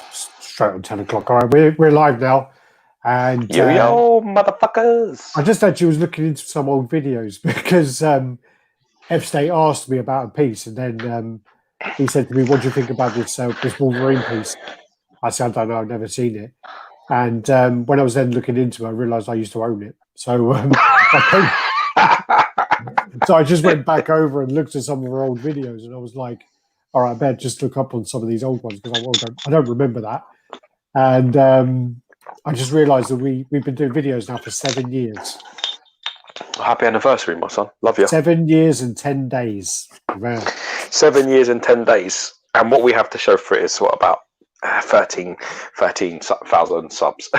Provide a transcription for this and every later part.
Straight on 10 o'clock. All right, we're live now. And yo, motherfuckers. I just actually was looking into some old videos because F-State asked me about a piece, and then he said to me, "What do you think about this Wolverine piece?" I said, "I don't know, I've never seen it." And when I was then looking into it, I realised I used to own it. So so I just went back over and looked at some of our old videos, and I was like, all right, I better just look up on some of these old ones because I don't remember that. And I just realised that we've been doing videos now for 7 years. Happy anniversary, my son. Love you. 7 years and 10 days. Man. 7 years and 10 days. And what we have to show for it is what, about 13,000 subs.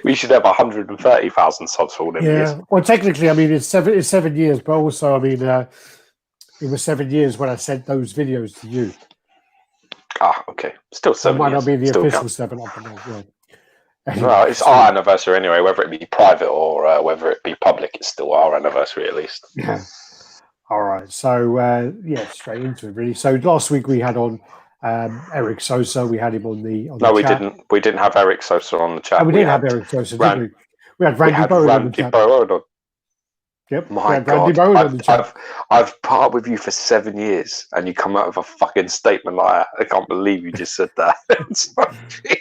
We should have 130,000 subs for all them years. Well, technically, I mean, it's 7 years, but also, I mean, it was 7 years when I sent those videos to you. Ah, okay. Still 7 years. It might not be the Still official count. 7 up and well. Anyway, well, it's our anniversary anyway, whether it be private or whether it be public, it's still our anniversary at least. Yeah. All right. So, straight into it, really. So last week we had on Eric Sosa. We had him on the No, we chat. didn't. We didn't have Eric Sosa on the chat. Oh, we didn't have Eric Sosa, did we? We had Randy Bowen on the chat. Yep. My God, I've partnered with you for 7 years, and you come out with a fucking statement like that. I can't believe you just said that.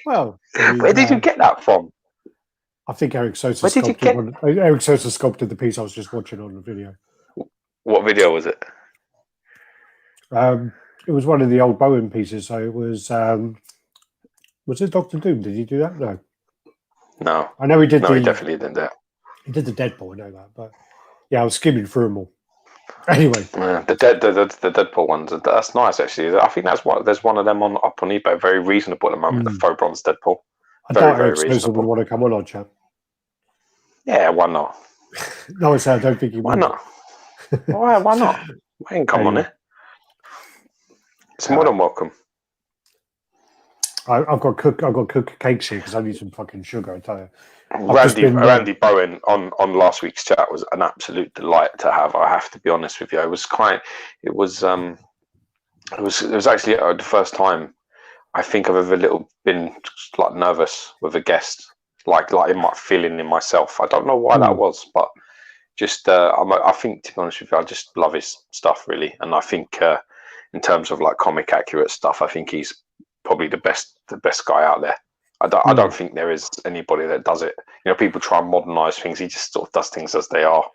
Well, where did you get that from? I think Eric Sosa sculpted the piece I was just watching on the video. What video was it? It was one of the old Bowen pieces. So it was it Dr. Doom? Did he do that? No. I know he did. No, he definitely didn't do that. He did the Deadpool. I know that, but. Yeah, I was skimming through them all. Anyway, the Deadpool ones. That's nice, actually. I think there's one of them up on eBay. Very reasonable at the moment. The faux bronze Deadpool. Very reasonable. Want to come on, chat? Yeah, why not? No, I said I don't think you. Why not? Why not? I can come on it. It's more than welcome. I've got cook cakes here because I need some fucking sugar. I tell you. Randy Bowen on last week's chat was an absolute delight to have. I have to be honest with you. It was actually the first time I think I've ever been like nervous with a guest, like in my feeling in myself. I don't know why that was, but just I think, to be honest with you, I just love his stuff really, and I think in terms of like comic accurate stuff, I think he's probably the best guy out there. I don't think there is anybody that does it. You know, people try and modernize things. He just sort of does things as they are,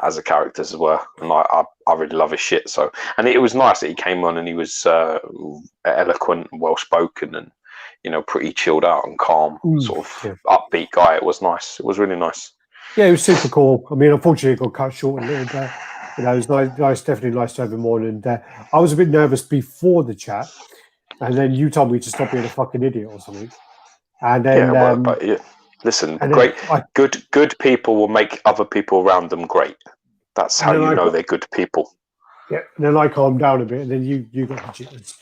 as a characters as well. And I really love his shit. So, and it was nice that he came on and he was eloquent and well spoken and, you know, pretty chilled out and calm, sort of upbeat guy. It was nice. It was really nice. Yeah, it was super cool. I mean, unfortunately, it got cut short a little bit. You know, it was nice, definitely nice to have him on. And I was a bit nervous before the chat. And then you told me to stop being a fucking idiot or something. And then, listen, good people will make other people around them great. That's how you know they're good people. Yeah, and then I calmed down a bit, and then you got the jitters.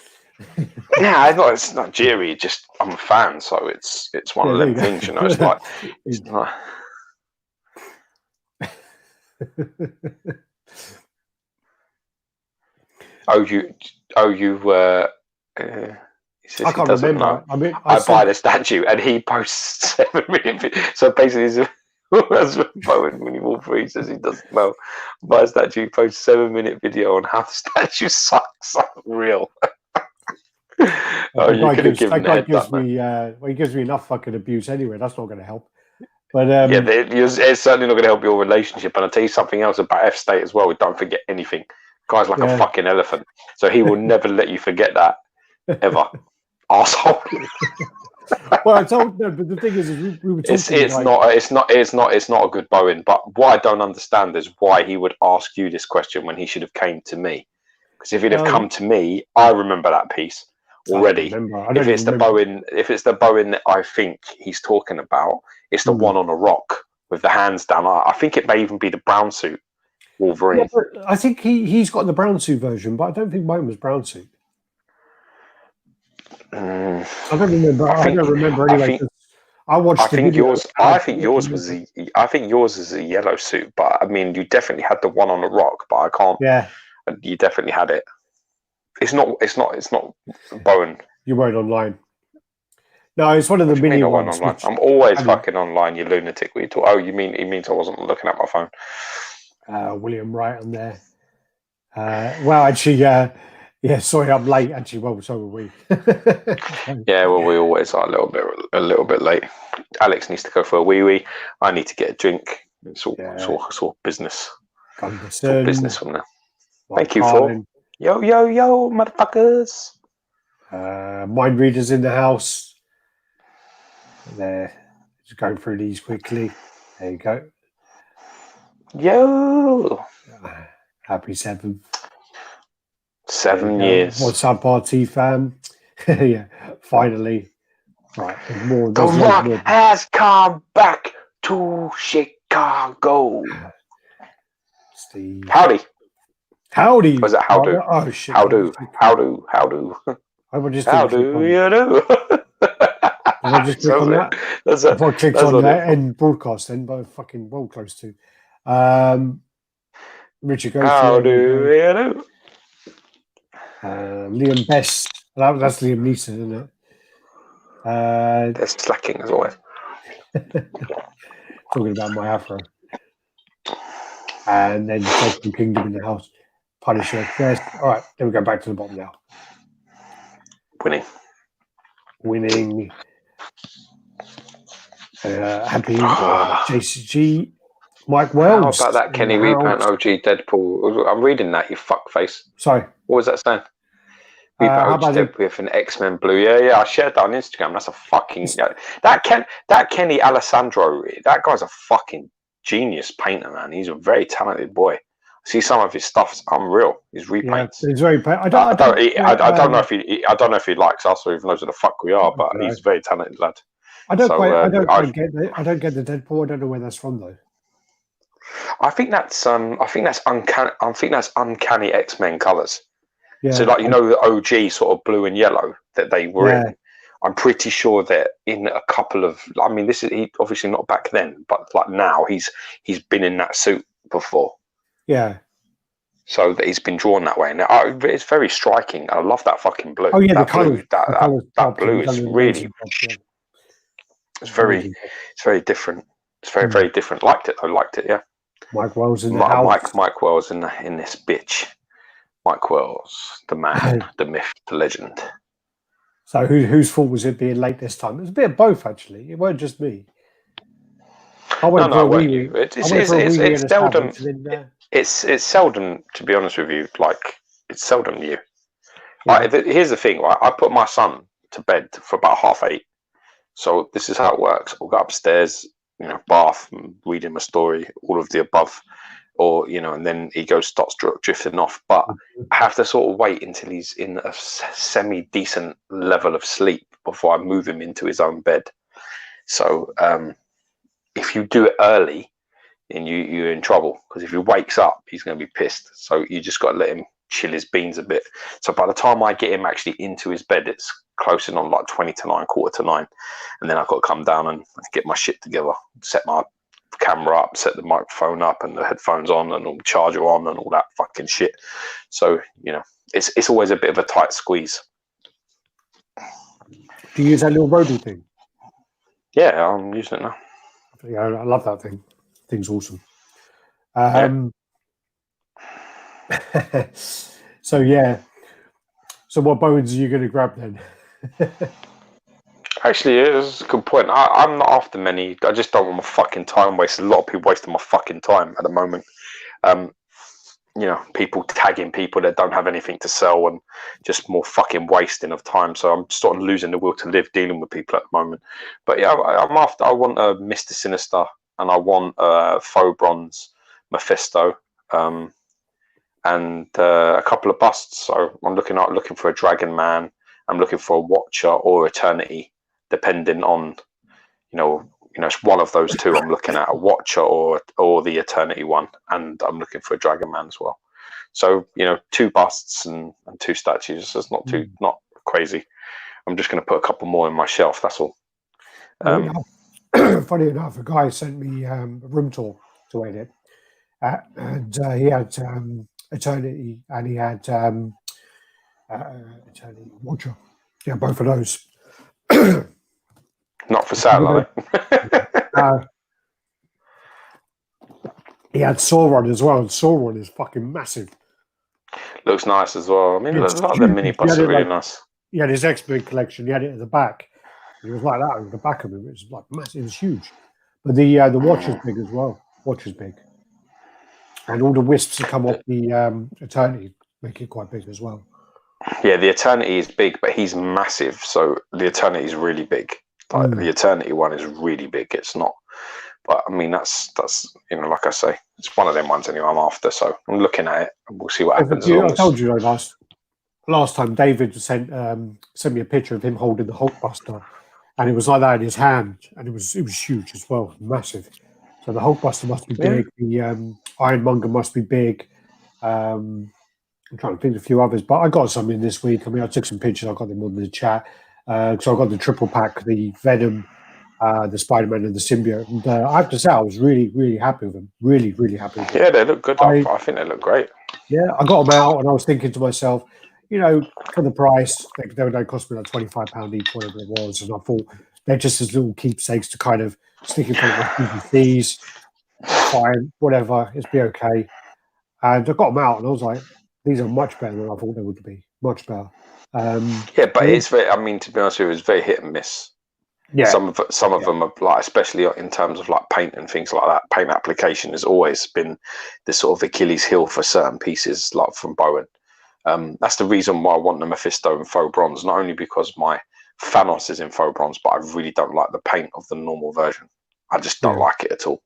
Yeah, it's not jeery. Just I'm a fan, so it's one of them things, you know. It's like, I can't remember. I mean, I buy the statue, and he posts 7 minute. So basically, that's Bowen when he walks through. He says he doesn't know. Buy a statue, posts 7 minute video on how the statue sucks. Unreal. You could have given that. He gives me enough fucking abuse anyway. That's not going to help. But it's certainly not going to help your relationship. And I'll tell you something else about F-State as well. Don't forget anything. Guy's like a fucking elephant, so he will never let you forget that ever. Asshole. Well, I told no, but the thing is we were talking. It's not a good Bowen. But what I don't understand is why he would ask you this question when he should have came to me. Because if he'd have come to me, I remember that piece already. If it's the Bowen that I think he's talking about, it's the one on a rock with the hands down. I think it may even be the brown suit Wolverine. Yeah, but I think he's got the brown suit version, but I don't think mine was brown suit. I don't remember. I don't remember anyway. I think yours was a yellow suit, but I mean, you definitely had the one on the rock. But I can't. Yeah, you definitely had it. It's not Bowen. You weren't online. No, it's one of the mini ones. Online. I'm always fucking online, you lunatic. What you talk? Oh, you mean he means I wasn't looking at my phone? William Wright on there. Well, actually, yeah. Sorry, I'm late. Actually, well, so were we. Yeah, well, we always are a little bit late. Alex needs to go for a wee. I need to get a drink. It's all business. It's all business from now. Thank you for yo, motherfuckers. Mind readers in the house. There, just going through these quickly. There you go. Yo, happy 7th. 7 years. What's up, RT fam? Yeah, finally. Right, the Rock has come back to Chicago. Steve. Howdy. Was it howdo? Oh shit. Howdo. I just how do you do? I just click on that? If I clicked on that end broadcast, then, but fucking well close to. Richard goes. How do you do? Liam Best. That's Liam Neeson, isn't it? They're slacking as always. Talking about my afro. And then Taken Kingdom in the house. Punisher first. All right, then we go back to the bottom now. Winning. Happy JCG. Mike Wells. How about that Kenny Repaint OG Deadpool? I'm reading that, you fuckface. Sorry. What was that saying? Repaint OG Deadpool with an X-Men blue. Yeah, I shared that on Instagram. That's a fucking... That Kenny Alessandro, that guy's a fucking genius painter, man. He's a very talented boy. See some of his stuff's unreal. His repaints. Yeah, he's very. I don't know if he likes us or even knows who the fuck we are, but he's a very talented lad. I don't get the Deadpool. I don't know where that's from though. I think that's uncanny X-Men colours. Yeah, so like the OG sort of blue and yellow that they were in. I'm pretty sure that in a couple of. I mean, this is obviously not back then, but like now he's been in that suit before. Yeah. So that he's been drawn that way, and it's very striking. I love that fucking blue. Oh yeah, that the colours. That blue is really. It's very different. It's very different. Liked it. Yeah. Mike Wells in the house. Mike Wells in this bitch. Mike Wells, the man, the myth, the legend. So whose fault was it being late this time? It was a bit of both actually. It weren't just me. It's seldom. It's seldom, to be honest with you. Like it's seldom you. Yeah. Here's the thing. Right? I put my son to bed for about 8:30. So this is how it works. We'll go upstairs, bath, and read him a story, all of the above, or and then he starts drifting off. But I have to sort of wait until he's in a semi-decent level of sleep before I move him into his own bed. So if you do it early, and you're in trouble, because if he wakes up, he's going to be pissed. So you just got to let him chill his beans a bit. So by the time I get him actually into his bed, it's closing on like 9:20, 9:45, and then I've got to come down and get my shit together, set my camera up, set the microphone up, and the headphones on, and all the charger on, and all that fucking shit. So it's always a bit of a tight squeeze. Do you use that little Rody thing? Yeah, I'm using it now. Yeah, I love that thing. Thing's awesome. So what Bowens are you going to grab then? Actually, it's a good point. I'm not after many. I just don't want my fucking time wasted. A lot of people wasting my fucking time at the moment. People tagging people that don't have anything to sell, and just more fucking wasting of time. So I'm sort of losing the will to live dealing with people at the moment. But yeah, I'm after. I want a Mr. Sinister, and I want a Faux Bronze Mephisto, and a couple of busts. So I'm looking for a Dragon Man. I'm looking for a Watcher or Eternity, depending on, it's one of those two. I'm looking at a Watcher or the Eternity one, and I'm looking for a Dragon Man as well. So 2 busts and 2 statues. That's not crazy. I'm just going to put a couple more in my shelf. That's all. Funny enough, a guy sent me a room tour to edit, and he had Eternity, and he had Eternity Watcher. Yeah, both of those. Not for sale, are they? He had Sauron as well, and Sauron is fucking massive. Looks nice as well. I mean, a It's lot of the mini boss are really like, nice. He had his X-Men collection. He had it at the back. It was like that over the back of him. It was like massive. It was huge. But the Watcher's big as well. Watcher's big. And all the wisps that come off the Eternity make it quite big as well. Yeah, the Eternity is big, but he's massive. So the Eternity is really big. Like the Eternity one is really big. It's not, but I mean that's like I say, it's one of them ones anyway. I'm after, so I'm looking at it, and we'll see what happens. I told you last time David sent me a picture of him holding the Hulkbuster, and it was like that in his hand, and it was huge as well, massive. So the Hulkbuster must be big. The Ironmonger must be big. I'm trying to think of a few others, but I got some in this week. I mean, I took some pictures. I got them on the chat. So I got the triple pack, the Venom, the Spider-Man, and the Symbiote. And I have to say, I was really, really happy with them. Really, really happy with them. Yeah, they look good. I think they look great. Yeah, I got them out, and I was thinking to myself, for the price, they cost me like £25 each, whatever it was. And I thought they're just as little keepsakes to kind of stick in front of my PCs. Fine, whatever, it's be okay. And I got them out, and I was like, these are much better than I thought they would be. Much better. Yeah, but it's very. I mean, to be honest with you, it's very hit and miss. Yeah, some of them are like, especially in terms of like paint and things like that. Paint application has always been the sort of Achilles heel for certain pieces, like from Bowen. That's the reason why I want the Mephisto in faux bronze. Not only because my Thanos is in faux bronze, but I really don't like the paint of the normal version. I just don't like it at all.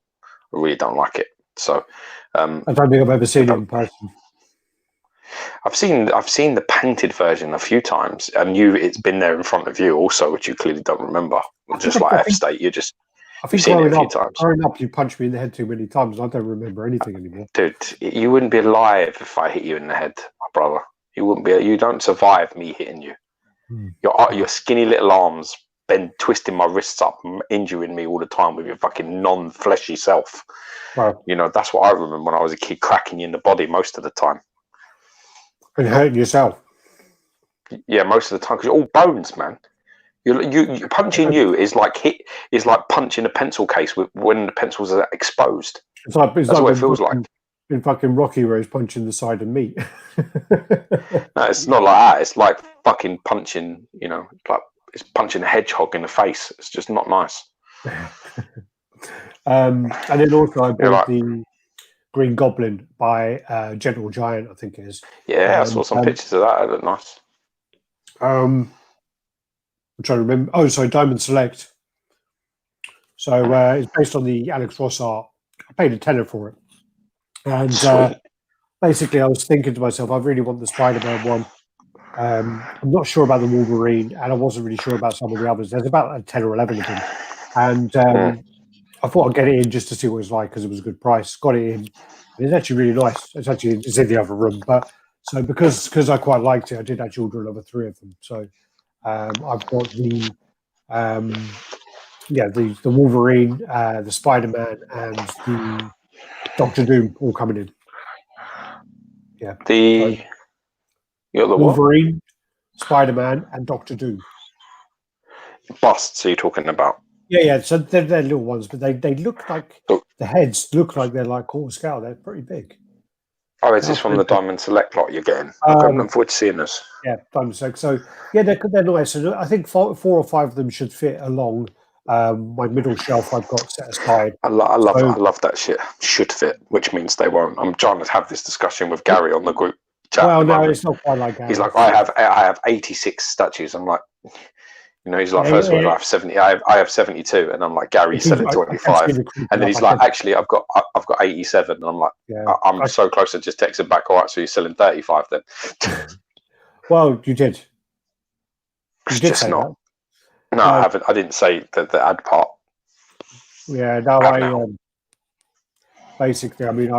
I really don't like it. So I don't think I've ever seen it in person. I've seen the painted version a few times, and it's been there in front of you also, which you clearly don't remember. Just like F-State, you've seen it a few times. Growing up, you punched me in the head too many times. I don't remember anything anymore. Dude, you wouldn't be alive if I hit you in the head, my brother. You wouldn't be. You don't survive me hitting you. Your skinny little arms twisting my wrists up, injuring me all the time with your fucking non-fleshy self. Wow. That's what I remember when I was a kid, cracking you in the body most of the time. And hurting yourself. Yeah, most of the time, because you're all bones, man. You punching you is like punching a pencil case when the pencils are exposed. That's what it feels like. In fucking Rocky, where he's punching the side of meat. No, it's not like that. It's like fucking punching. Like it's punching a hedgehog in the face. It's just not nice. And then also I bought the Green Goblin by Gentle Giant, I think it is. Yeah, I saw some pictures of that. It looked nice. I'm trying to remember. Oh, sorry, Diamond Select. So it's based on the Alex Ross art. I paid a tenner for it. And basically, I was thinking to myself, I really want the Spider-Man one. I'm not sure about the Wolverine, and I wasn't really sure about some of the others. There's about 10 or 11 of them. And I thought I'd get it in just to see what it was like, because it was a good price. Got it in. And it's actually really nice. It's in the other room. But so because I quite liked it, I did actually order another 3 of them. So I've got the Wolverine, the Spider-Man, and the Doctor Doom all coming in. Yeah. The Wolverine, Spider-Man, and Doctor Doom. Busts are you talking about? Yeah. So they're little ones, but they look like the heads look like they're like quarter scale. They're pretty big. Oh, is this from the Diamond Select lot you're getting? I'm looking forward to seeing this. Yeah, Diamond Select. So yeah, they're nice. And I think 4 or 5 of them should fit along my middle shelf I've got set aside. I love that shit. Should fit, which means they won't. I'm trying to have this discussion with Gary on the group chat. Well, no, it's not quite like that. He's like, I have 86 statues. I'm like, he's like, first of all, I have 70. I have 72, and I'm like, Gary's selling 25, and then he's like, actually, I've got 87, and I'm like, I'm so close to just texting back. All right, so you're selling 35 then? Well, you did. You did say not. That. No, I haven't. I didn't say the ad part. Yeah, no, basically, I mean,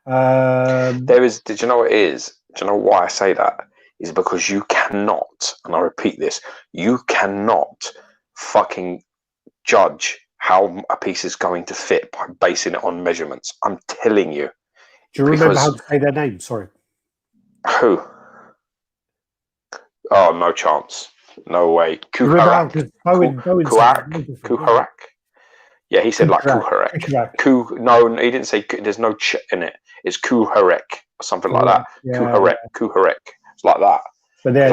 there is. Did you know what it is? Do you know why I say that? Is because you cannot, and I repeat this, you cannot fucking judge how a piece is going to fit by basing it on measurements. I'm telling you. Do you remember how to say their name? Sorry. Who? Oh, no chance. No way. Kuharak. Kuharak. Yeah, he said like Kuharek. No, he didn't say. There's no ch in it. It's Kuharek or something like that. Kuharek. It's like that. But they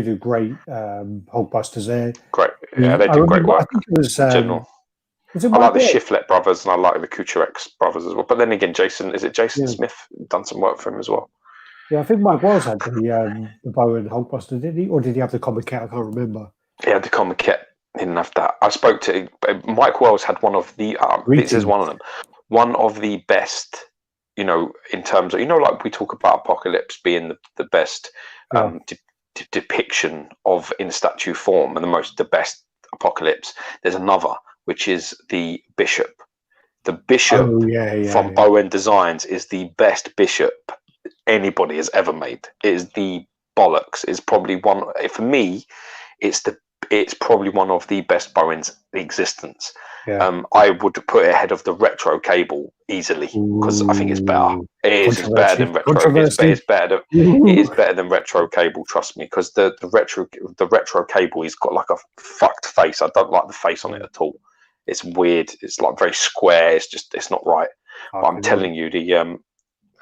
do great Hulkbusters there. Great. Yeah, they do great work. I think it was in general. Was it I like the Shiflett brothers and I like the Kucharek brothers as well. But then again, Jason Smith done some work for him as well. Yeah, I think Mike Wells had the Bowen Hulkbuster, didn't he? Or did he have the comic kit? I can't remember. He had the comic kit. He didn't have that. I spoke to Mike Wells. Had one of the. This is one of them. One of the best. You know, in terms of like we talk about Apocalypse being the best depiction of in statue form and the best Apocalypse. There's another which is the Bishop. The Bishop from Bowen Designs is the best Bishop anybody has ever made. It is the bollocks. It's probably one for me. It's probably one of the best Bowens in existence. Yeah. I would put it ahead of the retro cable easily because I think it's better. It is better than retro. It is better than retro cable. Trust me, because the retro cable, he's got like a fucked face. I don't like the face on it at all. It's weird. It's like very square. It's not right. But I'm telling you,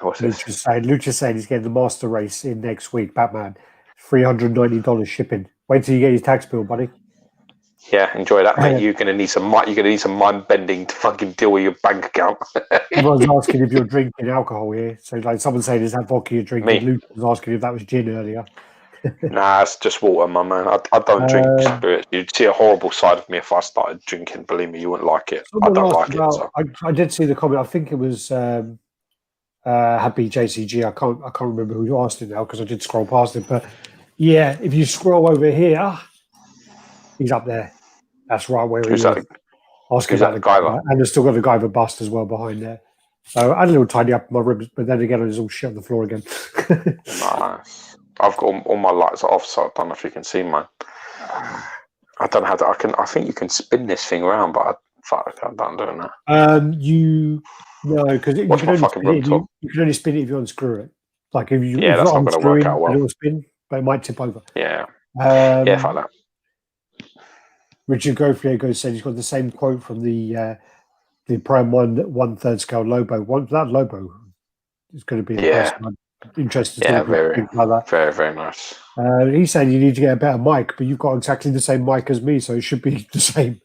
what's this? Lucha's saying he's getting the Master Race in next week. Batman, $390 shipping. Wait till you get your tax bill, buddy. Yeah, enjoy that, mate. You're gonna need some mind bending to fucking deal with your bank account. Everyone's asking if you're drinking alcohol here. So, like, someone saying, "Is that vodka you're drinking?" Luke was asking if that was gin earlier. Nah, it's just water, my man. I don't drink spirits. You'd see a horrible side of me if I started drinking. Believe me, you wouldn't like it. I don't like it. So. I did see the comment. I think it was Happy JCG. I can't remember who asked it now because I did scroll past it. But yeah, if you scroll over here, he's up there. That's right where he is. Asking about the guy, and there's still got the guy with a bust as well behind there. So I had a little tidy up my ribs, but then again, it's all shit on the floor again. Nice. I've got all my lights off, so I don't know if you can see mine. I don't know how to. I think you can spin this thing around, but I'm not doing that. Because you can only spin it if you unscrew it. Like if you, that's not going to work out well. It will spin, but it might tip over. Yeah. Fuck that. Richard Gofriego said he's got the same quote from the Prime 1/3 scale Lobo. That Lobo is going to be the best one. Interesting. Yeah, very, very nice. He said you need to get a better mic, but you've got exactly the same mic as me, so it should be the same.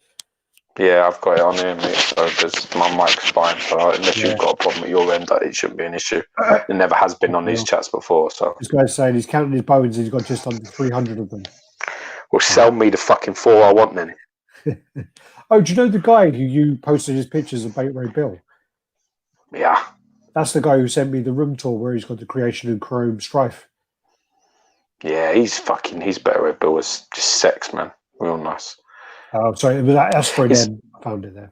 Yeah, I've got it on here, mate. So my mic's fine. So unless you've got a problem at your end, it shouldn't be an issue. It never has been on these chats before. So this guy's saying he's counting his Bowens and he's got just under 300 of them. Well, sell me the fucking 4 I want then. Oh, do you know the guy who you posted his pictures of Bait Ray Bill? Yeah. That's the guy who sent me the room tour where he's got the Creation and Chrome Strife. Yeah, he's Better Ray Bill was just sex, man. Real nice. Oh, sorry, that's for them. I found it there.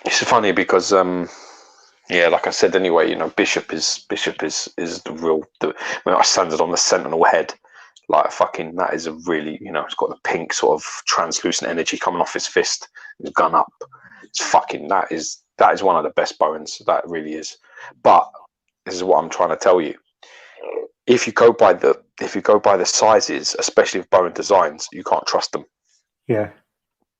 It's funny because, like I said anyway, Bishop is the real. When I standed on the Sentinel head, like fucking, that is a really, it's got the pink sort of translucent energy coming off his fist, his gun up. It's fucking, that is one of the best Bowens. That really is. But this is what I'm trying to tell you. If you go by the sizes, especially of Bowen Designs, you can't trust them. Yeah.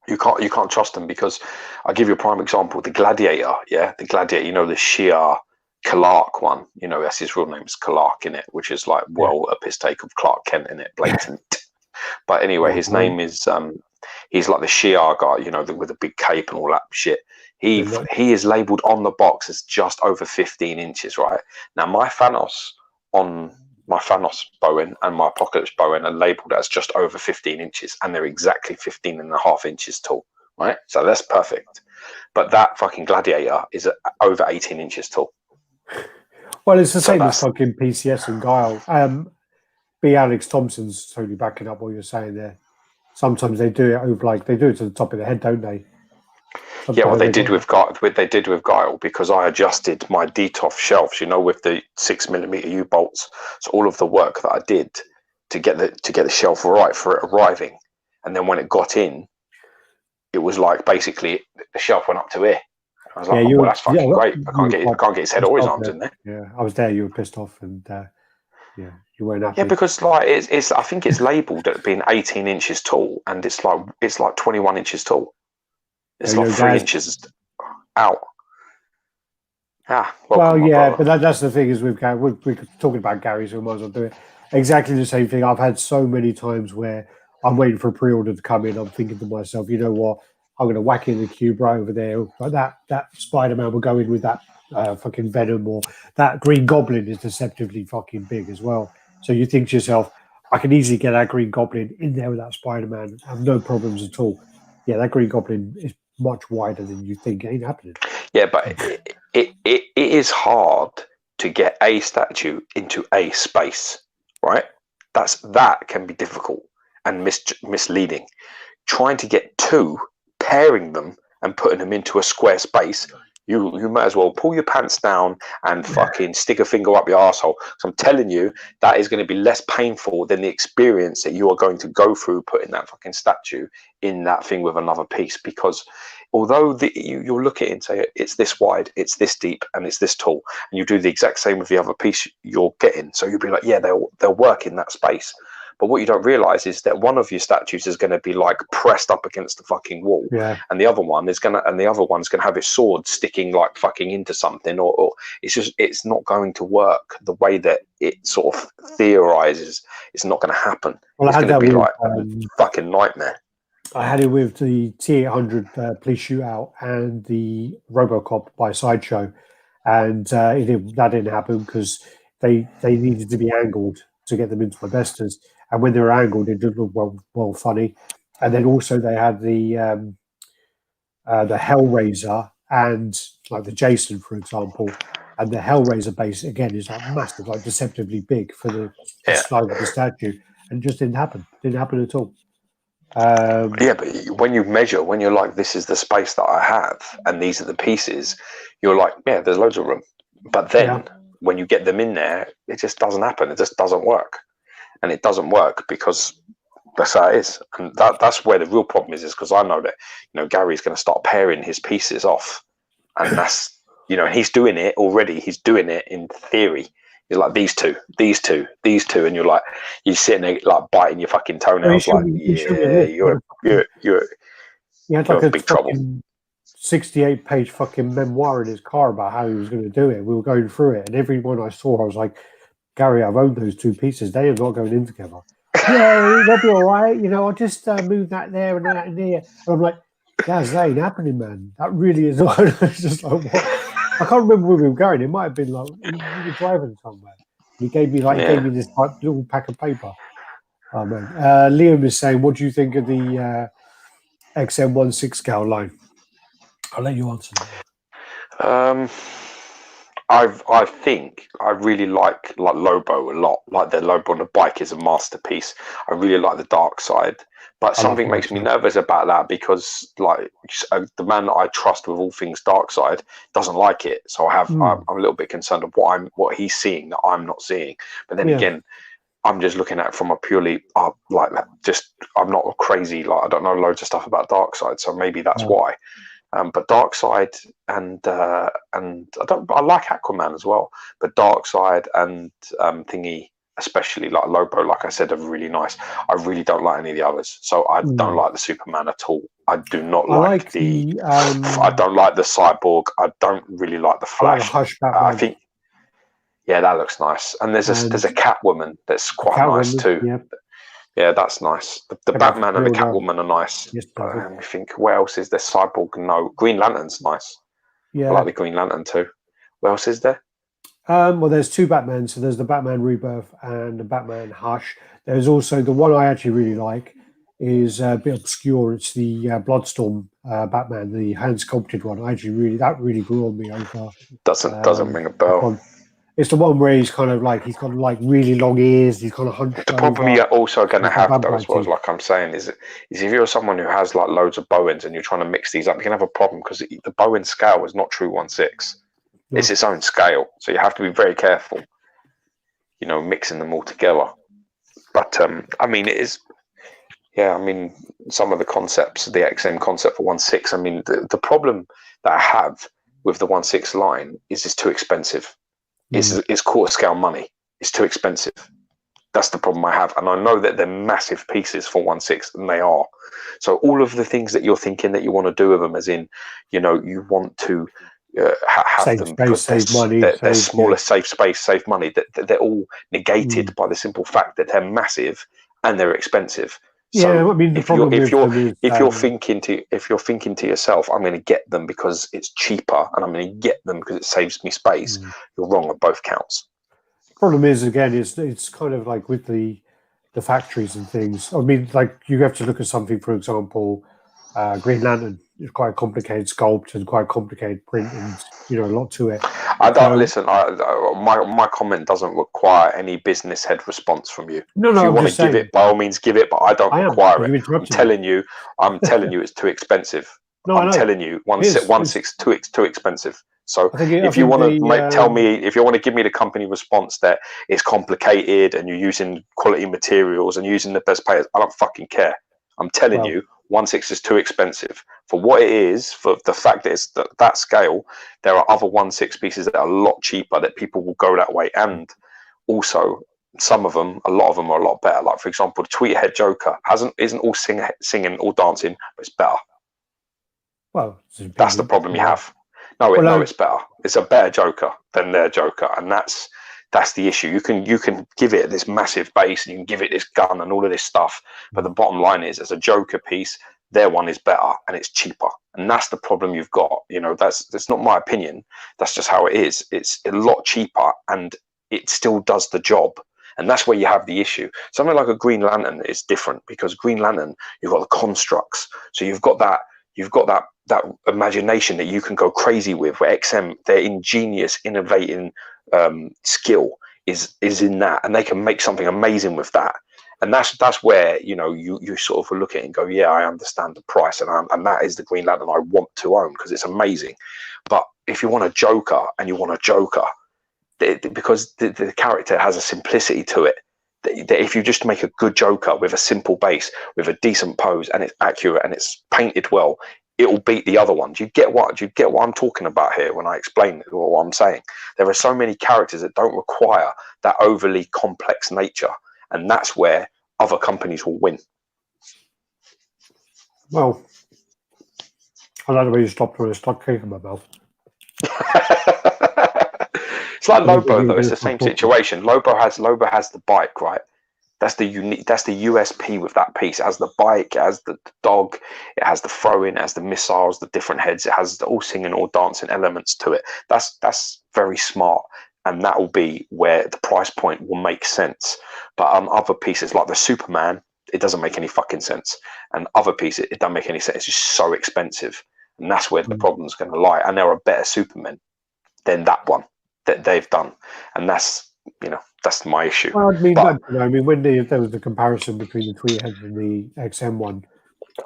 You can't trust them because I'll give you a prime example. The Gladiator, the Gladiator, the Shia Clark one, that's his real name is Clark in it, which is like a piss take of Clark Kent in it, blatant. But anyway, his name is he's like the Shia guy, with a big cape and all that shit. He is labelled on the box as just over 15 inches, right? Now my Thanos Bowen and my Apocalypse Bowen are labelled as just over 15 inches, and they're exactly 15.5 inches tall, right? So that's perfect. But that fucking Gladiator is over 18 inches tall. Well, it's the same as fucking PCS and Guile. B. Alex Thompson's totally backing up what you're saying there. Sometimes they do it over, they do it to the top of the head, don't they? Sometimes they did with Guile because I adjusted my DTOF shelves, with the 6mm U-bolts. So all of the work that I did to get the shelf right for it arriving, and then when it got in, it was like basically the shelf went up to here. I was like, that's fucking great. I can't get his head or his arms in there. Yeah, I was there. You were pissed off, and You weren't happy. Yeah, because like it's I think it's labelled at being 18 inches tall, and it's like 21 inches tall. It's like 3 inches out. Well, yeah, but that's the thing is we're talking about Gary, so we might as well do it. Exactly the same thing. I've had so many times where I'm waiting for a pre-order to come in. I'm thinking to myself, you know what? I'm going to whack in the cube right over there. Like that Spider-Man will go in with that fucking Venom, or that Green Goblin is deceptively fucking big as well. So you think to yourself, I can easily get that Green Goblin in there with that Spider-Man. I have no problems at all. Yeah, that Green Goblin is much wider than you think. It ain't happening. Yeah, but it is hard to get a statue into a space, right? That can be difficult and misleading. Trying to get two, pairing them and putting them into a square space, you might as well pull your pants down and fucking stick a finger up your asshole. So I'm telling you, that is going to be less painful than the experience that you are going to go through putting that fucking statue in that thing with another piece. Because although you'll look at it and say it's this wide, it's this deep, and it's this tall, and you do the exact same with the other piece you're getting, so you'll be like, yeah, they'll work in that space. But what you don't realize is that one of your statues is going to be like pressed up against the fucking wall, and the other one's going to have its sword sticking like fucking into something, or it's not going to work the way that it sort of theorizes. It's not going to happen. Well, it's going to be like a fucking nightmare. I had it with the T800 Police Shootout and the RoboCop by Sideshow, and that didn't happen because they needed to be angled to get them into my besters, and when they were angled, it didn't look well funny. And then also they had the Hellraiser and like the Jason, for example, and the Hellraiser base again is like massive, like deceptively big for the size of the statue, and it just didn't happen. Didn't happen at all. Yeah, but when you measure, when you're like, this is the space that I have, and these are the pieces, you're like, yeah, there's loads of room. But then when you get them in there, it just doesn't happen. It just doesn't work, and it doesn't work because that's how it is. And that's where the real problem is because I know that Gary's going to start pairing his pieces off, and that's he's doing it already. He's doing it in theory. You're like these two, and you're sitting there like biting your fucking toenails. You're had like a big trouble. 68-page fucking memoir in his car about how he was going to do it. We were going through it, and every one I saw, I was like, Gary, I've owned those two pieces. They are not going in together. Yeah, they'll be all right. I'll just move that there and that and there. And I'm like, Gaz, that ain't happening, man. That really is not. It's just like, what? I can't remember where we were going. It might have been like we were driving somewhere. He gave me this little pack of paper. Oh man, Liam is saying, "What do you think of the XM16 scale line?" I'll let you answer that. I think I really like Lobo a lot. Like the Lobo on the bike is a masterpiece. I really like the Dark Side. But something makes me nervous about that because, like, the man that I trust with all things Dark Side doesn't like it. So I'm a little bit concerned of what he's seeing that I'm not seeing. But then again, I'm just looking at it from a purely I'm not crazy. Like, I don't know loads of stuff about Dark Side, so maybe that's why. But Dark Side and I like Aquaman as well. But Dark Side and Thingy, especially like Lobo, like I said, are really nice. I really don't like any of the others. So I don't like the Superman at all. I do not like the I don't like the Cyborg. I don't really like the Flash. I think that looks nice. And there's a Catwoman that's quite nice too. Yeah, that's nice. The Batman and the Catwoman are nice. Yes, let me think. What else is there? Cyborg? No. Green Lantern's nice. Yeah. I like the Green Lantern too. What else is there? Well, there's two Batmans. So there's the Batman Rebirth and the Batman Hush. There's also the one I actually really like is a bit obscure. It's the Bloodstorm Batman, the hand sculpted one. That really grew on me over. Doesn't ring a bell. It's the one where he's got like really long ears. He's kind of hunched. The problem you're also going to have, though, as well as like I'm saying, is if you're someone who has like loads of Bowens and you're trying to mix these up, you can have a problem because the Bowen scale is not true 1/6. No. It's its own scale, so you have to be very careful. Mixing them all together. But I mean, it is. Yeah, I mean, some of the concepts, the XM concept for 1/6. I mean, the problem that I have with the 1/6 line is it's too expensive. It's quarter scale money. It's too expensive. That's the problem I have, and I know that they're massive pieces for 1/6, and they are. So all of the things that you're thinking that you want to do with them, as in, you know, you want to have save them space, because save money, they're smaller, save space, save money. They're all negated by the simple fact that they're massive and they're expensive. So yeah, I mean, the problem with them is if you're thinking to yourself, I'm going to get them because it's cheaper, and I'm going to get them because it saves me space, you're wrong on both counts. problem is, again, it's kind of like with the factories and things. I mean, like you have to look at something, for example, Green Lantern is quite a complicated sculpt and quite complicated print, and you know, a lot to it. I don't listen. My comment doesn't require any business head response from you. No, If you I'm want to just give saying. it, by all means, give it. But I don't require it. I'm telling you, it's too expensive. No, I'm telling you, 1/6 too expensive. So if you want to tell me, if you want to give me the company response that it's complicated and you're using quality materials and using the best players, I don't fucking care. I'm telling you, 1/6 is too expensive for what it is. For the fact that it's that scale, there are other 1/6 pieces that are a lot cheaper that people will go that way, and also some of them, a lot of them are a lot better. Like for example, the Tweethead Joker isn't all singing, all dancing, but it's better. Well, that's the problem you have. No, it's better. It's a better Joker than their Joker, and that's the issue. You can give it this massive base, and you can give it this gun and all of this stuff, but the bottom line is, as a Joker piece, their one is better and it's cheaper, and that's the problem you've got. You know, that's not my opinion. That's just how it is. It's a lot cheaper, and it still does the job. And that's where you have the issue. Something like a Green Lantern is different, because Green Lantern, you've got the constructs, so you've got that imagination that you can go crazy with, where XM, their ingenious, innovating skill is in that, and they can make something amazing with that. And that's where, you know, you sort of look at it and go, yeah, I understand the price, and that is the Green Lantern I want to own because it's amazing. But if you want a Joker, because the character has a simplicity to it, that if you just make a good Joker with a simple base, with a decent pose, and it's accurate and it's painted well, it will beat the other ones. You get what I'm talking about here when I explain what I'm saying. There are so many characters that don't require that overly complex nature, and that's where other companies will win. Well, I don't know where you stopped when I started kicking my mouth. It's like Lobo though. It's the same situation. Lobo has the bike, right? That's the USP with that piece. It has the bike, it has the dog, it has the throwing, it has the missiles, the different heads, it has the all singing, all dancing elements to it. That's very smart, and that will be where the price point will make sense. But other pieces like the Superman, it doesn't make any fucking sense, and other pieces, it doesn't make any sense. It's just so expensive, and that's where the problem's going to lie. And there are better Supermen than that one that they've done, and that's my issue. Well, I mean, when there was the comparison between the Tweetheads and the XM one,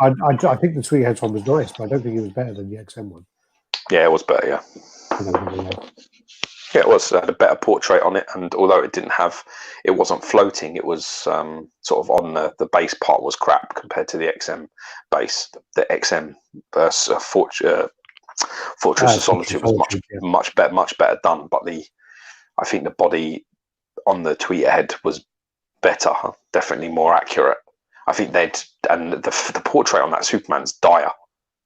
I think the Tweetheads one was nice, but I don't think it was better than the XM one. Yeah, it was better. Yeah, yeah, it was. It had a better portrait on it, and although it wasn't floating, it was sort of on the base part was crap compared to the XM base. The XM Fortress of Solitude was much better done, but I think the body on the Tweethead was better, definitely more accurate. I think the portrait on that Superman's dire,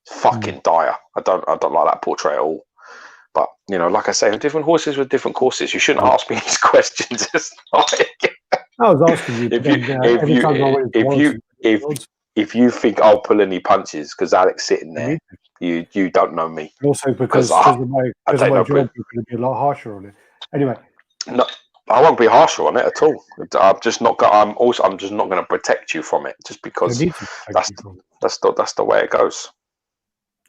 fucking dire. I don't like that portrait at all. But you know, like I say, different horses with different courses. You shouldn't ask me these questions. It's like, I was asking you. If you think I'll pull any punches because Alex sitting there, you don't know me. Also because of my job, you're going to be a lot harsher on it. Anyway, no, I won't be harsher on it at all. I'm just not going to protect you from it, just because that's the way it goes.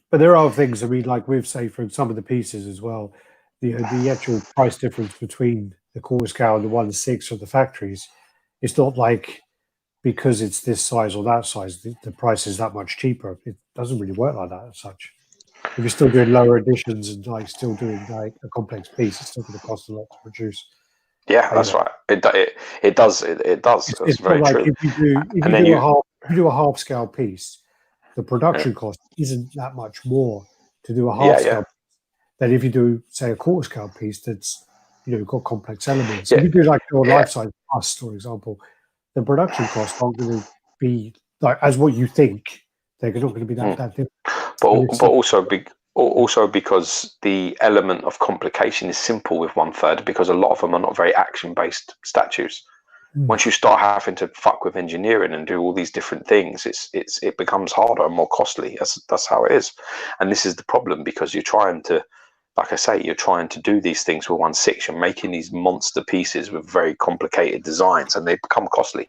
But there are things. I mean, like we've say for some of the pieces as well, the actual price difference between the quarter scale and the 1/6 of the factories, it's not like because it's this size or that size, the price is that much cheaper. It doesn't really work like that as such. If you're still doing lower editions and like still doing like a complex piece, it's still going to cost a lot to produce. Yeah, that's right. It does. It's very like true. If you do a half scale piece, the production cost isn't that much more to do a half scale piece than if you do, say, a quarter scale piece that's you've got complex elements. Yeah. If you do like your life-size bust, for example, the production costs aren't going to be like as what you think. They're not going to be that different. But also because the element of complication is simple with 1/3, because a lot of them are not very action-based statues. Once you start having to fuck with engineering and do all these different things, it becomes harder and more costly. That's how it is, and this is the problem, because you're trying to, like I say, you're trying to do these things with 1/6. You're making these monster pieces with very complicated designs, and they become costly,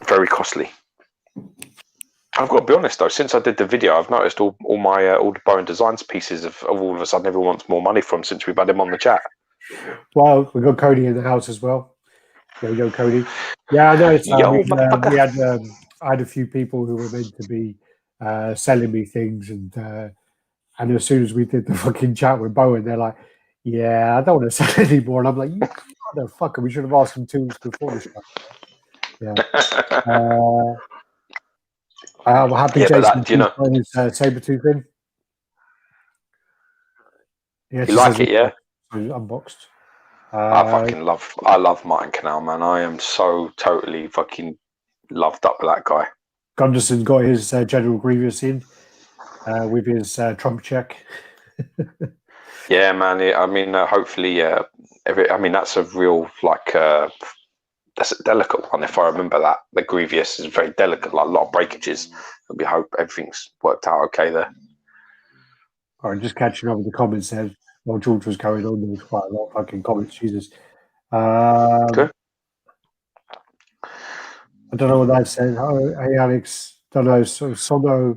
very costly. I've got to be honest though, since I did the video, I've noticed all the Bowen Designs pieces of all of a sudden everyone wants more money from, since we've had him on the chat. Well, we've got Cody in the house as well. There we go, Cody. Yeah, I know. I had a few people who were meant to be selling me things, and as soon as we did the fucking chat with Bowen, they're like, "Yeah, I don't want to sell anymore." And I'm like, "You motherfucker! We should have asked them 2 weeks before the show." Yeah. I'm happy Jason is Sabertooth in. Yeah, you like it, yeah? Unboxed. I love Martin Canal, man. I am so totally fucking loved up with that guy. Gunderson got his General Grievous in with his Trump check. Yeah, man. I mean, hopefully, that's a real that's a delicate one. If I remember that, the Grievous is very delicate, like a lot of breakages. We hope everything's worked out okay there. All right, just catching up with the comments there. While George was going on, there was quite a lot of fucking comments. Jesus. Good. I don't know what that said. Oh, hey, Alex. Don't know. So, Sono.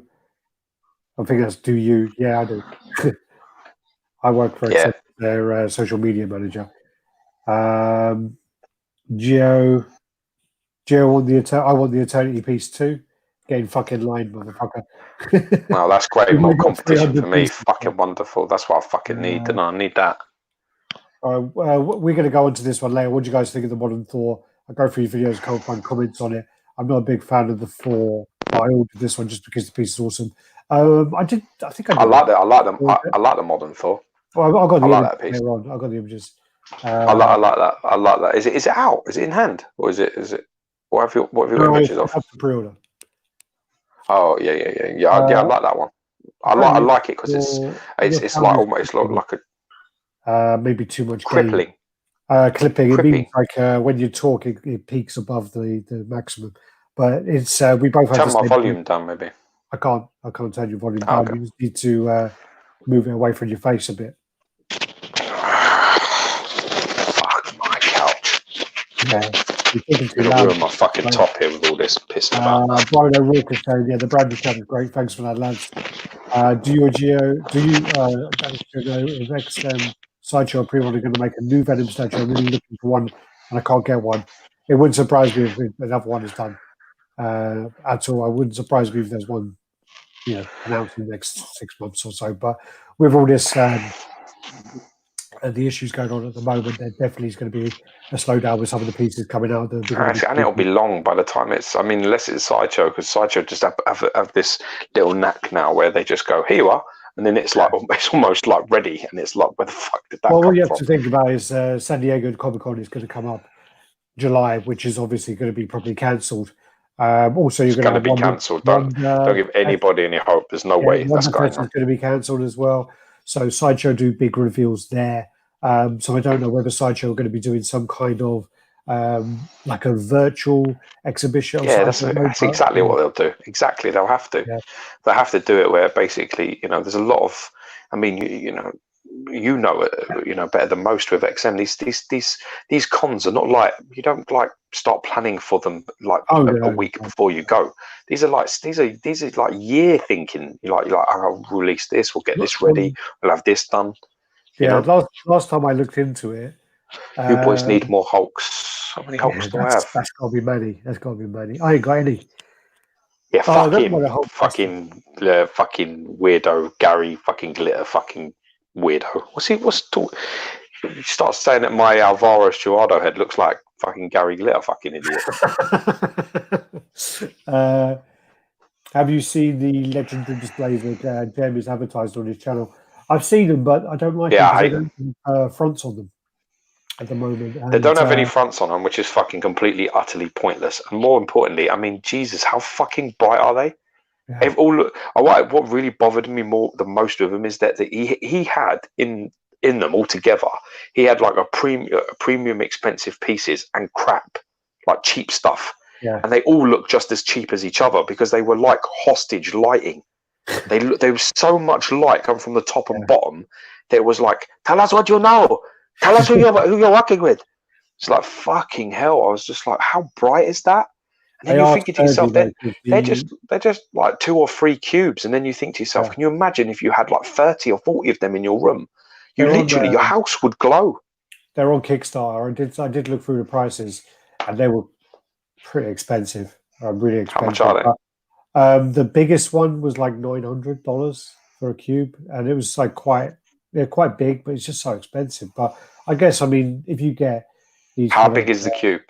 I think that's do you. Yeah, I do. I work for their social media manager. Geo want I want the Eternity piece too. Getting fucking line, motherfucker. Well, that's great. More competition for me. Fucking wonderful. That's what I fucking need. And I need that. We're going to go into this one later. What do you guys think of the Modern Thor? I'll go through your videos, can't find comments on it. I'm not a big fan of the Thor. I ordered this one just because the piece is awesome. I like it. I like the Modern Thor. Well, I got the like that piece. I got the images. I like that. I like that. Is it out? Is it in hand, or is it? What have you got images of? Pre-order. Oh yeah. I like that one. I like it because it's like almost like a maybe too much crippling. Clipping. It means like when you talk, it peaks above the maximum. But it's we both have turn my volume down, maybe. I can't turn your volume down. Okay. You just need to move it away from your face a bit. Fuck my couch. Yeah. You're gonna ruin my fucking top here with all this pissing about. Brian O'Rourke is saying, yeah, the brand new chat is great. Thanks for that, lads. Do you if Sideshow pre-order going to make a new Venom statue? I'm really looking for one, and I can't get one. It wouldn't surprise me if another one is done at all. I wouldn't surprise me if there's one, announced in the next 6 months or so. But with all this, the issues going on at the moment, there definitely is going to be a slowdown with some of the pieces coming out. And it'll be long by the time unless it's Sideshow, because Sideshow just have this little knack now where they just go, here you are. And then it's like it's almost like ready, and it's like, where the fuck did that come from? What you have to think about is San Diego Comic-Con is going to come up July, which is obviously going to be probably cancelled. Also, you're going to be cancelled. Don't give anybody any hope. There's no way that's going on. It's going to be cancelled as well. So Sideshow do big reveals there. So I don't know whether Sideshow are going to be doing some kind of like a virtual exhibition. Yeah, that's exactly what they'll do. Exactly, they'll have to. Yeah. They'll have to do it where basically, there's a lot of. I mean, you know it, better than most with XM. These cons are not like, you don't like start planning for them like a week before you go. These are like year thinking. You're like I'll release this, we'll get this ready, we'll have this done. Yeah, last time I looked into it, you boys need more Hulks. How many Hulks do I have? That's got to be many. I ain't got any. Yeah, fucking weirdo Gary fucking Glitter fucking weirdo. You start saying that my Alvaro Estuardo head looks like fucking Gary Glitter fucking idiot. Have you seen the legendary displays that Jamie's advertised on his channel? I've seen them, but I don't like Yeah, I hate them because they don't have fronts on them at the moment. They And don't have any fronts on them, which is fucking completely, utterly pointless. And more importantly, I mean, Jesus, how fucking bright are they? yeah, What really bothered me the most with them is that he had in them altogether, he had like a premium expensive pieces and crap, like cheap stuff, yeah, and they all looked just as cheap as each other because they were like hostage lighting. There was so much light coming from the top and bottom that it was like, tell us what you know, tell us who you're working with. It's like, fucking hell. I was just like, how bright is that? And then you're thinking to yourself, they're just like 2 or 3 cubes. And then you think to yourself, can you imagine if you had like 30 or 40 of them in your room? Your house would glow. They're on Kickstarter. I did look through the prices, and they were pretty expensive. Really expensive. How much are they? The biggest one was like $900 for a cube, and it was like quite big, but it's just so expensive. But I guess, I mean, if you get these, how big is the cube?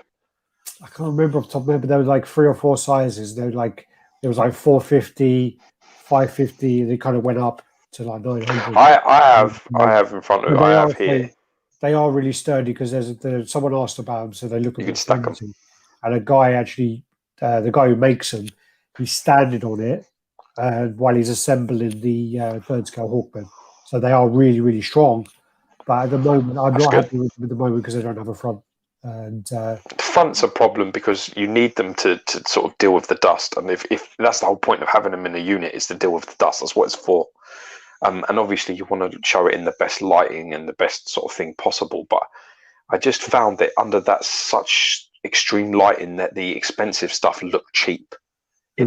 I can't remember off the top of my head, but there were like 3 or 4 sizes. There was like 450, 550, and it kind of went up to like 900. I have in front of me. I have here. They are really sturdy because there's someone asked about them, so they look a bit stack them. And a guy actually, the guy who makes them, he's standing on it while he's assembling the third scale Hawkman. So they are really, really strong. But at the moment, I'm not happy with them at the moment because they don't have a front. And the front's a problem because you need them to sort of deal with the dust. And if that's the whole point of having them in a unit, is to deal with the dust. That's what it's for. And obviously you want to show it in the best lighting and the best sort of thing possible. But I just found that under that such extreme lighting that the expensive stuff looked cheap. It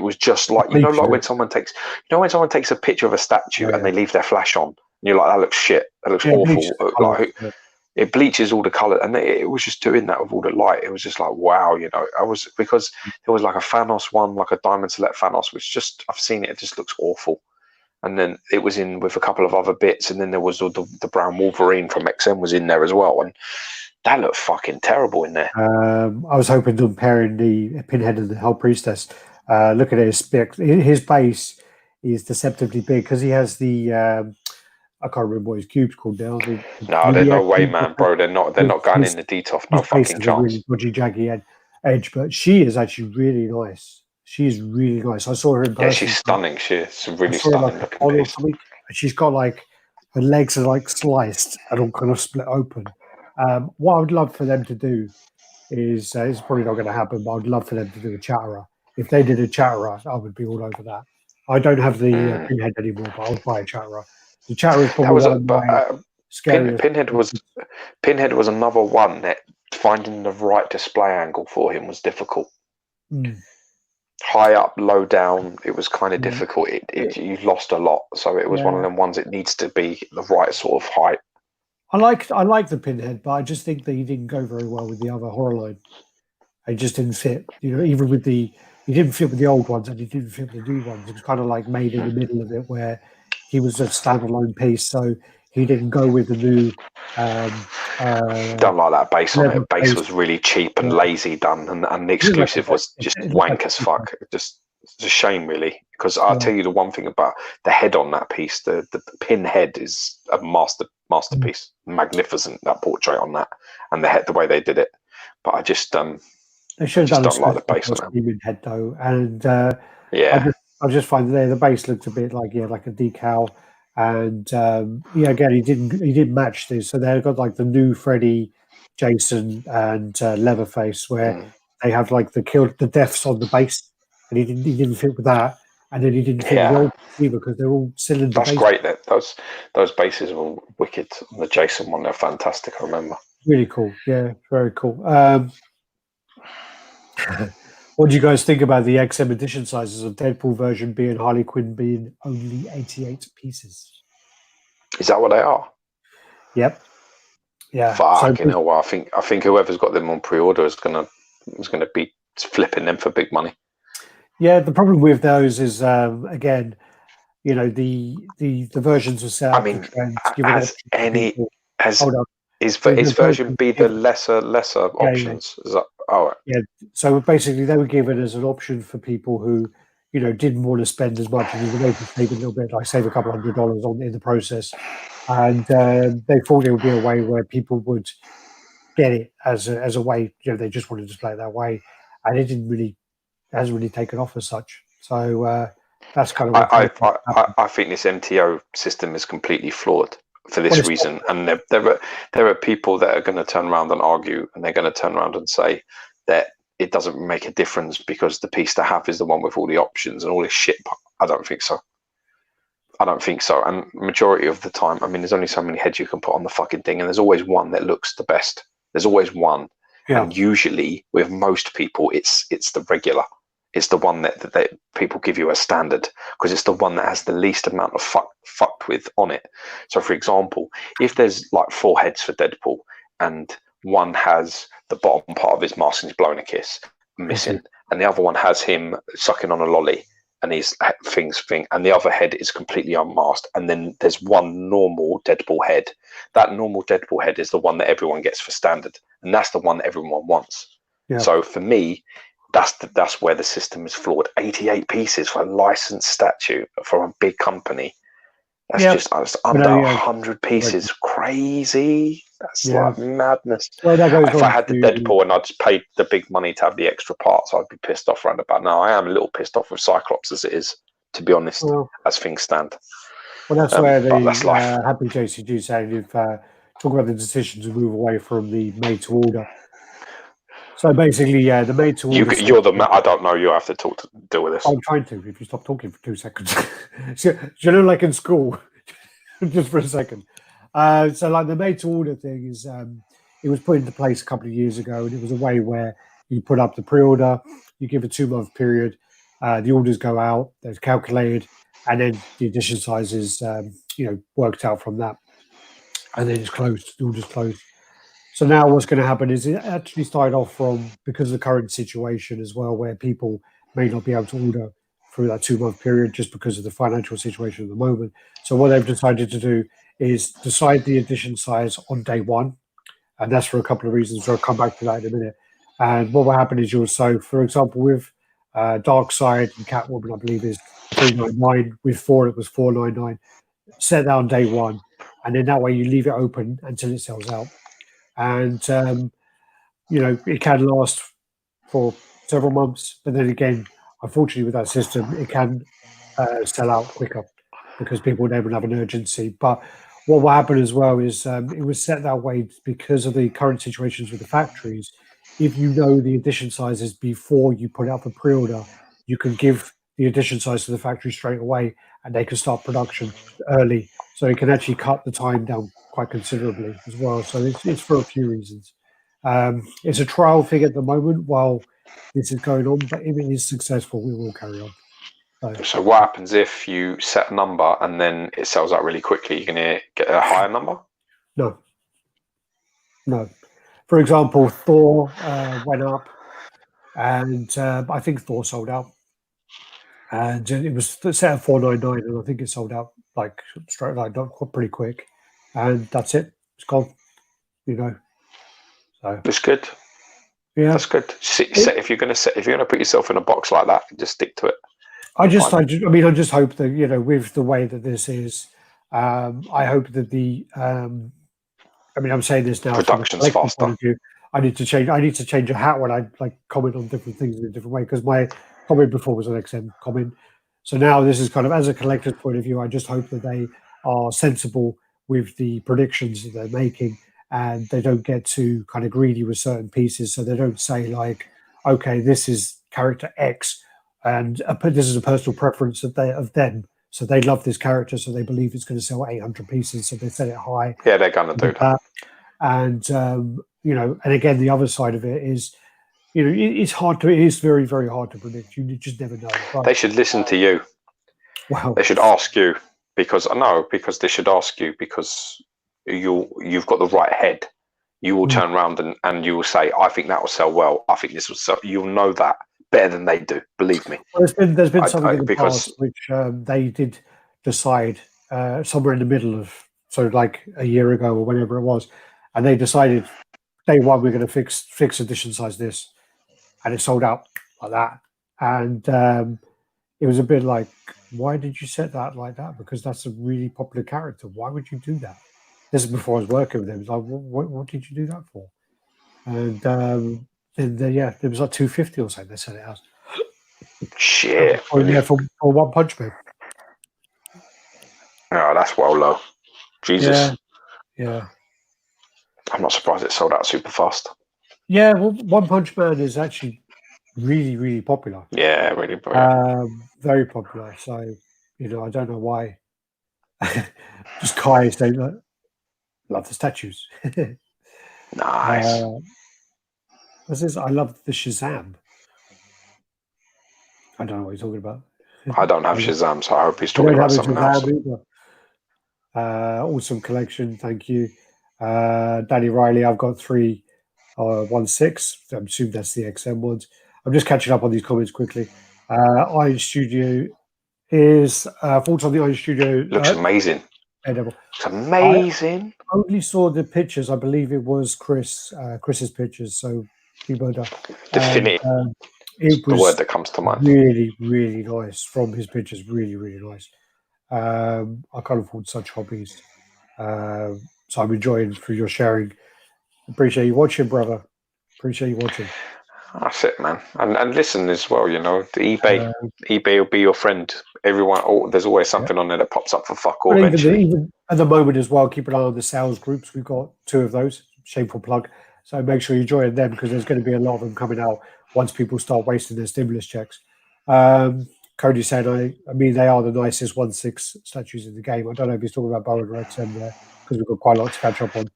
was just like, like when someone takes a picture of a statue and they leave their flash on, and you're like, that looks shit. That looks awful. It bleaches all the color, and it was just doing that with all the light. It was just like, wow, because there was like a Thanos one, like a Diamond Select Thanos, which I've seen it. It just looks awful. And then it was in with a couple of other bits, and then there was the brown Wolverine from XM was in there as well, and that looked fucking terrible in there. I was hoping to pairing the Pinhead and the Hell Priestess. Looking at his base is deceptively big because he has the. I can't remember what his cube's called now. No, there's no way, man, bro. They're not going in the detoff. No fucking chance. Really dodgy, jaggy edge, but she is actually really nice. She's really nice. I saw her in person. Yeah, she's stunning. She's really stunning looking piece. And she's got like her legs are like sliced and all kind of split open. What I would love for them to do is it's probably not going to happen, but I'd love for them to do a Chatterer. If they did a Chatterer, I would be all over that. I don't have the Pinhead anymore, but I'll buy a Chatterer. The Chatterer is probably scariest. Pinhead was another one that finding the right display angle for him was difficult. High up, low down, it was kind of difficult. You lost a lot, so it was one of them ones. It needs to be the right sort of height. I like the Pinhead, but I just think that he didn't go very well with the other horror line. It just didn't fit. Even with he didn't fit with the old ones, and he didn't fit with the new ones. It was kind of like made in the middle of it, where he was a standalone piece, so he didn't go with the new. Don't like that base on it. Base was really cheap and lazy done, and the exclusive was just wank as fuck. It's a shame, really, because I'll tell you the one thing about the head on that piece. The Pinhead is a masterpiece, magnificent, that portrait on that, and the way they did it. But I just they should have don't like the base on that head though, and I just find the base looked a bit like a decal. And again, he didn't match this. So they've got like the new Freddy, Jason, and Leatherface, where they have like the deaths on the base, and he didn't fit with that, and then he didn't fit with the old either because they're all cylinder. That's great. That those bases were wicked. The Jason one, they're fantastic. I remember. Really cool. Yeah, very cool. What do you guys think about the XM edition sizes of Deadpool version B and Harley Quinn being only 88 pieces? Is that what they are? Yep. Yeah. Fucking hell! Well, I think whoever's got them on pre-order is gonna be flipping them for big money. Yeah. The problem with those is again, the versions are set up. I mean, is version B the lesser options? Is that? Oh, yeah. So basically, they were given as an option for people who, didn't want to spend as much and were able to save a little bit, like save a couple $100 on in the process. And they thought it would be a way where people would get it as a way, they just wanted to play it that way. And it hasn't really taken off as such. So that's kind of what I think this MTO system is completely flawed for this reason. And there are people that are going to turn around and argue, and they're going to turn around and say that it doesn't make a difference because the piece to have is the one with all the options and all this shit. I don't think so. And majority of the time, I mean, there's only so many heads you can put on the fucking thing, and there's always one that looks the best. There's always one. Yeah. And usually with most people, it's the regular. It's the one that people give you as standard because it's the one that has the least amount of fucked with on it. So, for example, if there's like 4 heads for Deadpool and one has the bottom part of his mask and he's blowing a kiss missing, and the other one has him sucking on a lolly and his thing, and the other head is completely unmasked, and then there's one normal Deadpool head. That normal Deadpool head is the one that everyone gets for standard, and that's the one that everyone wants. Yeah. So for me, that's where the system is flawed. 88 pieces for a licensed statue from a big company. That's just under 100 pieces. Crazy. That's like madness. Well, if I had the Deadpool and I'd paid the big money to have the extra parts, I'd be pissed off around about now. I am a little pissed off with Cyclops as it is, to be honest, as things stand. Well, that's where the Happy JCG saying if talk about the decision to move away from the made to order. So basically, the made to order. You're the. I don't know. You have to deal with this. I'm trying to. If you stop talking for 2 seconds, so, like in school, just for a second. So like the made to order thing is, it was put into place a couple of years ago, and it was a way where you put up the pre-order, you give a 2-month period, the orders go out, they're calculated, and then the edition size is, worked out from that, and then it's closed. The order's closed. So now what's going to happen is it actually started off from, because of the current situation as well, where people may not be able to order through that 2-month period just because of the financial situation at the moment. So what they've decided to do is decide the edition size on day one. And that's for a couple of reasons. So I'll come back to that in a minute. And what will happen is so for example, with Darkseid and Catwoman, I believe is $399. With Thor, it was $499. Set that on day one. And then that way you leave it open until it sells out. And, it can last for several months. But then again, unfortunately, with that system, it can sell out quicker because people don't have an urgency. But what will happen as well is it was set that way because of the current situations with the factories. If you know the edition sizes before you put it up for pre-order, you can give the edition size to the factory straight away and they can start production early. So it can actually cut the time down quite considerably as well. So it's for a few reasons. It's a trial thing at the moment while this is going on, but if it is successful, we will carry on. So what happens if you set a number and then it sells out really quickly? You're going to get a higher number? No. For example, Thor went up, and I think Thor sold out, and it was set at $499, and I think it sold out straight pretty quick, and that's it. It's gone. So it's good. Yeah, that's good. If you're going to put yourself in a box like that, just stick to it. I just hope that with the way that this is, I hope that the. I'm saying this now. Production's faster. I need to change a hat when I comment on different things in a different way, because my comment before was an XM comment. So now this is kind of, as a collector's point of view, I just hope that they are sensible with the predictions that they're making, and they don't get too kind of greedy with certain pieces. So they don't say okay, this is character X, and this is a personal preference of them. So they love this character, so they believe it's going to sell 800 pieces, so they set it high. Yeah, they're going to do that. And and again, the other side of it is, it's hard to. It is very, very hard to predict. You just never know. But, they should listen to you. Well, they should ask you because they should ask you because you've got the right head. You will turn around and you will say, "I think that will sell well. I think this will sell." You'll know that better than they do. Believe me. Well, there's been something in the past which they did decide somewhere in the middle of, a year ago or whenever it was, and they decided day one we're going to fix edition size this, and it sold out like that. And it was a bit like, why did you set that like that? Because that's a really popular character. Why would you do that? This is before I was working with him. It's like, what did you do that for? And yeah, it was like 250 or something. They said it as. Shit. Oh, yeah, for One Punch Man. Oh, that's well low. Jesus. Yeah. I'm not surprised it sold out super fast. Yeah, well, One Punch Man is actually really, really popular. Yeah, really brilliant. Very popular. So, I don't know why. Just Kai is saying, love the statues. Nice. What's this? I love the Shazam. I don't know what you're talking about. I don't have Shazam, so I hope he's I talking don't about have a something else. Shazam either. Awesome collection, thank you. Danny Riley, I've got 316. I assume that's the XM ones. I'm just catching up on these comments quickly. Iron Studio is thoughts on the Iron Studio. Looks amazing. Edible. It's amazing. I only saw the pictures. I believe it was Chris's pictures. So Beboda. Definitive. It was the word that comes to mind. really, really nice from his pictures. Really, really nice. I can't afford such hobbies. So I'm enjoying for your sharing. Appreciate you watching, brother. Appreciate you watching. That's it, man. And listen as well, the eBay will be your friend. Everyone, there's always something on there that pops up for fuck all eventually. Even at the moment as well, keep an eye on the sales groups. We've got 2 of those. Shameful plug. So make sure you join them because there's going to be a lot of them coming out once people start wasting their stimulus checks. Cody said, I mean, they are the nicest 1/6 statues in the game. I don't know if he's talking about Bowen or XM there because we've got quite a lot to catch up on.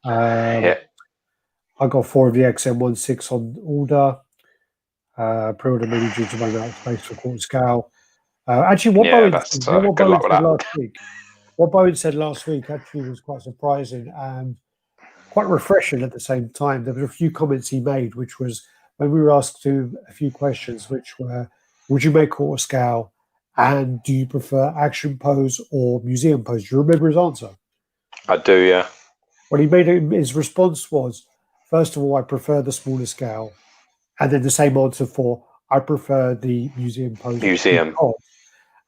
Yeah. I got 4 of the XM 1/6 on order. Pre-order many due to running out of space for quarter scale. Actually, what Bowen said last week actually was quite surprising and quite refreshing at the same time. There were a few comments he made, which was when we were asked a few questions, which were, would you make quarter scale and do you prefer action pose or museum pose? Do you remember his answer? I do, yeah. What he made, his response was, first of all, I prefer the smaller scale. And then the same answer for, I prefer the museum pose.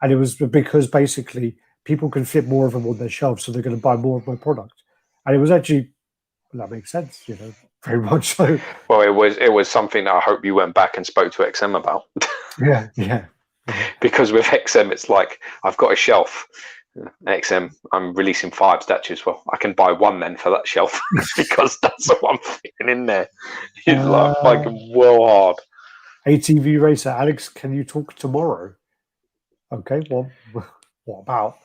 And it was because basically people can fit more of them on their shelves, so they're going to buy more of my product. And it was actually, that makes sense, very much so. Well, it was something that I hope you went back and spoke to XM about. Yeah. Because with XM, it's like, I've got a shelf. XM, I'm releasing 5 statues. Well, I can buy 1 then for that shelf because that's what I'm fitting in there. It's like fucking well hard. ATV racer, Alex, can you talk tomorrow? Okay, well, what about?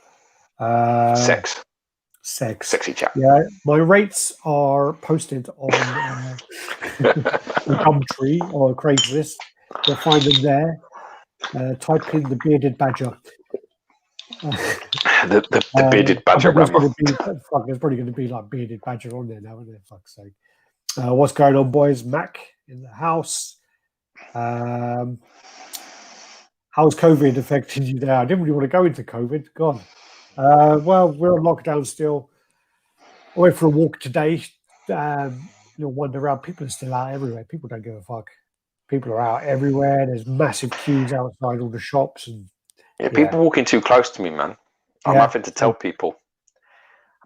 Sex. Sexy chat. Yeah, my rates are posted on Gumtree or Craigslist. You'll find them there. Type in the bearded badger. The bearded badger there's probably going to be like bearded badger on there now, isn't there? Fuck's sake. What's going on, boys? Mac in the house. How's COVID affecting you there? I didn't really want to go into COVID. God. Well, we're on lockdown still. I went for a walk today. Wander around. People are still out everywhere. People don't give a fuck. People are out everywhere. There's massive queues outside all the shops. And people walking too close to me, man. I'm having to tell people.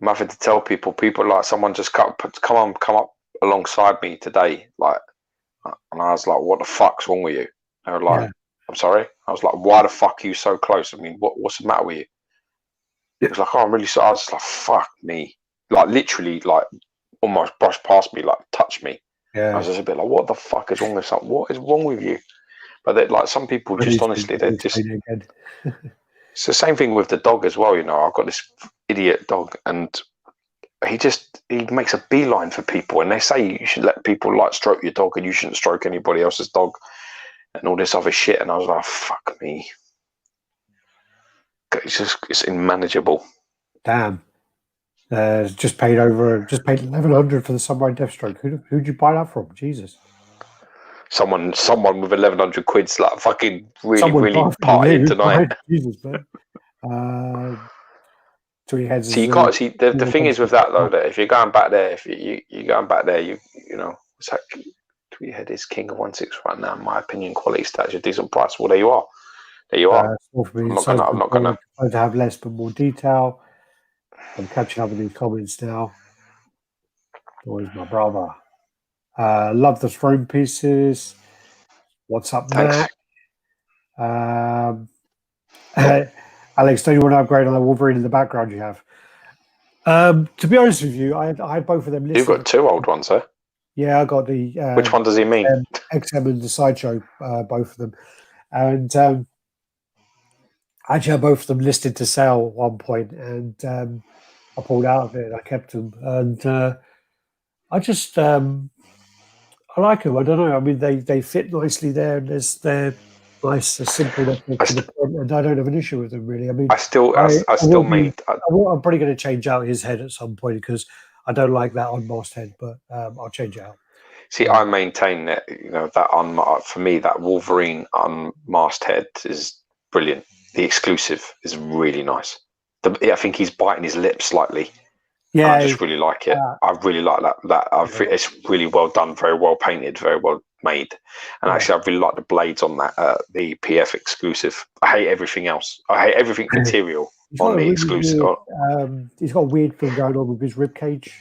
People like someone just come up alongside me today, like, and I was like, "What the fuck's wrong with you?" They were like, "I'm sorry." I was like, "Why the fuck are you so close? I mean, what's the matter with you?" It was like, "Oh, I'm really sorry." I was just like, "Fuck me!" Like literally, like almost brushed past me, like touched me. I was just a bit like, "What the fuck is wrong with something? What is wrong with you?" But like some people, just honestly, they're just. It's the same thing with the dog as well. I've got this idiot dog, and he makes a beeline for people, and they say you should let people like stroke your dog, and you shouldn't stroke anybody else's dog, and all this other shit. And I was like, "Fuck me." It's unmanageable. Damn. Just paid 1,100 for the Sunrise Deathstroke. Who'd you buy that from? Jesus. Someone with 1,100 quid's like fucking really partying tonight. Jesus, man. So you can't see the thing is with that though, that if you're going back there, if you're going back there, it's like Tweethead is king of 1/6 right now. In my opinion, quality stats, a decent price. Well, there you are. Here you are. Small for me. I'm not gonna. To have less but more detail. I'm catching up with these comments now. Always my brother. Love the throne pieces. What's up, Thanks. Matt? Alex, don't you want to upgrade on the Wolverine in the background you have? To be honest with you, I had both of them listed. You've got two old ones, huh? Yeah, I got the. Which one does he mean? XM and the Sideshow, both of them. And actually, I had both of them listed to sell at one point, and I pulled out of it and I kept them. And I just, I like them. I don't know. I mean, they fit nicely there, and they're nice, simple, to the point, and I don't have an issue with them really. I mean, I'm probably going to change out his head at some point because I don't like that unmasked head, but I'll change it out. See, I maintain that that for me that Wolverine unmasked head is brilliant. The exclusive is really nice. I think he's biting his lips slightly. Yeah, I just really like it. I really like that. It's really well done, very well painted, very well made. And actually, I really like the blades on that. The PF exclusive. I hate everything else. I hate everything material on the exclusive. He's got a weird thing going on with his rib cage.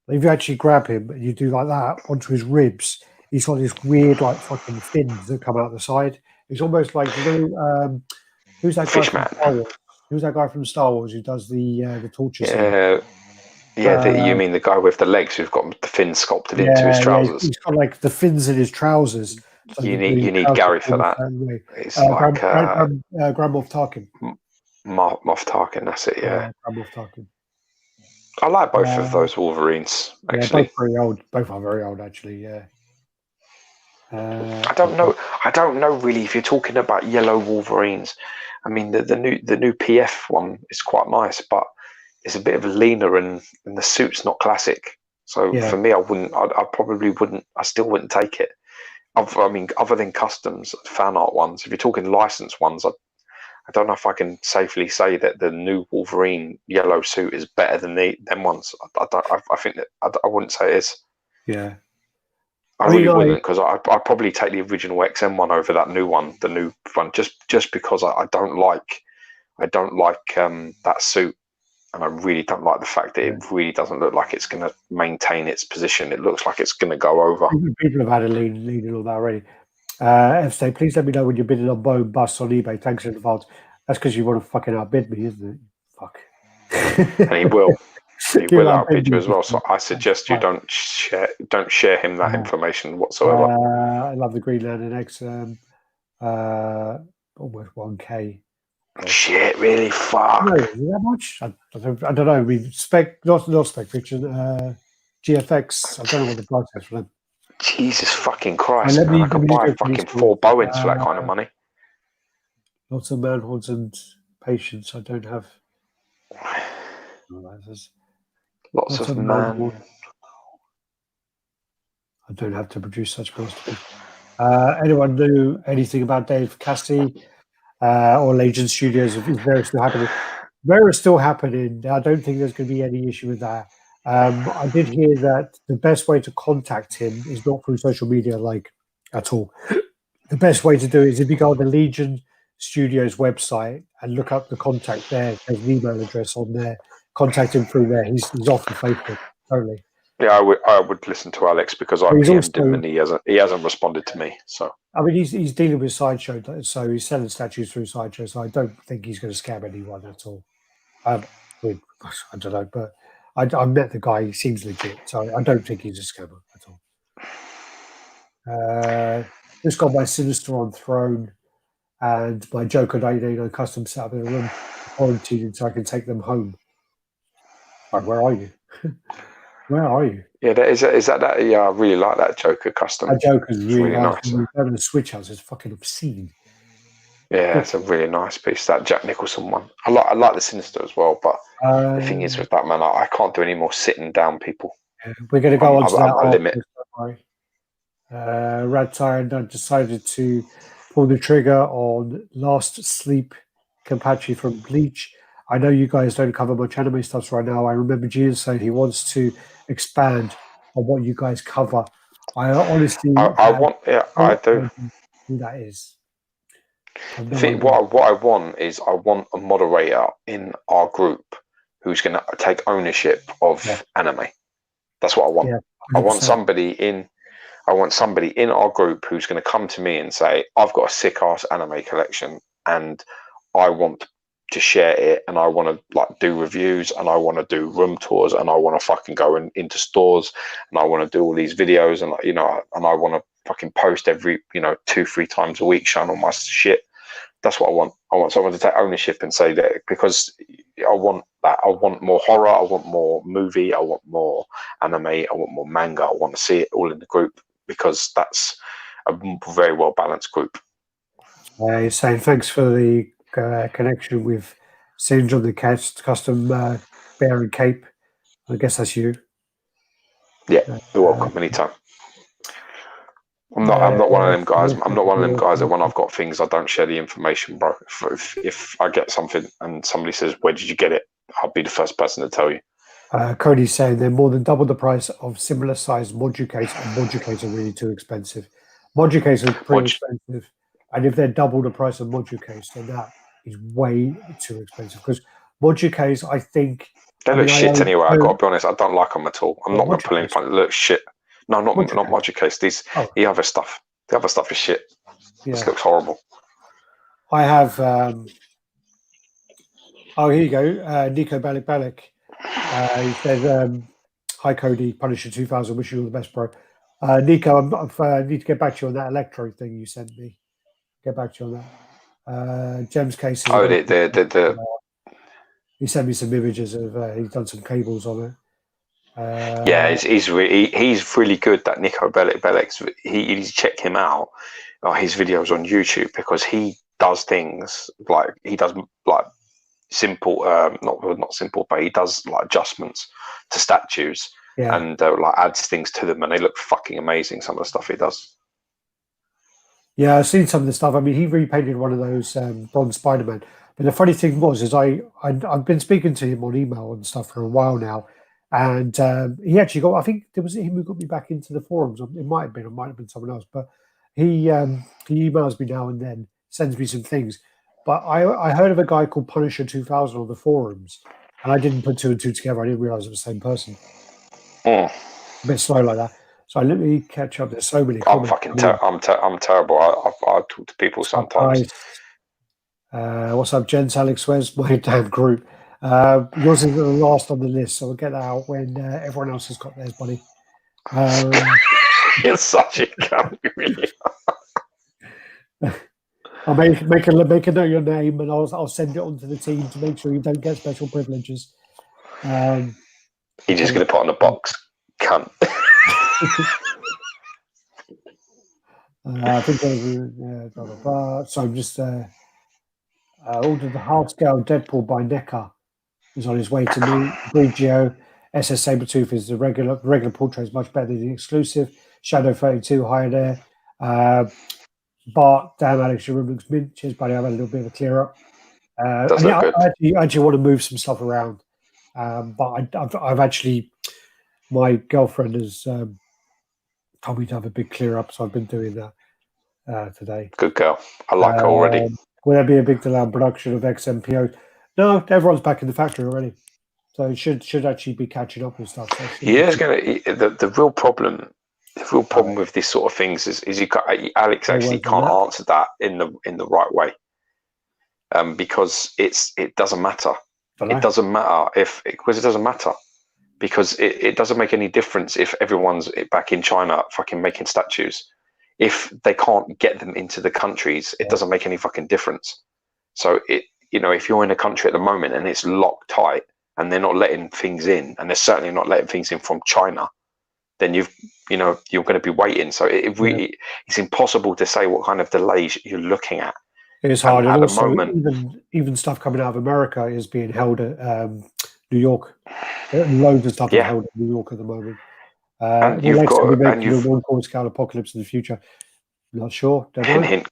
If you actually grab him and you do like that onto his ribs, he's got this weird like fucking fins that come out the side. It's almost like who's that guy from Star Wars? Who's that guy from Star Wars who does the torture? You mean the guy with the legs who's got the fins sculpted into his trousers? He's got like the fins in his trousers. So you need Gary for that. It's like Grand Moff Tarkin. Moff Tarkin, that's it. Yeah. Grand Moff Tarkin. I like both of those Wolverines. Actually, both very old. Both are very old, actually. Yeah. I don't know really if you're talking about yellow Wolverines. I mean, the new PF one is quite nice, but it's a bit of a leaner and the suit's not classic. So for me, I probably wouldn't. I still wouldn't take it. I mean, other than customs fan art ones, if you're talking licensed ones, I don't know if I can safely say that the new Wolverine yellow suit is better than them ones. I think that I wouldn't say it is. Yeah. I really wouldn't, because I'd probably take the original XM one over that new one, just because I don't like that suit, and I really don't like the fact that it really doesn't look like it's going to maintain its position. It looks like it's going to go over. People have had a lead and all that already. F-State, please let me know when you're bidding on Bowen busts on eBay. Thanks in advance. That's because you want to fucking outbid me, isn't it? Fuck. And he will. He will outbid you as well. So I suggest you don't share him that information whatsoever. I love the Green Lantern X. Almost 1K. Shit, really? Fuck. No, is it that much? I don't know. I mean, not spec fiction. GFX. I don't know what the price is for them. Jesus fucking Christ! Man, I could buy fucking 4 Bowens for that kind of money. Lots of manhorns and patience. I don't have. Lots of man. I don't have to produce such masterpieces. Anyone knew anything about Dave Cassie or Legend Studios? Is Vera still happening? Vera is still happening. I don't think there's going to be any issue with that. I did hear that the best way to contact him is not through social media, like at all. The best way to do it is if you go on the Legion Studios website and look up the contact there. There's an email address on there. Contact him through there. He's off the Facebook totally. Yeah, I would listen to Alex because I PM'd him and he hasn't responded to me. So I mean, he's dealing with Sideshow, so he's selling statues through Sideshow. So I don't think he's going to scam anyone at all. I don't know, but I met the guy. He seems legit, so I don't think he's a scammer at all. Just got my Sinister on Throne and my Joker 1989 custom set up in a room quarantined so I can take them home. Right, where are you? Where are you? Yeah, is that? Yeah, I really like that Joker custom. That Joker's really nice. The Switch House is fucking obscene. Yeah, it's a really nice piece. That Jack Nicholson one. I like the Sinister as well, but the thing is with that, man, I can't do any more sitting down people. We're going to go on to that. My limit. RaddTitan decided to pull the trigger on Last Sleep Kenpachi from Bleach. I know you guys don't cover much anime stuff right now. I remember Gian saying he wants to expand on what you guys cover. I honestly... I do. Who that is. What I want is I want a moderator in our group who's going to take ownership of anime. That's what I want. Yeah, I want somebody in our group who's going to come to me and say, I've got a sick ass anime collection and I want to share it, and I want to like do reviews, and I want to do room tours, and I want to fucking go into stores, and I want to do all these videos, and and I want to fucking post every 2-3 times a week showing all my shit. That's what I want. I want someone to take ownership and say that, because I want that. I want more horror. I want more movie. I want more anime. I want more manga. I want to see it all in the group, because that's a very well balanced group. He's saying thanks for the connection with Singe on the custom bear and cape. I guess that's you. Yeah, you're welcome anytime. I'm not one of them guys. I'm not one of them guys that when I've got things, I don't share the information, bro. If I get something and somebody says, "Where did you get it?" I'll be the first person to tell you. Cody's saying they're more than double the price of similar sized module case, and module case are really too expensive. Module case are pretty expensive, and if they're double the price of module case, then that is way too expensive. Because module case, I think they look shit anyway. I gotta be honest, I don't like them at all. I'm not going to pull in front. They look shit. No, not module case. The other stuff. The other stuff is shit. Yeah. This looks horrible. I have. Here you go, Nico Balik. He said, "Hi Cody, Punisher 2000. Wish you all the best, bro." Nico, I need to get back to you on that electro thing you sent me. Get back to you on that. Gems cases. Oh, he sent me some images of. He's done some cables on it. Yeah, he's really good. That Nico Belix. You check him out. His videos on YouTube, because he does things like simple, not simple, but he does like adjustments to statues and like adds things to them, and they look fucking amazing. Some of the stuff he does. Yeah, I've seen some of the stuff. I mean, he repainted one of those bronze Spider-Man. But the funny thing is I've been speaking to him on email and stuff for a while now, and he actually got. I think it was him who got me back into the forums. It might have been someone else, but he emails me now and then, sends me some things. But I heard of a guy called Punisher 2000 on the forums, and I didn't put 2 and 2 together. I didn't realize it was the same person. A bit slow like that. So let me catch up. There's so many. I'm terrible. I talk to people sometimes. What's up, gents? Alex, where's my damn group? Yours is the last on the list, so we'll get that out when everyone else has got theirs, buddy. You're such a cunt. I'll make a note of your name, and I'll send it on to the team to make sure you don't get special privileges. You're just going to put on a box, cunt. I think so I'm just ordered the hard scale Deadpool by NECA. He's on his way to me. Grigio SS Sabretooth is the regular portrait is much better than the exclusive. Shadow 32 higher there. Bart, damn Alex, your room looks mint. Cheers, buddy. I've had a little bit of a clear up. I actually want to move some stuff around, but I've actually, my girlfriend has told me to have a big clear up, so I've been doing that today. Good girl. I like her already. Will there be a big delay in production of XMPO? No, everyone's back in the factory already, so it should actually be catching up with stuff. So the real problem. The real problem with this sort of things is Alex actually can't answer that in the right way, because it doesn't matter. It doesn't matter because it doesn't matter, because it doesn't make any difference if everyone's back in China fucking making statues. If they can't get them into the countries, it doesn't make any fucking difference. So if you're in a country at the moment and it's locked tight and they're not letting things in, and they're certainly not letting things in from China, then you're going to be waiting. So it's impossible to say what kind of delays you're looking at. It is hard. And also, the moment, even stuff coming out of America is being held at New York. Loads of stuff is held at New York at the moment. And you've got a one scale apocalypse in the future. Not sure. Hint.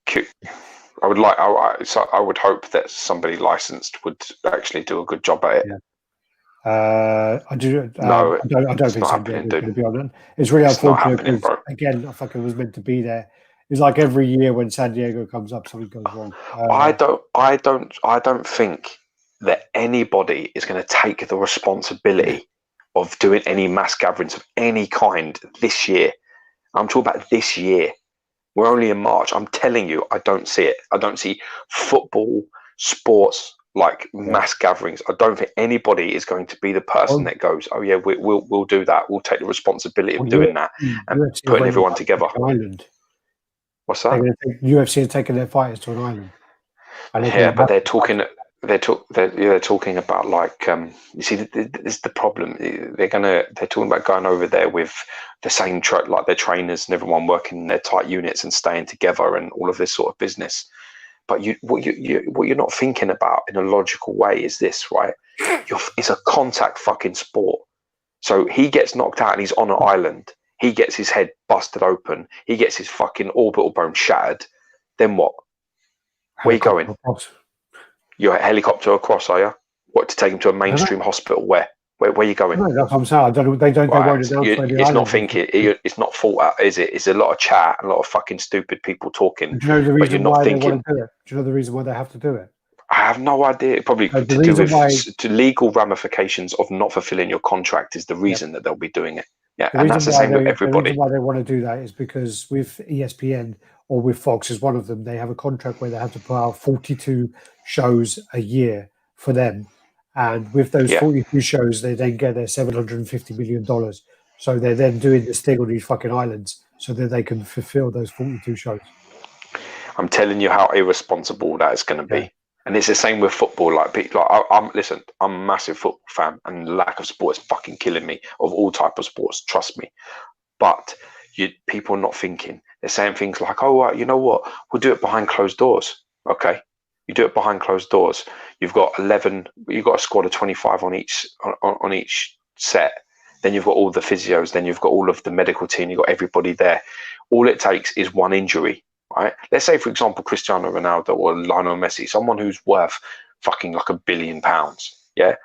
I would hope that somebody licensed would actually do a good job at it. Yeah. I don't think so. Happening, dude. To be honest, it's really unfortunate because again, I fucking was meant to be there. It's like every year when San Diego comes up, something goes wrong. I don't think that anybody is going to take the responsibility of doing any mass gatherings of any kind this year. I'm talking about this year. We're only in March. I'm telling you, I don't see it. I don't see football, sports, like mass gatherings. I don't think anybody is going to be the person that goes, oh yeah, we'll do that. We'll take the responsibility of doing that and putting everyone together. What's that? UFC are taking their fighters to an island. Yeah, but they're talking about like you see, this is the problem. They're talking about going over there with the same like their trainers and everyone working in their tight units and staying together and all of this sort of business. But what you're not thinking about in a logical way is this, right? It's a contact fucking sport. So he gets knocked out and he's on an island. He gets his head busted open. He gets his fucking orbital bone shattered. Then what? Where are you going? You're a helicopter across, are you? What, to take him to a mainstream hospital? Where are you going? No, that's what I'm saying. They won't announce where the it's not thinking. It's not thought out, is it? It's a lot of chat and a lot of fucking stupid people talking. Do you know the reason why they want to do it? Do you know the reason why they have to do it? I have no idea. Probably to do with legal ramifications of not fulfilling your contract is the reason that they'll be doing it. Yeah, and that's the same with everybody. The reason why they want to do that is because with ESPN or with Fox is one of them, they have a contract where they have to put out 42 shows a year for them. And with those 42 shows, they then get their $750 million. So they're then doing this thing on these fucking islands so that they can fulfill those 42 shows. I'm telling you how irresponsible that is going to be. And it's the same with football. Listen, I'm a massive football fan, and the lack of sport is fucking killing me, of all type of sports, trust me. But people are not thinking. They're saying things like, oh, you know what? We'll do it behind closed doors. Okay. You do it behind closed doors. You've got 11. You've got a squad of 25 on each set. Then you've got all the physios. Then you've got all of the medical team. You've got everybody there. All it takes is one injury, right? Let's say, for example, Cristiano Ronaldo or Lionel Messi, someone who's worth fucking like £1 billion. Yeah,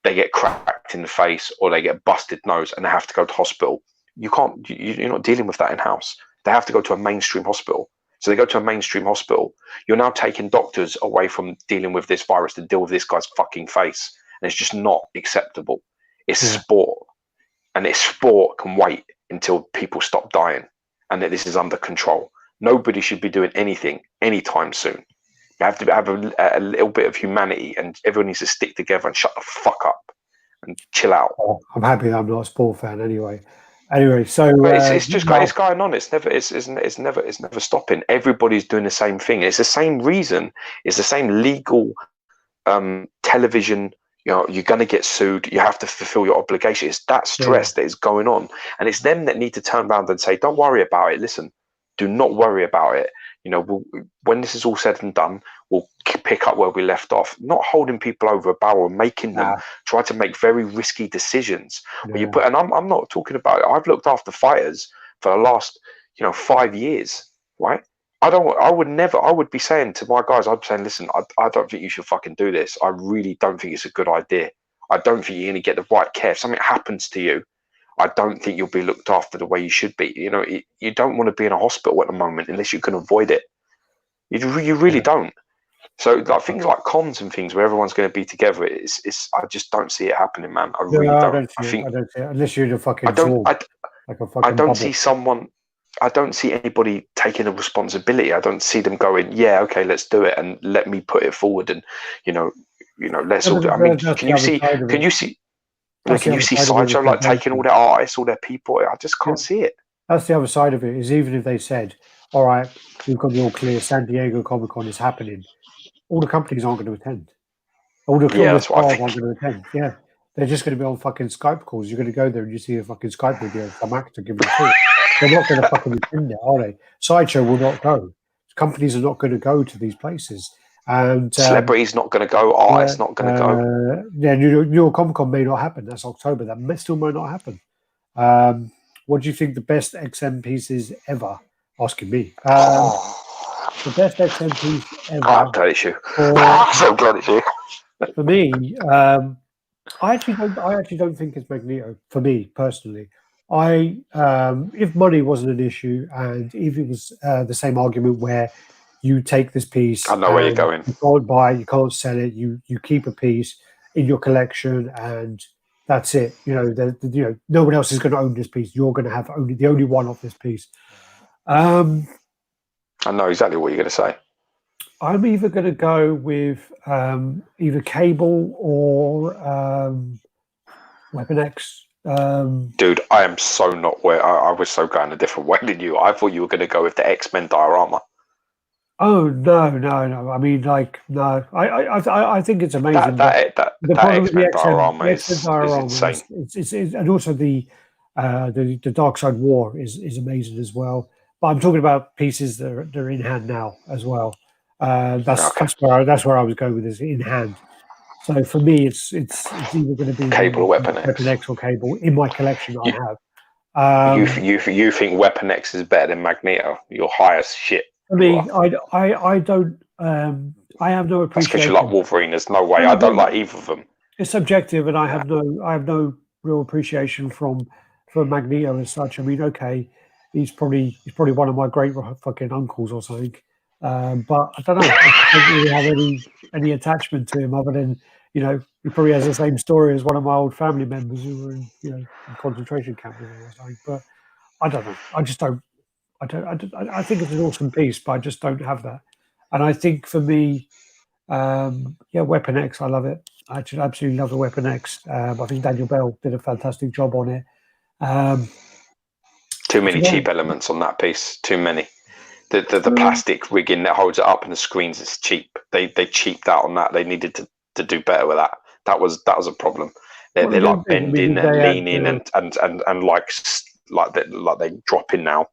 they get cracked in the face or they get busted nose and they have to go to hospital. You're not dealing with that in house. They have to go to a mainstream hospital. So they go to a mainstream hospital. You're now taking doctors away from dealing with this virus to deal with this guy's fucking face. And it's just not acceptable. It's sport. And this sport can wait until people stop dying and that this is under control. Nobody should be doing anything anytime soon. You have to have a little bit of humanity and everyone needs to stick together and shut the fuck up and chill out. Oh, I'm happy that I'm not a sport fan anyway. So it's just it's going on. It's never stopping. Everybody's doing the same thing. It's the same reason. It's the same legal television. You're going to get sued. You have to fulfill your obligation. It's that stress that is going on, and it's them that need to turn around and say, "Don't worry about it. Listen, do not worry about it. When this is all said and done, we'll pick up where we left off. Not holding people over a barrel and making them try to make very risky decisions. When you put, and I'm not talking about it. I've looked after fighters for the last 5 years, right? I would be saying to my guys, I'd be saying, listen, I don't think you should fucking do this. I really don't think it's a good idea. I don't think you're going to get the right care. If something happens to you, I don't think you'll be looked after the way you should be. You don't want to be in a hospital at the moment unless you can avoid it. You really don't. So like things like cons and things where everyone's going to be together, I just don't see it happening, man. I really don't. I don't see it. Unless you're in a fucking I don't see anybody taking a responsibility. I don't see them going, yeah, okay, let's do it and let me put it forward and let's all do it. I mean, can you see Sideshow like taking all their artists, all their people? I just can't see it. That's the other side of it. Is even if they said, all right, we've got the all clear, San Diego Comic-Con is happening, all the companies aren't going to attend. All the that's what I think. aren't going to attend. Yeah, they're just going to be on fucking Skype calls. You're going to go there and you see a fucking Skype video of some actor giving a talk. They're not going to fucking attend it, are they? Sideshow will not go. Companies are not going to go to these places. And celebrities not going to go. Artists not going to go. Yeah, New York Comic Con may not happen. That's October. That still might not happen. What do you think the best XM pieces ever? Asking me. The best XM piece ever. I'm glad it's you. I'm so glad it's you. For me, I actually don't think it's Magneto. For me personally, if money wasn't an issue, and if it was the same argument where you take this piece, I know where you're going. You can't buy it, you can't sell it. You keep a piece in your collection, and that's it. You know, no one else is going to own this piece. You're going to have the only one of this piece. I know exactly what you're going to say. I'm either going to go with either Cable or Weapon X. Dude, I am so not where I was so going a different way than you. I thought you were going to go with the X-Men diorama. Oh no! I mean, like, no. I think it's amazing. That X-Men diorama is insane. It's and also the Dark Side War is amazing as well. But I'm talking about pieces that are in hand now as well. That's where I was going with this in hand. So for me, it's either going to be Cable or Weapon X or Cable in my collection that I have. You think Weapon X is better than Magneto? You're high as shit. I mean, I don't. I have no appreciation. That's because you like Wolverine. There's no way. I don't like either of them. It's subjective, and I have no real appreciation from Magneto as such. I mean, okay, he's probably one of my great fucking uncles or something. But I don't know. I don't really have any attachment to him other than, you know, he probably has the same story as one of my old family members who were in concentration camps or something. But I don't know. I just don't. I think it's an awesome piece, but I just don't have that. And I think for me, Weapon X, I love it. I absolutely love the Weapon X. I think Daniel Bell did a fantastic job on it. Too many cheap elements on that piece. Too many. The plastic rigging that holds it up and the screens is cheap. They cheaped out on that. They needed to do better with that. That was a problem. They're like bending and leaning and like they dropping now.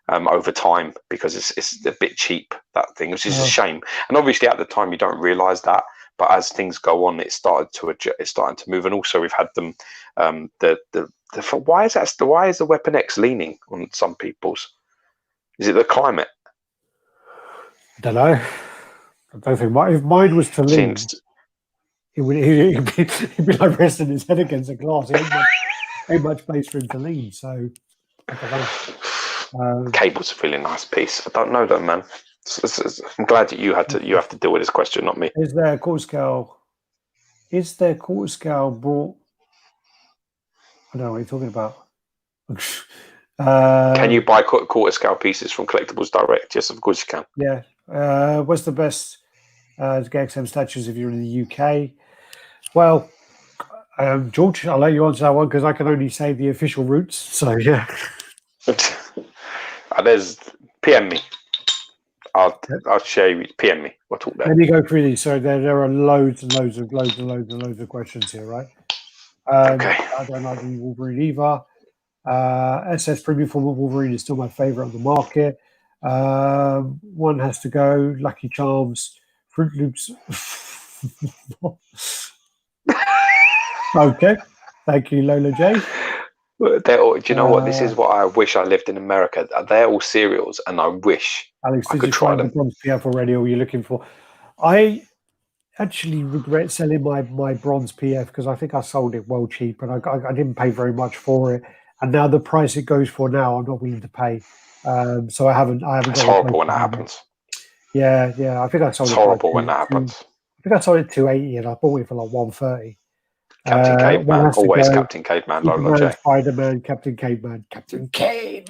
Over time, because it's a bit cheap, that thing, which is a shame. And obviously at the time you don't realise that, but as things go on, it's starting to move. And also we've had them why is the Weapon X leaning on some people's? Is it the climate? I don't know. I don't think if mine was to lean, he'd be like resting his head against a glass. Ain't much space for him to lean, so I don't know. Cable's a really nice piece. I don't know though, man. I'm glad that you have to deal with this question, not me. Is there quarter scale brought? I don't know what you're talking about. Can you buy quarter scale pieces from Collectibles direct? Yes, of course you can. Yeah. What's the best to get xmstudios if you're in the UK? Well, George, I'll let you answer that one because I can only say the official routes. So yeah. There's PM me. I'll share you. PM me. We'll talk there. Let me go through these. So there are loads and loads of questions here, right? Okay. I don't like the Wolverine either. SS Premium form of Wolverine is still my favorite on the market. One has to go. Lucky Charms, Fruit Loops. Okay. Thank you, Lola J. Do you know what? This is what I wish I lived in America. They're all cereals, and I wish Alex, I could try them. Bronze PF already, or are you looking for? I actually regret selling my bronze PF because I think I sold it well cheap, and I didn't pay very much for it. And now the price it goes for now, I'm not willing to pay. So I haven't. It's horrible when that happens. Yeah. I think I sold it. It's horrible when that happens. I think I sold it $280, and I bought it for like $130. Captain Caveman, always Captain Caveman, Lola J. Spider-Man, Captain Caveman. Spider-Man.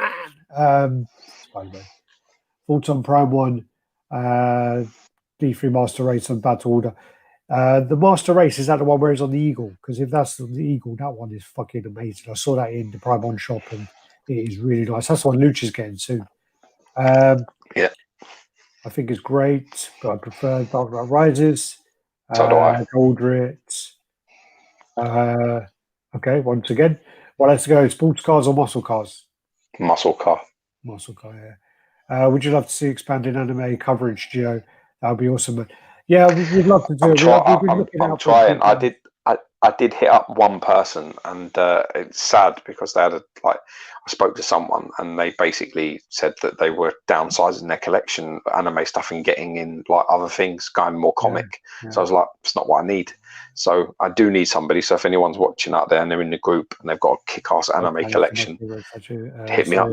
Thoughts on Prime 1, D3 Master Race and Battle Order. The Master Race, is that the one where it's on the Eagle? Because if that's on the Eagle, that one is fucking amazing. I saw that in the Prime 1 shop, and it is really nice. That's the one Lucha's getting soon. Yeah. I think it's great, but I prefer Dark Knight Rises. So do I. Order it. Okay, once again, well, let's go. Sports cars or muscle cars? Muscle car, yeah. Would you love to see expanded anime coverage, Gio? That would be awesome, man. Yeah, we'd love to do it. I'm trying. I did hit up one person, and it's sad because they had I spoke to someone, and they basically said that they were downsizing their collection of anime stuff and getting in like other things, going more comic. Yeah. So I was like, it's not what I need. So I do need somebody. So if anyone's watching out there and they're in the group and they've got a kick-ass anime collection, hit me up.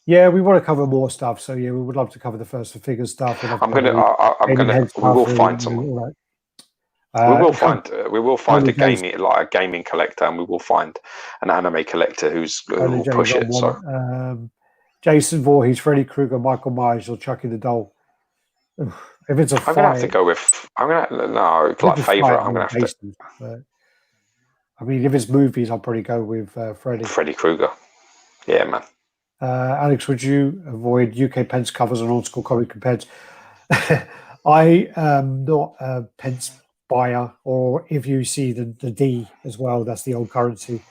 Yeah, we want to cover more stuff. So yeah, we would love to cover the first figure stuff. I'm gonna. We will find someone. We will find a gaming collector, and we will find an anime collector who will push it. So Jason Voorhees, Freddy Krueger, Michael Myers, or Chucky the Doll. If it's I'm gonna have to go with. Favorite. I'm gonna have to. But, I mean, if it's movies, I'll probably go with Freddy Krueger. Yeah, man. Alex, would you avoid UK pence covers and old school comic pens? I am not a pence buyer, or if you see the D as well, that's the old currency.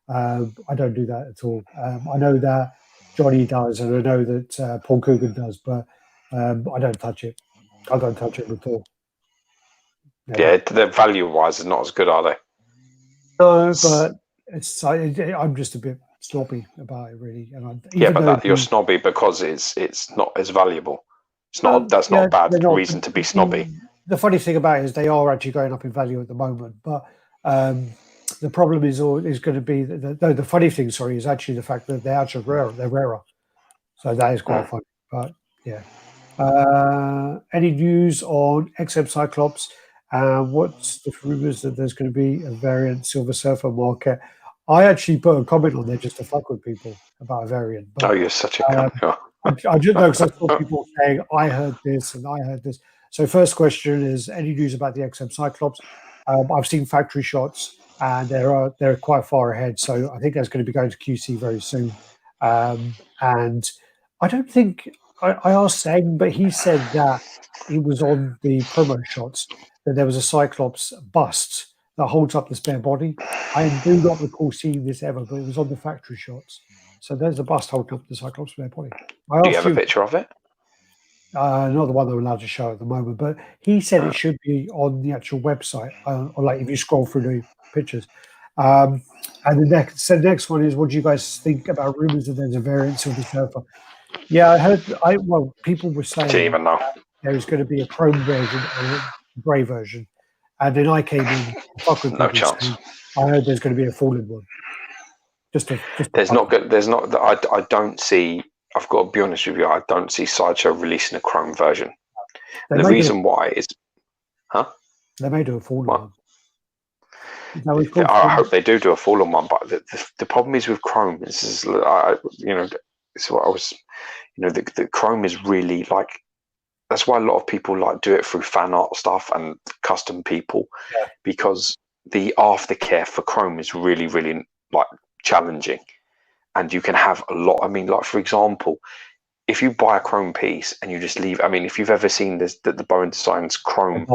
I don't do that at all. I know that Johnny does, and I know that Paul Coogan does, but I don't touch it. I don't touch it at all. Yeah, the value-wise is not as good, are they? No, but I'm just a bit snobby about it, really. And you're snobby because it's not as valuable. It's not. That's not a bad reason to be snobby. The funny thing about it is they are actually going up in value at the moment, but the problem is going to be the funny thing. Sorry, is actually the fact that they're actually rarer. They're rarer, so that is quite funny. But yeah, any news on XM Cyclops? What's the rumors that there's going to be a variant Silver Surfer market? I actually put a comment on there just to fuck with people about a variant. But, you're such a cunt. I just know because I saw people saying I heard this and I heard this. So first question is, any news about the XM Cyclops? I've seen factory shots and they're quite far ahead. So I think that's going to be going to QC very soon. And I don't think I asked Seng, but he said that it was on the promo shots that there was a Cyclops bust that holds up the spare body. I do not recall seeing this ever, but it was on the factory shots. So there's a bust holding up the Cyclops spare body. Do you have a picture of it? Not the one that we're allowed to show at the moment, but he said it should be on the actual website, or like if you scroll through the pictures. And the next one is, what do you guys think about rumors that there's a variant Silver Surfer? Yeah, I heard. People were saying didn't even know there was going to be a chrome version or a grey version, and then I came in. No chance. I heard there's going to be a fallen one. There's not good. There's not. I don't see. I've got to be honest with you. I don't see Sideshow releasing a chrome version. And the reason why is, they may do a fallen one. I hope they do a fallen one. But the problem is with chrome. It's what I was. The chrome is really like. That's why a lot of people do it through fan art stuff and custom people, because the aftercare for chrome is really, really challenging. And you can have a lot. I mean, for example, if you buy a chrome piece and you just leave, I mean, if you've ever seen the Bowen Designs chrome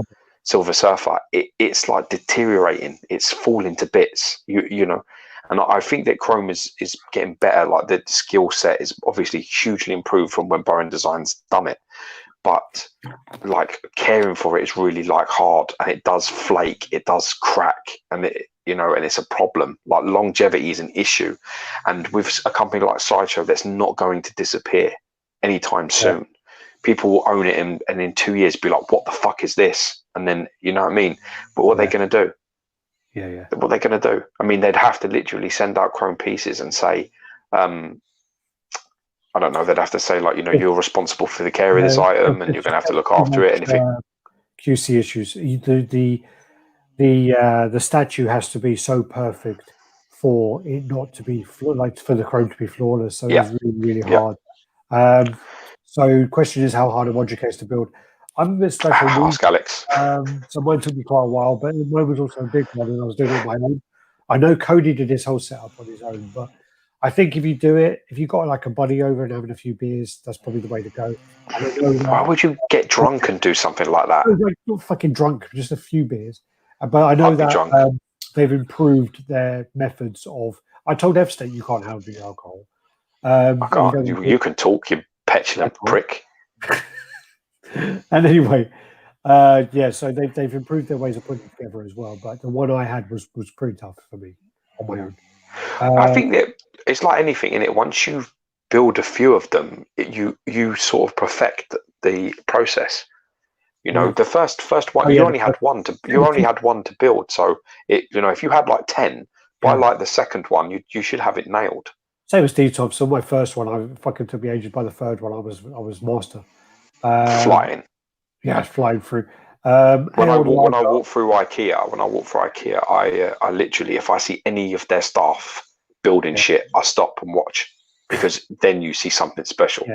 Silver Surfer, it's deteriorating. It's falling to bits, you know. And I think that chrome is getting better. The skill set is obviously hugely improved from when Bowen Designs done it. But caring for it is really hard, and it does flake, it does crack, and and it's a problem. Longevity is an issue, and with a company like Sideshow, that's not going to disappear anytime soon. People will own it and in 2 years be like, what the fuck is this? And then, you know what I mean? But what are they going to do? Yeah. What are they going to do? I mean, they'd have to literally send out chrome pieces and say, I don't know, they'd have to say you're responsible for the care of this item, and you're going to have to look after it. And if QC issues, the statue has to be so perfect for it not to be for the chrome to be flawless. So it's really, really hard. So question is, how hard a modular case to build? I'm a bit special. Ask Alex. So mine took me quite a while, but mine was also a big one, and I was doing it on my own. I know Cody did his whole setup on his own, but I think if you do it, if you've got a buddy over and having a few beers, that's probably the way to go. Why would you get drunk and do something like that? Not fucking drunk, just a few beers. But I know that they've improved their methods of. I told F-State you can't handle the alcohol. I can't. You can talk, you petulant prick. And anyway, Yeah, so they've improved their ways of putting it together as well. But the one I had was pretty tough for me on my own. I think that it's like anything in it. Once you build a few of them, you sort of perfect the process. You know, the first one you only had one to build. So if you had like 10, by like the second one, you should have it nailed. Same as D-Top. So my first one, I fucking took me ages. By the third one, I was master. Flying. Yeah, flying through. When I walk through IKEA, I literally, if I see any of their staff building shit, I stop and watch, because then you see something special.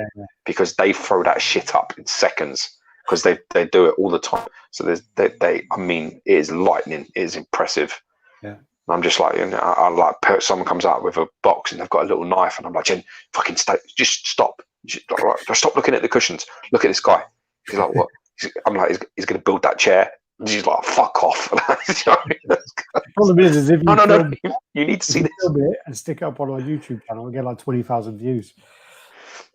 Because they throw that shit up in seconds, because they do it all the time. So I mean, it is lightning. It is impressive. Yeah. I'm just like, I like, someone comes out with a box and they've got a little knife, and I'm like, Jen, fucking just stop. Just stop looking at the cushions. Look at this guy. He's like, what? I'm like, he's going to build that chair. And she's like, fuck off. The problem is if you you need to see this and stick it up on our YouTube channel and get like 20,000 views.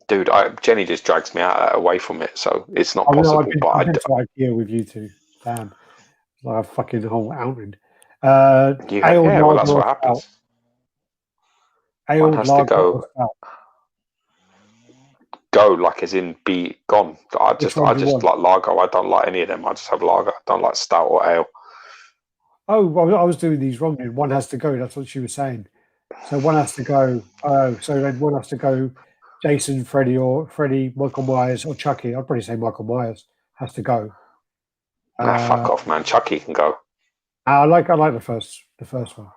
Dude, Jenny just drags me away from it, so it's not possible. I've been to IKEA with you two. Damn, like a fucking whole outing. Well, that's what happens. One has to go like as in be gone. I just like lager. I don't like any of them. I just have lager. I don't like stout or ale. Oh, well, I was doing these wrong. One has to go. That's what she was saying. So one has to go. So then one has to go. Jason, Freddy, Michael Myers, or Chucky. I'd probably say Michael Myers has to go. Fuck off, man. Chucky can go. I like the first one.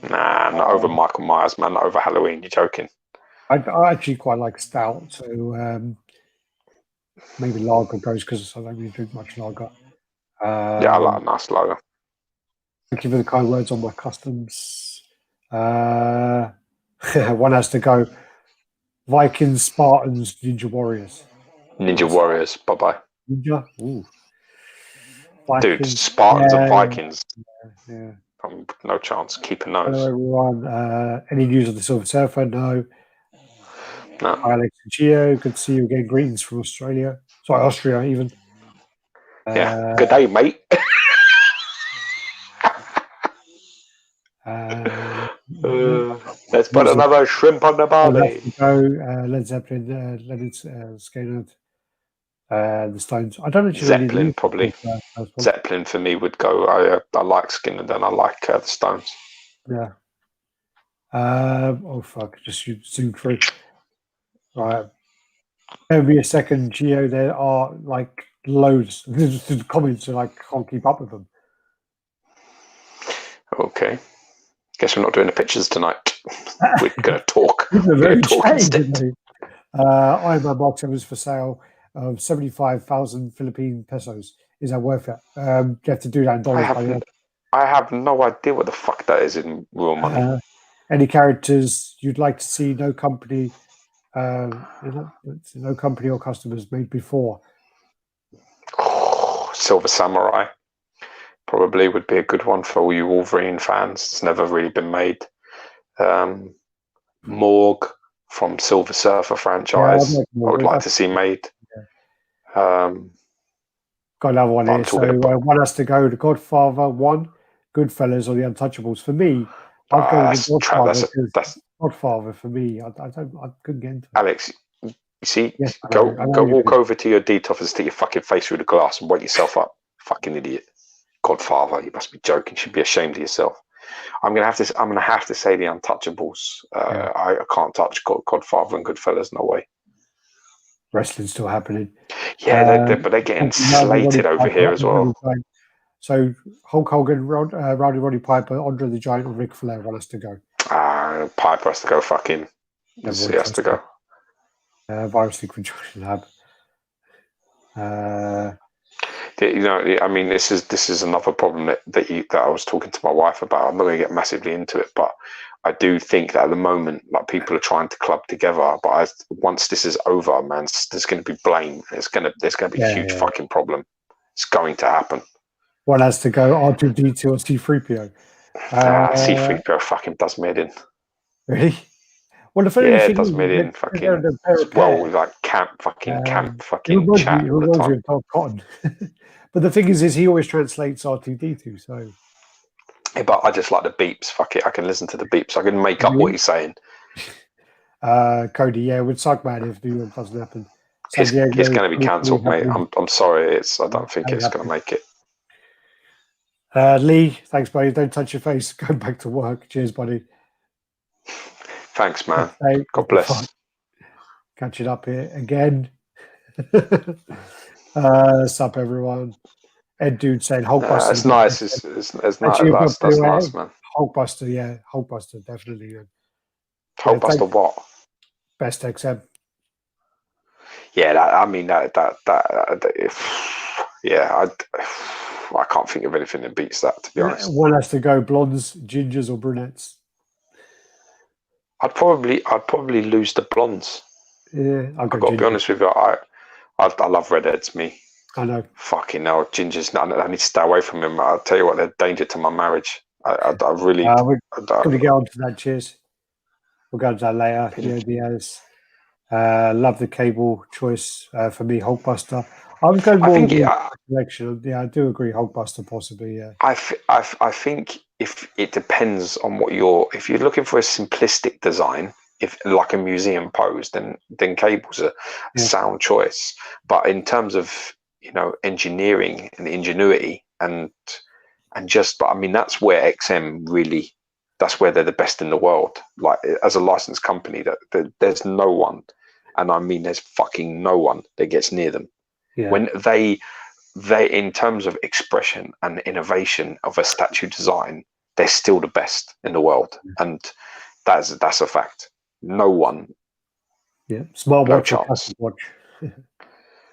Nah, not over Michael Myers, man. Not over Halloween. You're joking. I actually quite like stout, so maybe lager goes, because I don't really drink much lager. I like a nice lager. Thank you for the kind words on my customs. One has to go. Vikings, Spartans, Ninja Warriors. Ninja Warriors, bye-bye. Ninja? Ooh. Dude, Spartans and Vikings. Yeah. No chance. Keep a nose. Hello, everyone. Any news of the Silver Surfer? No. No. Hi, Alex and Gio. Good to see you again. Greetings from Australia. Sorry, Austria, even. Yeah. Good day, mate. Let's put another shrimp on the barbie. Led Zeppelin, Leonard Skinner, the Stones. I don't actually. Zeppelin probably. Zeppelin for me would go. I like Skinner, then I like the Stones. Yeah. Oh fuck! Just zoom through. Right. Give me a second, Gio. There are like loads. The comments are like, can't keep up with them. Okay. Guess we're not doing the pictures tonight. We're going to talk. We're going to talk instead. Iron Man box was for sale of 75,000 Philippine pesos. Is that worth it? You have to do that in dollars. I have no idea what the fuck that is in real money. Any characters you'd like to see no company or customers made before? Silver Samurai probably would be a good one for all you Wolverine fans. It's never really been made. Morg from Silver Surfer franchise, I would like to see made. Got another one here. So one has to go. The Godfather 1, Goodfellas, or the Untouchables. For me, I'd go with the Godfather. Godfather for me. I couldn't get into it. Alex, you see, go walk over to your D-top and stick your fucking face through the glass and wake yourself up. Fucking idiot. Godfather, you must be joking. You should be ashamed of yourself. I'm gonna have to say the Untouchables. I can't touch Godfather and Goodfellas. No way. Wrestling's still happening. Yeah, but they're getting slated over here as well. So Hulk Hogan, Roddy Piper, Andre the Giant, and Ric Flair has to go. Piper has to go. Fucking. He has to go. Virus Sequence Lab. I mean, this is another problem that I was talking to my wife about. I'm not going to get massively into it, but I do think that at the moment, like, people are trying to club together. But once this is over, man, there's going to be blame. There's going to be a huge fucking problem. It's going to happen. One has to go. R2D2 or C3PO. C3PO fucking does me in. Really? Well, the funny Yeah, thing it does is, million fucking like camp fucking chat it all the reminds me time. of Cotton. But the thing is he always translates R2D2. So, Yeah, but I just like the beeps. Fuck it, I can listen to the beeps. I can make up what he's saying. Cody, yeah, it would suck, man, if New York doesn't happen. It's going to be cancelled, mate. I'm sorry. I don't think it's going to make it. Lee, thanks, buddy. Don't touch your face. Go back to work. Cheers, buddy. Thanks, man. God bless. Catching up here again. Sup, everyone. Ed Dude saying Hulkbuster. It's nice. It's nice. That's nice, man. Hulkbuster, yeah. Hulkbuster, definitely. Hulkbuster what? Best XM. Yeah, yeah, I can't think of anything that beats that, to be honest. One has to go blondes, gingers, or brunettes. I'd probably lose the blondes. Yeah, I've got to be honest with you. I love redheads, me. I know. Fucking hell, gingers. I need to stay away from them. I'll tell you what, they're a danger to my marriage. I really. We're going to get on to that. Cheers. We'll go into that later. Yeah, Diaz. Love the cable choice for me, Hulkbuster. I'm going more collection. Yeah, I do agree. Hulkbuster, possibly. Yeah. I think if it depends on what if you're looking for a simplistic design, if like a museum pose, then cable's a sound choice. But in terms of engineering and ingenuity and but I mean that's where XM really. That's where they're the best in the world. Like as a licensed company, that there's no one, and I mean there's fucking no one that gets near them. Yeah. When they in terms of expression and innovation of a statue design, they're still the best in the world, and that's a fact. No one. Yeah, smart watch or classic watch.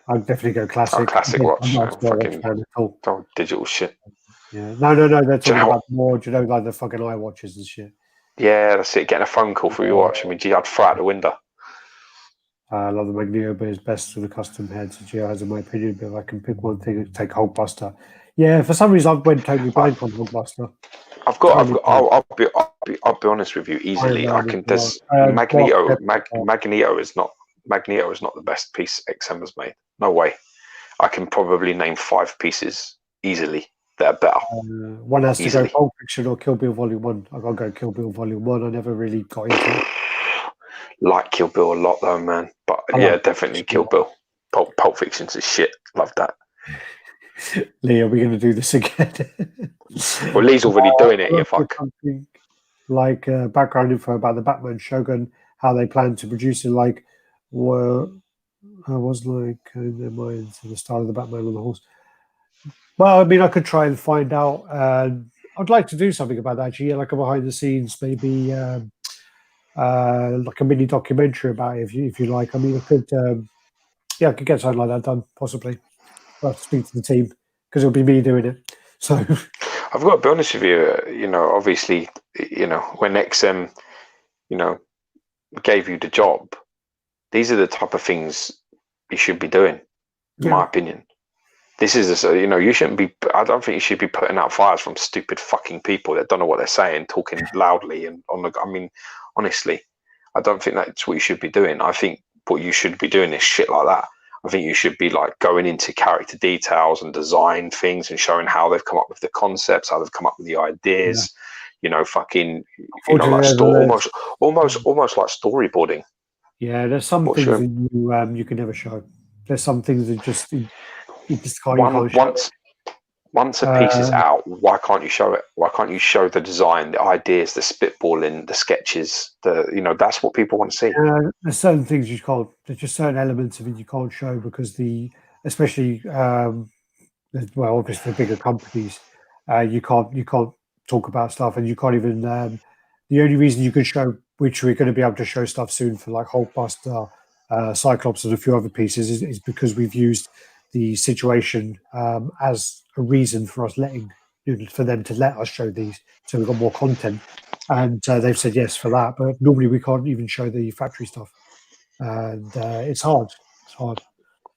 I'd definitely go classic. Classic watch. Fucking digital shit. Yeah, no. They're talking about more. Do you know, like the fucking iWatches and shit? Yeah, that's it. Getting a phone call for your watch. I mean, gee, I'd throw out the window. I love the Magneto, but it's best with the custom heads. Geo has, in my opinion, but if I can pick one thing, take Hulkbuster. Yeah, for some reason, I went totally blank on Hulkbuster. I'll be honest with you. Easily, I can. There's Magneto. Magneto is not the best piece XM has made. No way. I can probably name 5 pieces easily. They're better. One has to go Pulp Fiction or Kill Bill Volume 1. I gotta go Kill Bill Volume 1. I never really got into it. Like Kill Bill a lot though, man. But yeah, definitely Kill Bill. Pulp Fiction's a shit. Love that. Lee, are we gonna do this again? Well, Lee's already doing it, you fuck. Like background info about the Batman Shogun, how they plan to produce it, like I was like in their minds at the start of the Batman on the horse. Well, I mean, I could try and find out. I'd like to do something about that, actually, like a behind the scenes, maybe like a mini documentary about it, if you like. I mean, I could get something like that done, possibly. I'll have to speak to the team because it'll be me doing it. So I've got to be honest with you. Obviously, when XM, gave you the job, these are the type of things you should be doing, in my opinion. This is, you shouldn't be. I don't think you should be putting out fires from stupid fucking people that don't know what they're saying, talking loudly and I mean, honestly, I don't think that's what you should be doing. I think what you should be doing is shit like that. I think you should be like going into character details and design things and showing how they've come up with the concepts, how they've come up with the ideas. Fucking, like almost like storyboarding. Yeah, there's some things that you can never show. There's some things that just. Once a piece is out, why can't you show it? Why can't you show the design, the ideas, the spitballing, the sketches? That's what people want to see. There's certain things you can't. There's just certain elements of it you can't show because especially obviously the bigger companies, you can't talk about stuff, and you can't even. The only reason you can show, which we're going to be able to show stuff soon for like Hulkbuster, Cyclops, and a few other pieces, is because we've used the situation as a reason for us for them to let us show these, so we've got more content, and they've said yes for that. But normally we can't even show the factory stuff, and it's hard.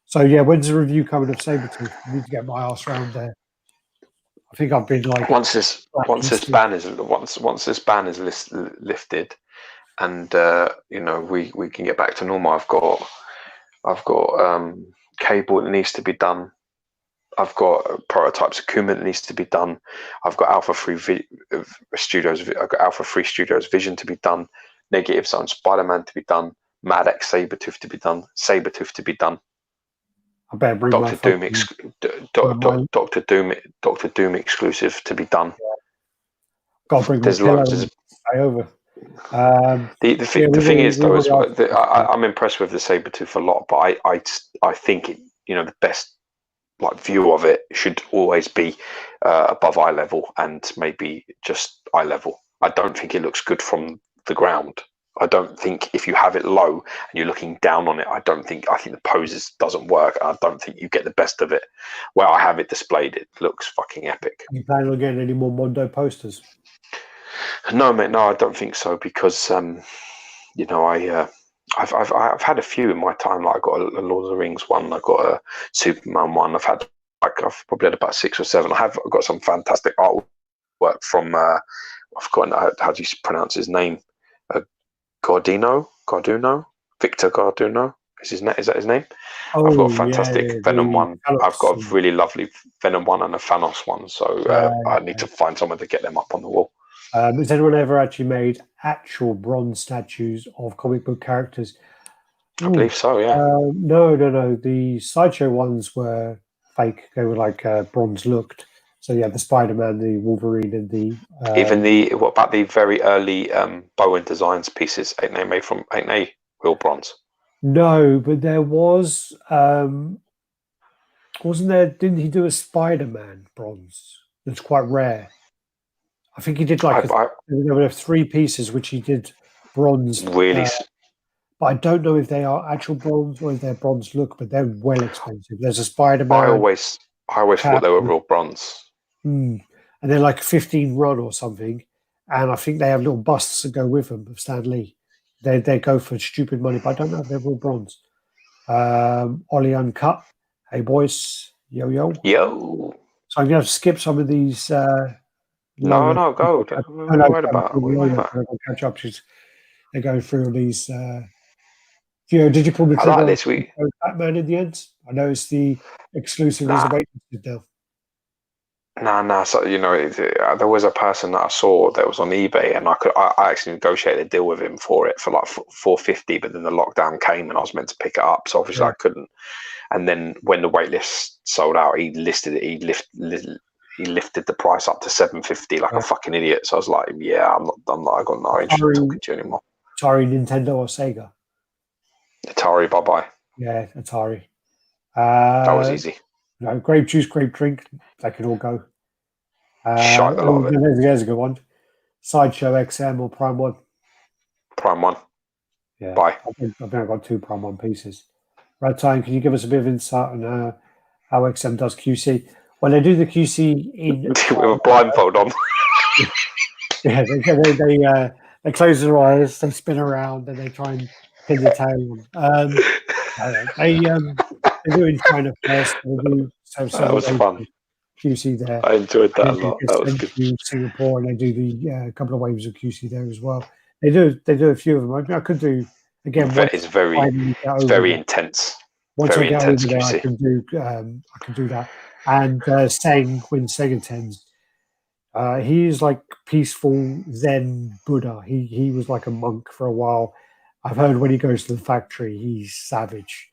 So yeah, when's the review coming of Sabretooth? I need to get my ass around there. I think I've been like once this ban is lifted, and you know, we can get back to normal. I've got cable that needs to be done. I've got prototypes of Kuma that needs to be done. I've got Alpha 3 Studios. I've got Alpha 3 Studios Vision to be done. Negative Zone Spider-Man to be done. Mad X Sabretooth to be done. Sabretooth to be done. I better bring Doctor Doom, Doctor Doom exclusive to be done. Got to bring There's my loads. pillow stay over. The thing is, though, is I'm impressed with the Sabretooth a lot, but I think it, you know, the best like view of it should always be above eye level and maybe just eye level. I don't think it looks good from the ground. I don't think if you have it low and you're looking down on it, I think the poses doesn't work. I don't think you get the best of it. Where I have it displayed, it looks fucking epic. Are you planning on getting any more Mondo posters? No, mate, no, I don't think so, because you know, I've had a few in my time. Like I got a Lord of the Rings one, I got a Superman one. I've probably had about 6 or 7. I've got some fantastic artwork from I've forgotten how do you pronounce his name? Garduno, Victor Garduno. Is that his name? Oh, I've got a fantastic Venom one. Thanos. I've got a really lovely Venom one and a Thanos one. So I need to find someone to get them up on the wall. Has anyone ever actually made actual bronze statues of comic book characters? I believe so, yeah. No. The Sideshow ones were fake. They were like bronze looked. So you had the Spider-Man, the Wolverine, and the... what about the very early Bowen Designs pieces? Ain't they real bronze? No, but there was... wasn't there... Didn't he do a Spider-Man bronze? That's quite rare. I think he did like... there were 3 pieces which he did bronze. Really? But I don't know if they are actual bronze or if they're bronze look, but they're well expensive. There's a Spider-Man. I always thought they were real bronze. And they're like 15 run or something. And I think they have little busts that go with them of Stan Lee. They go for stupid money, but I don't know if they're real bronze. Ollie Uncut. Hey, boys. Yo. So I'm going to have to skip some of these. No, go. Don't worry about it. Catch up. They're going through all these. Did you pull the trigger like this week? Batman in the end? I know it's the exclusive reservation now. Nah. So you know, there was a person that I saw that was on eBay, and I actually negotiated a deal with him for it for like $450. But then the lockdown came, and I was meant to pick it up, so obviously I couldn't. And then when the waitlist sold out, he listed it. He lifted the price up to $750 like a fucking idiot. So I was like, yeah, I'm not. I got no interest in talking to you anymore. Atari, Nintendo, or Sega? Atari, bye. Yeah, Atari. That was easy. No, grape juice, grape drink, they can all go. Shite a lot of it. There's a good one. Sideshow XM or Prime 1. Prime 1. Yeah. Bye. I think I've got 2 Prime 1 pieces. RaddTitan, can you give us a bit of insight on how XM does QC? Well, they do the QC in... with a blindfold on. Yeah, they close their eyes, they spin around, and they try and pin the tail on. They do in China first. That was fun. QC there. I enjoyed that a lot. That was good. To Singapore, and they do the couple of waves of QC there as well. They do a few of them. I could do again. It's very intense. Once very I get intense over there, QC. I can do that. And when Sega attends, he's like peaceful Zen Buddha. He was like a monk for a while. I've heard when he goes to the factory, he's savage.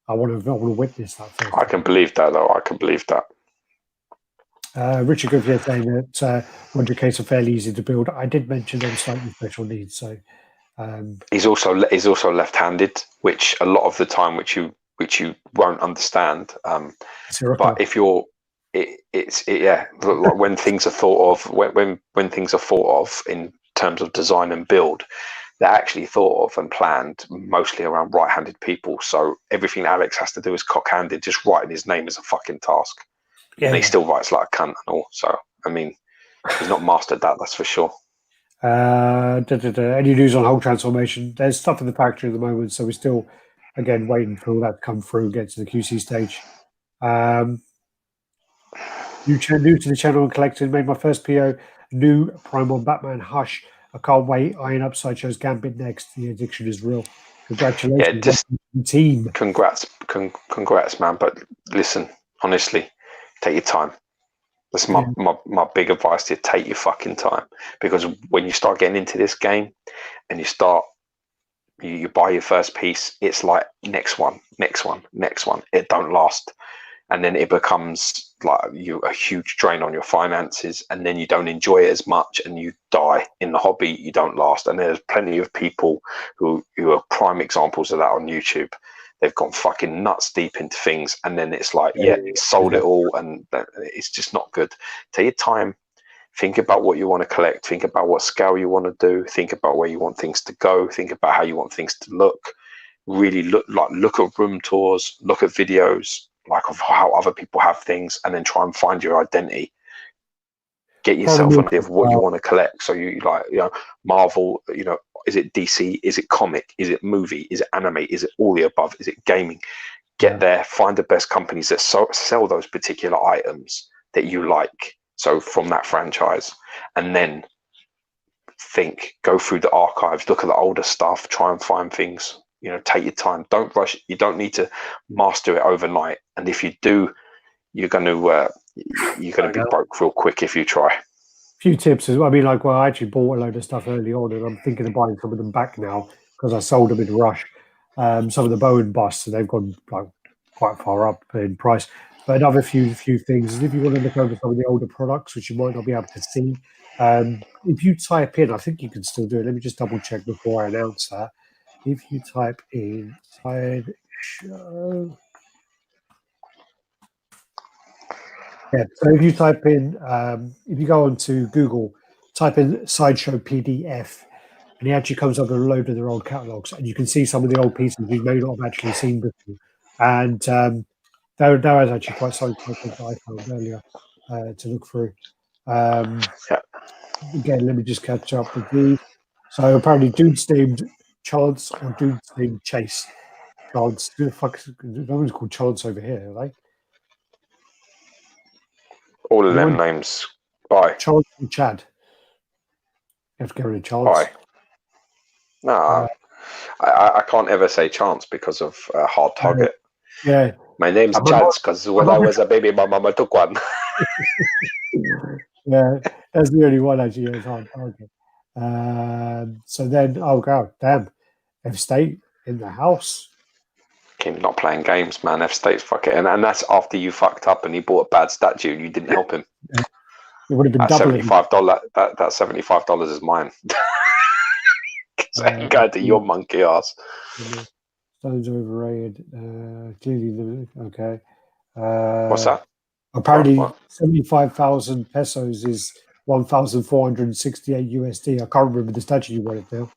I want to witness that first. I can believe that, though. I can believe that. Richard Goodyear saying that Wonder Case are fairly easy to build. I did mention them slightly special needs, so he's also left-handed, which a lot of the time, which you won't understand. But if you're, like when things are thought of, when things are thought of in terms of design and build, they're actually thought of and planned mostly around right-handed people. So everything Alex has to do is cock-handed. Just writing his name is a fucking task. Yeah, and he still writes like a cunt and all. So, I mean, he's not mastered that, that's for sure. Any news on Hulk transformation? There's stuff in the factory at the moment, so we're still, again, waiting for all that to come through and get to the QC stage. New to the channel and collected, made my first PO, new Prime 1 Batman Hush I can't wait. Eyeing up Sideshow's Gambit next. The addiction is real. Congratulations, Yeah, just team. Congrats, man. But listen, honestly, take your time. That's my big advice to you. Take your fucking time, because when you start getting into this game and you buy your first piece, it's like next one. It don't last, and then it becomes like a huge drain on your finances, and then you don't enjoy it as much, and you die in the hobby. You don't last, and there's plenty of people who are prime examples of that on YouTube. They've gone fucking nuts deep into things, and then it's like, sold it all, and it's just not good. Take your time, think about what you want to collect, think about what scale you want to do, think about where you want things to go, think about how you want things to look. Really look at room tours, look at videos like of how other people have things, and then try and find your identity. Get yourself an idea of what you want to collect. So you Marvel, is it DC? Is it comic? Is it movie? Is it anime? Is it all the above? Is it gaming? Get there, find the best companies that sell those particular items that you like. So from that franchise, and then go through the archives, look at the older stuff, try and find things. Take your time. Don't rush. You don't need to master it overnight. And if you do, you're going to be broke real quick if you try. Few tips as well. I mean, I actually bought a load of stuff early on, and I'm thinking of buying some of them back now because I sold them in a rush. Some of the Bowen busts, and they've gone quite far up in price. But another few things is if you want to look over some of the older products, which you might not be able to see, if you type in, I think you can still do it. Let me just double check before I announce that. If you type in Sideshow. Yeah, so if you type in, if you go onto Google, type in Sideshow PDF, and it actually comes up with a load of their old catalogs, and you can see some of the old pieces you may not have actually seen before. And that was actually quite something that I found earlier to look through. Again, let me just catch up with these. So apparently, dudes named Chance or dudes named Chase. Chance, who the fuck? No one's called Chance over here, are they? All of them names. Bye. Chance and Chad. You have to get rid of Chance. Bye. No, I can't ever say Chance because of Hard Target. Yeah. My name's Chance because when I was a baby, my mama took one. Yeah, that's the only one actually. It's Hard Target. So then, oh god, damn, F State in the house. Him not playing games, man. F State's fucking, and that's after you fucked up and he bought a bad statue and you didn't help him. Yeah. It would have been $75. That $75 is mine. Go to your monkey ass. Stones are overrated. Clearly, okay. What's that? Apparently, 75,000 pesos is 1,468 USD. I can't remember the statue you wanted now.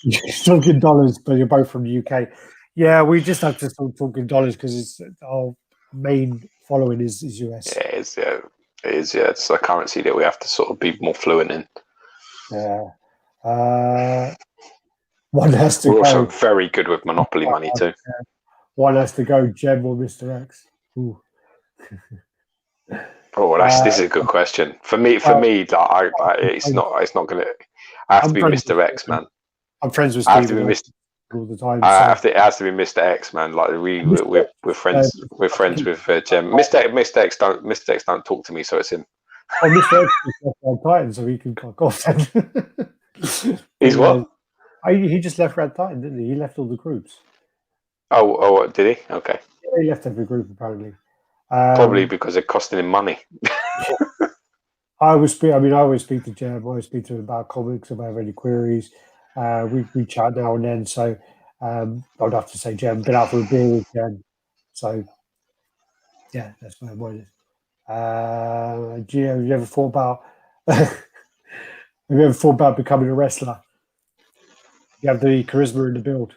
You're talking dollars, but you're both from the UK. Yeah, we just have to start talking dollars because our main following is US. Yeah, it is. It's a currency that we have to sort of be more fluent in. Yeah. One has to We're go. also very good with Monopoly money too. One has to go, Gem or Mr. X. Ooh. Oh, this is a good question. For me, it's not gonna. I have to be Mr. X, man. I'm friends with Steve. All the time. It has to be Mr. X, man. Like we're friends. We're friends with Gem. Mr. X don't talk to me, so it's him. Oh, Mr. X just left RaddTitan, so he can fuck off. He's what? He just left RaddTitan, didn't he? He left all the groups. Oh, did he? Okay. Yeah, he left every group apparently. Probably because they're costing him money. I always speak to Jeb. I always speak to him about comics, if I have any queries. We chat now and then. So I'd have to say, Jeb, been out for a beer with Jen. So yeah, that's where mine is. Have you ever thought about? Have you ever thought about becoming a wrestler? You have the charisma in the build.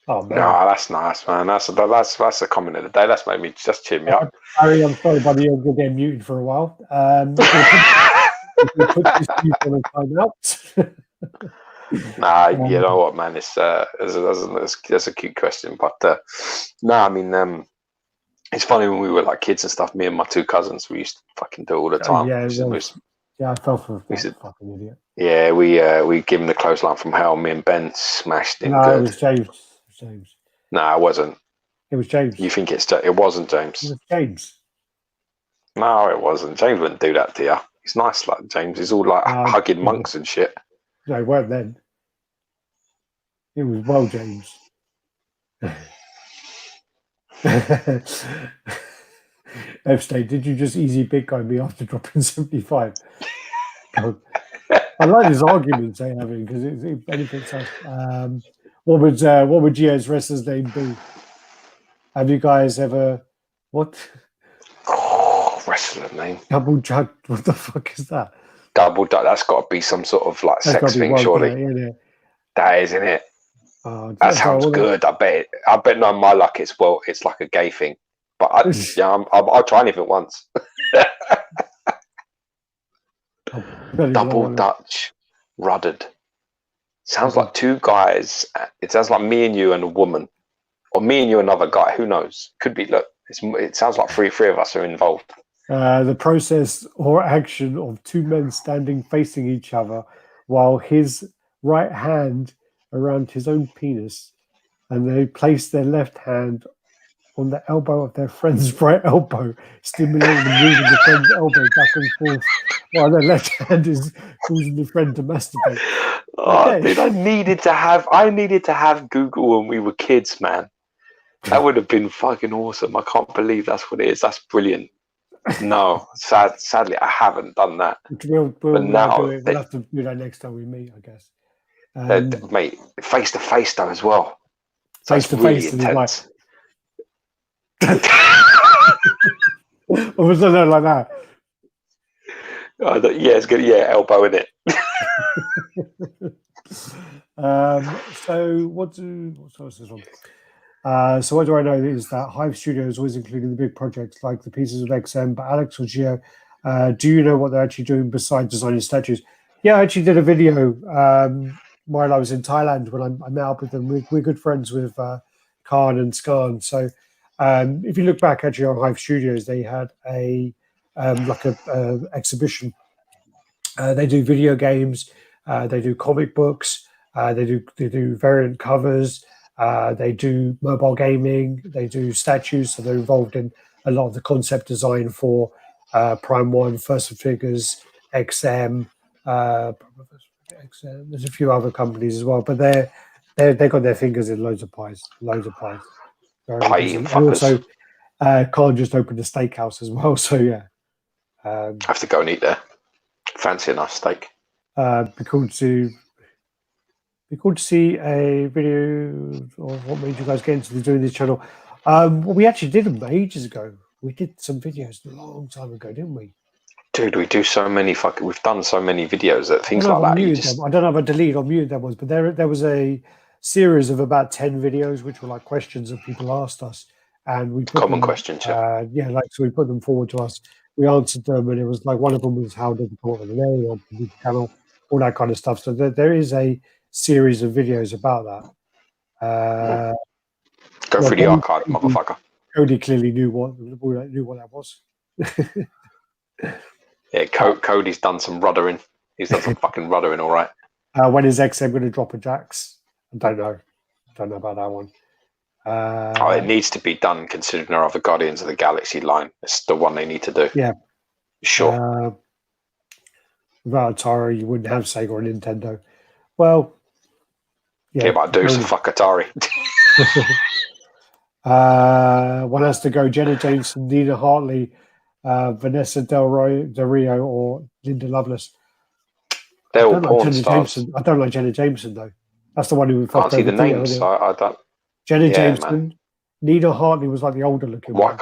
Oh man, no, that's nice, man. That's a comment of the day. That's made me just cheer me up. Harry, I'm sorry, buddy, you're getting muted for a while. Put this on a timeout. Nah, you know what, man? It's that's a cute question, but no, I mean, it's funny when we were like kids and stuff. Me and my two cousins, we used to fucking do it all the time. Yeah, Yeah, I fell for We that said, fucking idiot. yeah, we give him the clothesline from hell. Me and Ben smashed him No, good. it was James. It was James. No, it wasn't. It was James. You think it wasn't James? It was James. No, it wasn't. James wouldn't do that to you. He's nice like James. He's all like hugging monks and shit. No, it weren't then. It was well James. Epstein, did you just easy big guy me after dropping 75? God. I like his arguments they're having because it benefits us. What would Gio's wrestler's name be? Have you guys ever what? Oh, wrestler name. Double jug? What the fuck is that? Double duck. That's got to be some sort of like That's sex thing, surely. That is, isn't it? That sounds good. I bet no, my luck. It's like a gay thing. But I'll try anything once. Double Dutch, Radd. Sounds like two guys. It sounds like me and you and a woman, or me and you and another guy. Who knows? Could be. Look, it sounds like three of us are involved. The process or action of two men standing facing each other while his right hand around his own penis, and they place their left hand on the elbow of their friend's right elbow, stimulating and moving the friend's elbow back and forth, while their left hand is causing the friend to masturbate. Oh, dude, I needed to have Google when we were kids, man. That would have been fucking awesome. I can't believe that's what it is. That's brilliant. No, sadly, I haven't done that. We'll have to do that next time we meet, I guess. Mate, face to face though as well. Face to face, intense. Or was it like that? Yeah, it's good. Yeah, elbow in it. So what was this one? So what do I know is that Hive Studio is always including the big projects like the pieces of XM, but Alex or Gio, do you know what they're actually doing besides designing statues? Yeah, I actually did a video while I was in Thailand when I met up with them. We're good friends with Khan and Skan. So if you look back actually on Hive Studios, they had a exhibition. They do video games, they do comic books, they do variant covers. They do mobile gaming, they do statues, so they're involved in a lot of the concept design for Prime 1, First Figures, XM. There's a few other companies as well, but they've got their fingers in loads of pies. And also, Khan just opened a steakhouse as well, so yeah. I have to go and eat there. Fancy enough steak. Be cool to see a video of what made you guys get into doing this channel. Well, we actually did them ages ago. We did some videos a long time ago, didn't we? Dude, we do so many we've done so many videos that things like that. I don't know if I deleted or muted them ones, but there was a series of about 10 videos which were like questions that people asked us, and we put questions. So we put them forward to us. We answered them, and it was like one of them was how did we come up with the name or the channel, all that kind of stuff. So there is a series of videos about that. Go through the archive, motherfucker. Cody clearly knew what that was. Yeah, Cody's done some ruddering. He's done some fucking ruddering, all right. When is XM going to drop a Jax? I don't know. About that one. It needs to be done considering our other Guardians of the Galaxy line. It's the one they need to do. Yeah. Sure. Without Atari, you wouldn't have Sega or Nintendo. Well, yeah, but I do, so fuck Atari. One has to go Jenna Jameson, Nina Hartley, Vanessa Del Rio, or Linda Lovelace. They're all porn stars. I don't like Jenna Jameson, though. That's the one who can't see the names. I don't. Jenna Jameson. Man. Nina Hartley was like the older looking one.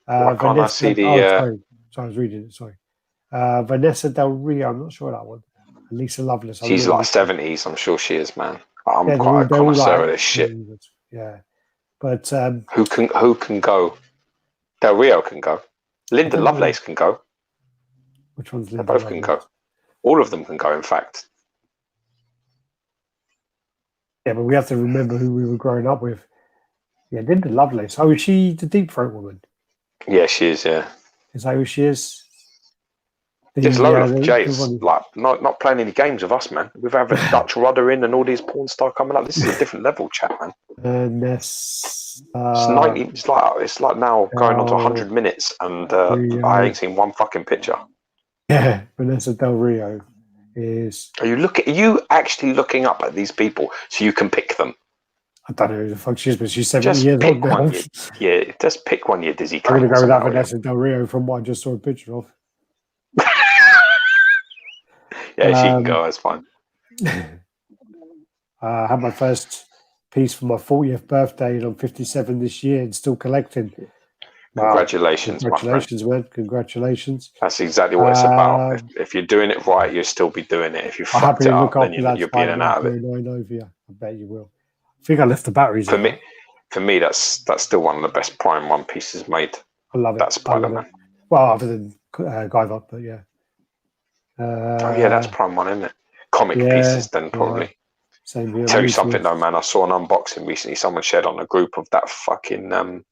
Why can't I see the... sorry, I was reading it, sorry. Vanessa Del Rio, I'm not sure that one. Lisa Lovelace. She's like 70s, I'm sure she is, man. I'm quite a connoisseur of this shit. Yeah. But who can go? Del Rio can go. Linda Lovelace can go. Which one's Linda? They both can go. All of them can go, in fact. Yeah, but we have to remember who we were growing up with. Yeah, Linda Lovelace. Oh, is she the Deep Throat woman? Yeah, she is, yeah. Is that who she is? There's loads of the Jays, one- like not playing any games with us, man. We've had a Dutch Rudder in and all these porn stars coming up. This is a different level, chat, man. Ness, It's 90. It's like now going on to 100 minutes, and I ain't seen one fucking picture. Yeah, Vanessa Del Rio is. Are you actually looking up at these people so you can pick them? I don't know who the fuck she is, but she's 70 Just years old pick now. one. Yeah, just pick one, you dizzy. I'm going to go with that Vanessa. Vanessa Del Rio from what I just saw a picture of. Yeah, she can go. That's fine. I had my first piece for my 40th birthday, and I'm 57 this year and still collecting. Wow. Congratulations, Congratulations, man. Congratulations. That's exactly what it's about. If you're doing it right, you'll still be doing it. If you fucked it up, then you'll be in and out of it. Over you. I bet you will. I think I left the batteries For me, that's still one of the best Prime One pieces made. I love it. That's Spider-Man. Well, other than Guyver, but yeah. Oh yeah, that's Prime One, isn't it? Comic pieces, then probably. Yeah. Same here. Tell you something though, man. I saw an unboxing recently. Someone shared on a group of that fucking that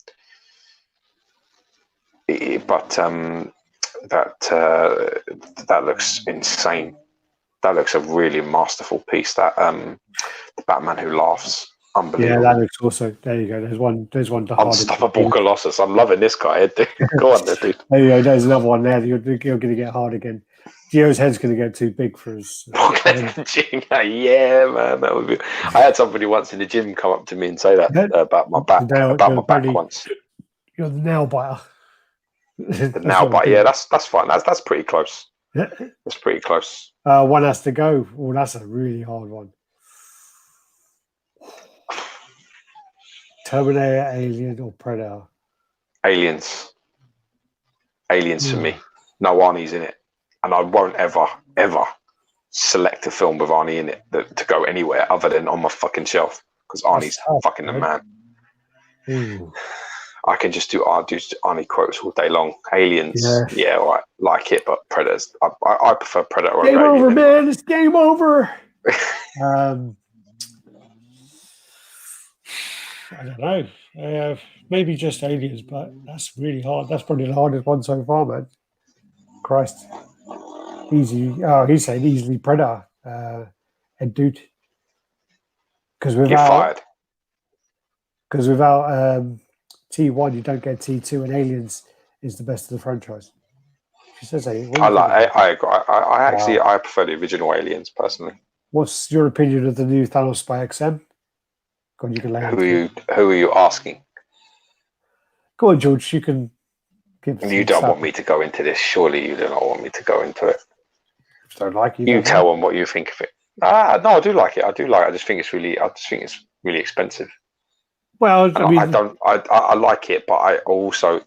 looks insane. That looks a really masterful piece. That the Batman Who Laughs. Unbelievable. Yeah, that looks also. There you go. There's one. Unstoppable Colossus. I'm loving this guy. Go on there, dude. There you go. There's another one there. You're going to get hard again. Gio's head's going to get too big for us. Yeah, man. That would be. I had somebody once in the gym come up to me and say that about my back. About my back once. You're the nail biter. The nail biter. Yeah, that's fine. That's pretty close. That's pretty close. One has to go. Oh, that's a really hard one. Terminator, Alien, or Predator? Aliens. Aliens for me. No Arnie's in it. And I won't ever select a film with Arnie in it to go anywhere other than on my fucking shelf. Because Arnie's fucking the man. Ooh. I can just do Arnie quotes all day long. Aliens, yeah, all right, like it, but Predators. I prefer Predator. Game over, man. It's game over. I don't know. Maybe just Aliens, but that's really hard. That's probably the hardest one so far, man. Christ. Easy. Oh, he's saying easily Predator. And dude. Because without T1, you don't get T2, and Aliens is the best of the franchise. She says Aliens. I agree. I prefer the original Aliens personally. What's your opinion of the new Thanos by XM? God, you can lay who are you asking? Go on, George. You can give. You don't want me to go into this. Surely you do not want me to go into it. Don't like it. You tell them what you think of it. No, I do like it. I just think it's really expensive. Well, I like it, but I also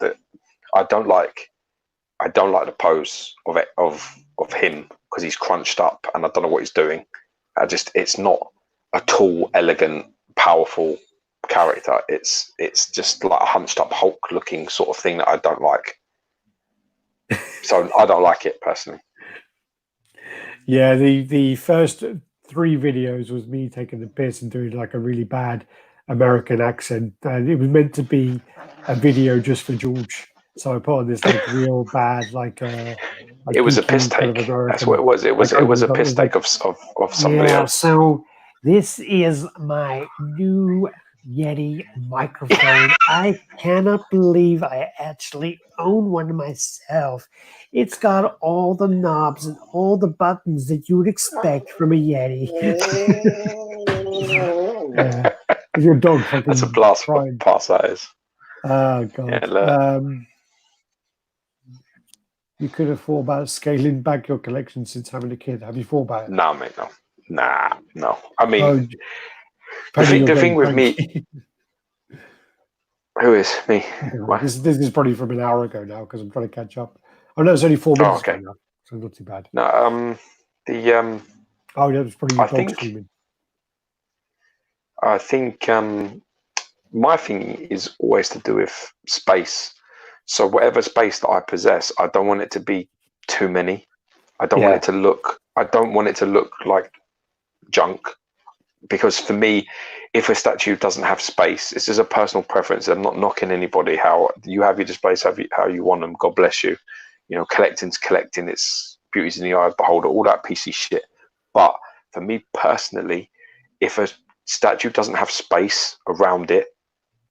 I don't like the pose of him because he's crunched up and I don't know what he's doing. It's not a tall, elegant, powerful character. It's just like a hunched up Hulk looking sort of thing that I don't like. So I don't like it personally. Yeah, the first 3 videos was me taking the piss and doing like a really bad American accent, and it was meant to be a video just for George. So I put on this like real bad it was a piss take. That's what it was. It was a piss take of somebody else. So this is my new Yeti microphone. I cannot believe I actually own one myself. It's got all the knobs and all the buttons that you would expect from a Yeti. Your dog fucking. That's a blast pass. That is. Oh god. Yeah, you could have thought about scaling back your collection since having a kid. Have you thought about it? No, mate, no. No. I mean, the thing with me. Who is me? This is probably from an hour ago now because I'm trying to catch up. Oh no, it's only 4 minutes ago now, so not too bad. No, Oh, yeah, it was probably your dog screaming. I think my thing is always to do with space. So whatever space that I possess, I don't want it to be too many. I don't want it to look. I don't want it to look like junk. Because for me, if a statue doesn't have space, it's just a personal preference. I'm not knocking anybody. How you have your displays, how you want them. God bless you. You know, collecting's collecting. It's beauty's in the eye of the beholder, all that PC shit. But for me personally, if a statue doesn't have space around it,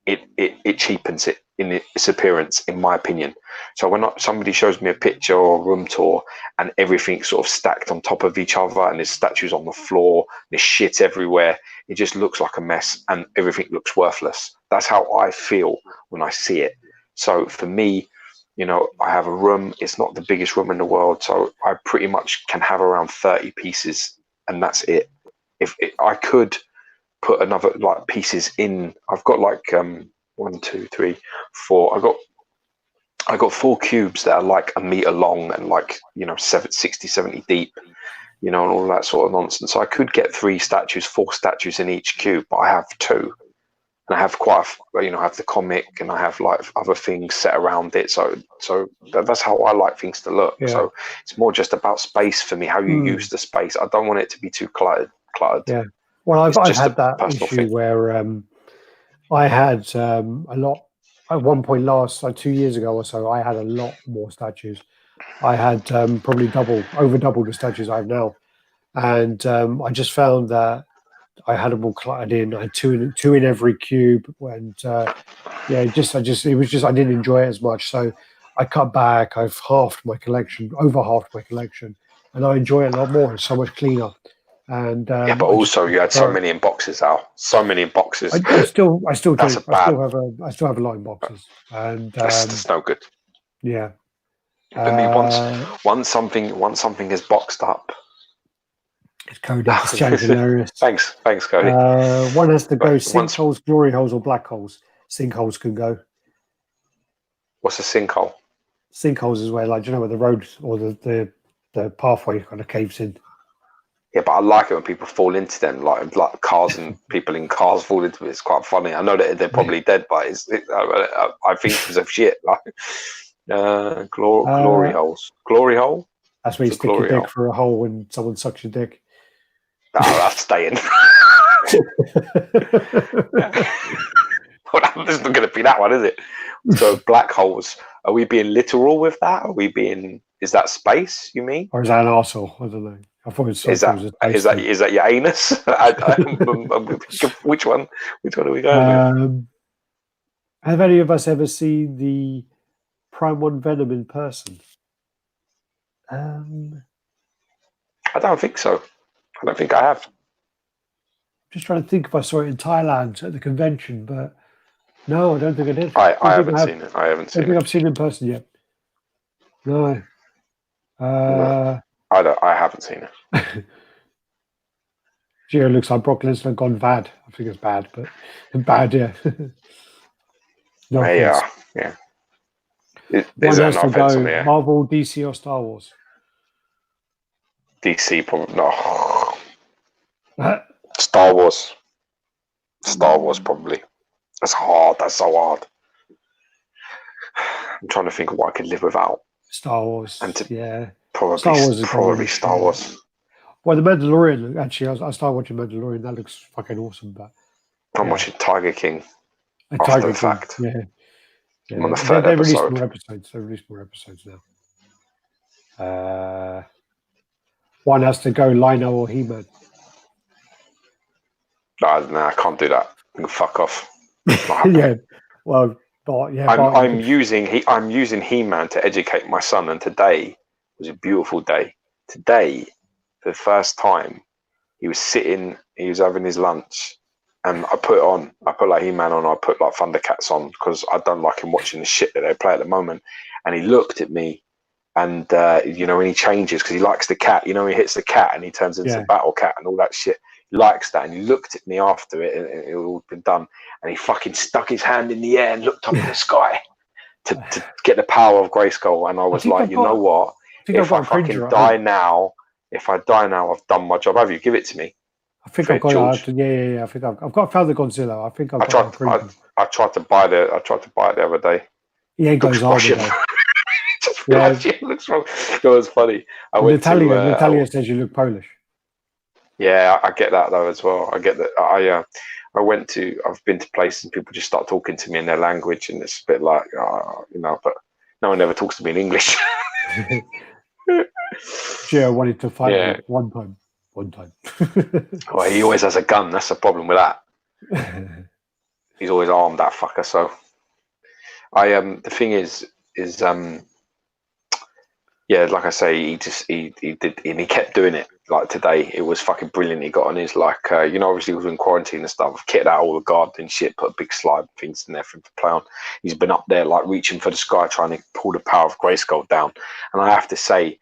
it cheapens it in its appearance, in my opinion. So when somebody shows me a picture or a room tour and everything's sort of stacked on top of each other and there's statues on the floor, there's shit everywhere, it just looks like a mess and everything looks worthless. That's how I feel when I see it. So for me, you know, I have a room, it's not the biggest room in the world, so I pretty much can have around 30 pieces and that's it. If I could put another like pieces in, I've got like 1, 2, 3, 4. I got 4 cubes that are like a meter long and like, you know, 60, 70 deep, you know, and all that sort of nonsense. So I could get 3 statues, 4 statues in each cube, but I have 2. And I have you know, I have the comic and I have like other things set around it. So that's how I like things to look. Yeah. So it's more just about space for me, how you use the space. I don't want it to be too cluttered. Yeah. Well, I've had that issue thing. Where I had a lot at one point like 2 years ago or so. I had a lot more statues. I had probably over double the statues I have now, and I just found that I had them all cluttered in. I had two in every cube, and yeah, it was just I didn't enjoy it as much. So I cut back. I've over halved my collection, and I enjoy it a lot more. It's so much cleaner. And yeah, but also you had so many in boxes, Al. So many in boxes. I still do. I still have a lot in boxes, and that's no good. Yeah. For me, once something is boxed up. It's Cody. It's hilarious. Thanks, Cody. One has to go sinkholes, glory holes, or black holes. Sinkholes can go. What's a sinkhole? Sinkholes is where, like, you know, where the road or the pathway kind of caves in. Yeah, but I like it when people fall into them, like cars and people in cars fall into it. It's quite funny. I know that they're probably dead, but I think it's of shit. Like glory holes. Glory hole? That's where you stick your dick through a hole when someone sucks your dick. No, that's staying. Well, this isn't going to be that one, is it? So black holes. Are we being literal with that? Is that space, you mean? Or is that an arsehole? I don't know. I thought it was is that your anus? Which one are we going with? Have any of us ever seen the Prime 1 Venom in person? I don't think so. I don't think I have. Just trying to think if I saw it in Thailand at the convention, but no, I don't think I did. I haven't seen it. I haven't seen it. I've seen it in person yet. No. No. I haven't seen it. Gio looks like Brock Lesnar gone bad. I think it's bad, but bad, yeah. No yeah. There's no offense on there. Marvel, DC, or Star Wars? DC, probably no. Star Wars. Star Wars, probably. That's hard. That's so hard. I'm trying to think of what I could live without. Star Wars. Yeah. Probably Star Wars. Well, the Mandalorian, actually, I started watching Mandalorian. That looks fucking awesome. But I'm watching Tiger King. After the fact. Yeah. I'm on the third episode. They released more episodes now. One has to go Lino or He-Man. No, I can't do that. Fuck off. Yeah. Well, but yeah. I'm using He-Man to educate my son, and today was a beautiful day. Today, for the first time, he was having his lunch, and I put like He-Man on, I put like Thundercats on, because I don't like him watching the shit that they play at the moment. And he looked at me, and you know, when he changes, because he likes the cat, you know, he hits the cat and he turns into a battle cat and all that shit. He likes that, and he looked at me after it, and it all been done, and he fucking stuck his hand in the air and looked up at the sky to get the power of Grayskull. And I was like, you know what? If I fucking die now, I've done my job. Have you? Give it to me. I think I've got yeah. I think I've got found the Godzilla. I think I tried to buy it the other day. Yeah, it goes hard. It looks wrong. It was funny. Natalia says you look Polish. Yeah, I get that though as well. I get that. I've been to places and people just start talking to me in their language, and it's a bit like, you know, but no one ever talks to me in English. Gio wanted to fight Yeah. me one time. One time. Well, he always has a gun. That's the problem with that. He's always armed, that fucker. So the thing is yeah, like I say, he did, and he kept doing it. Like today, it was fucking brilliant. He got on his obviously he was in quarantine and stuff, kitted out all the gardening shit, put big slide things in there for him to play on. He's been up there like reaching for the sky, trying to pull the power of Grayskull down. And I have to say,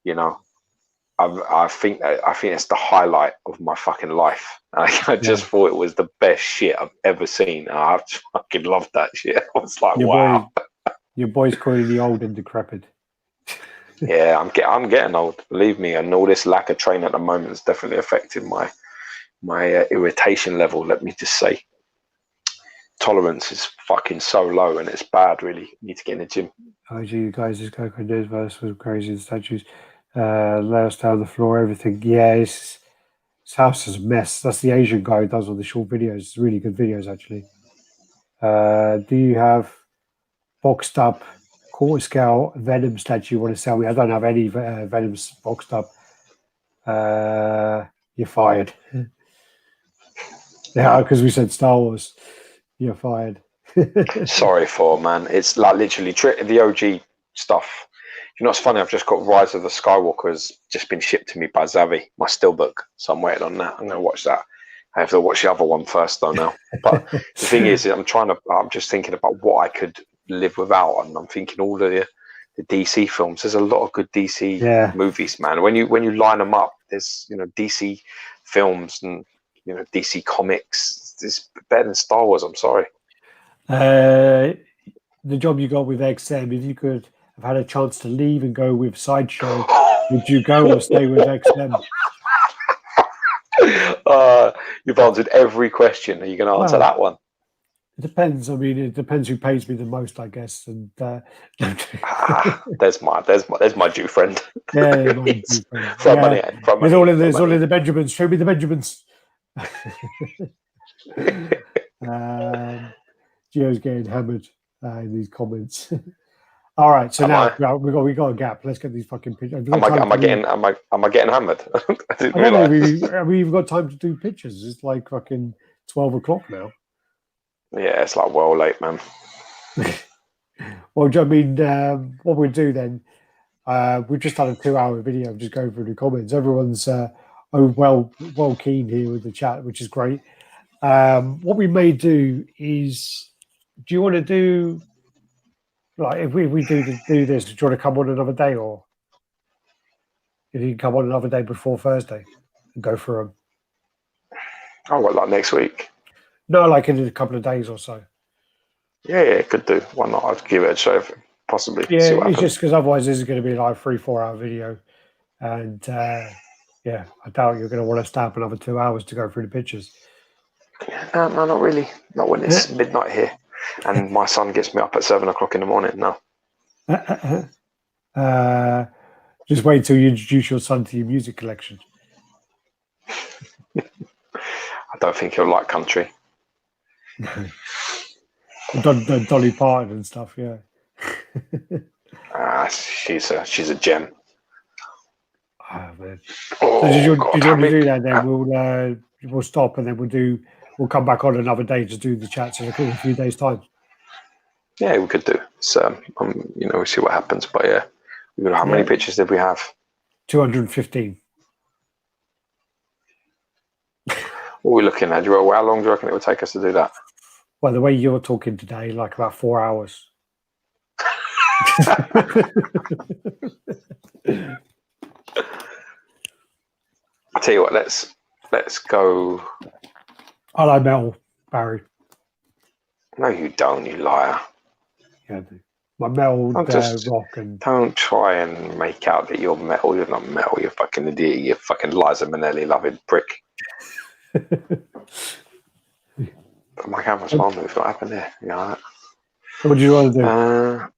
I think it's the highlight of my fucking life. I just thought it was the best shit I've ever seen. I fucking loved that shit. I was like, wow. Your boy's calling you old and decrepit. Yeah, I'm getting old, believe me, and all this lack of training at the moment is definitely affecting my irritation level. Let me just say, tolerance is fucking so low, and it's bad. Really, you need to get in the gym. Oh, gee, you guys, this Coco News verse was crazy. The statues, lay us down the floor, everything. Yeah, his house is a mess. That's the Asian guy who does all the short videos. It's really good videos, actually. Do you have boxed up quarter scale Venom statue you want to sell me? I don't have any Venoms boxed up. You're fired. Yeah, because we said Star Wars. You're fired. Sorry for man. It's like literally the OG stuff. You know what's funny? I've just got Rise of the Skywalkers just been shipped to me by Zavi, my steelbook. So I'm waiting on that. I'm going to watch that. I have to watch the other one first though now. But the thing is, I'm just thinking about what I could live without, and I'm thinking all the DC films. There's a lot of good DC movies, man. When you line them up, there's DC films and DC comics. It's better than Star Wars. I'm sorry. The job you got with XM, if you could have had a chance to leave and go with Sideshow, would you go or stay with XM? You've answered every question. Are you going to answer that one? It depends. I mean, it depends who pays me the most, I guess. And there's my Jew friend. Yeah, my Jew friend. There's all in the Benjamins. Show me the Benjamins. Gio's getting hammered in these comments. All right, so we got a gap. Let's get these fucking pictures. Am I getting hammered? I don't know. We've got time to do pictures. It's like fucking 12 o'clock now. Yeah, it's like well late, man. Well, I mean, what we'll do then, we've just done a 2-hour video just going through the comments. Everyone's well keen here with the chat, which is great. What we may do is, do you want to do, like, if we do this, do you want to come on another day, or if you can come on another day before Thursday and go through them? Oh, what, like next week? No, like in a couple of days or so. Yeah, could do. Why not? I'd give it a try, possibly. Yeah, it's just because otherwise this is going to be like a 3-4 hour video. And I doubt you're going to want to stay up another 2 hours to go through the pictures. No, not really. Not when it's midnight here. And my son gets me up at 7 o'clock in the morning. No. Just wait till you introduce your son to your music collection. I don't think he'll like country. Dolly Parton and stuff, yeah. She's a gem. Oh, man. So did you want to do that then? We'll stop and then we'll come back on another day to do the chats in a few days' time. Yeah, we could do. So we'll see what happens. But yeah, how many pictures did we have? 215. What are we looking at? How long do you reckon it would take us to do that? Well, the way you're talking today, like about 4 hours. I'll tell you what, let's go. I like metal, Barry. No, you don't, you liar. Yeah, I do. My metal rock and... Don't try and make out that you're metal. You're not metal, you fucking idiot. You fucking Liza Minnelli loving prick. My camera's on. What happened there? You know that? What do you want to do? I'm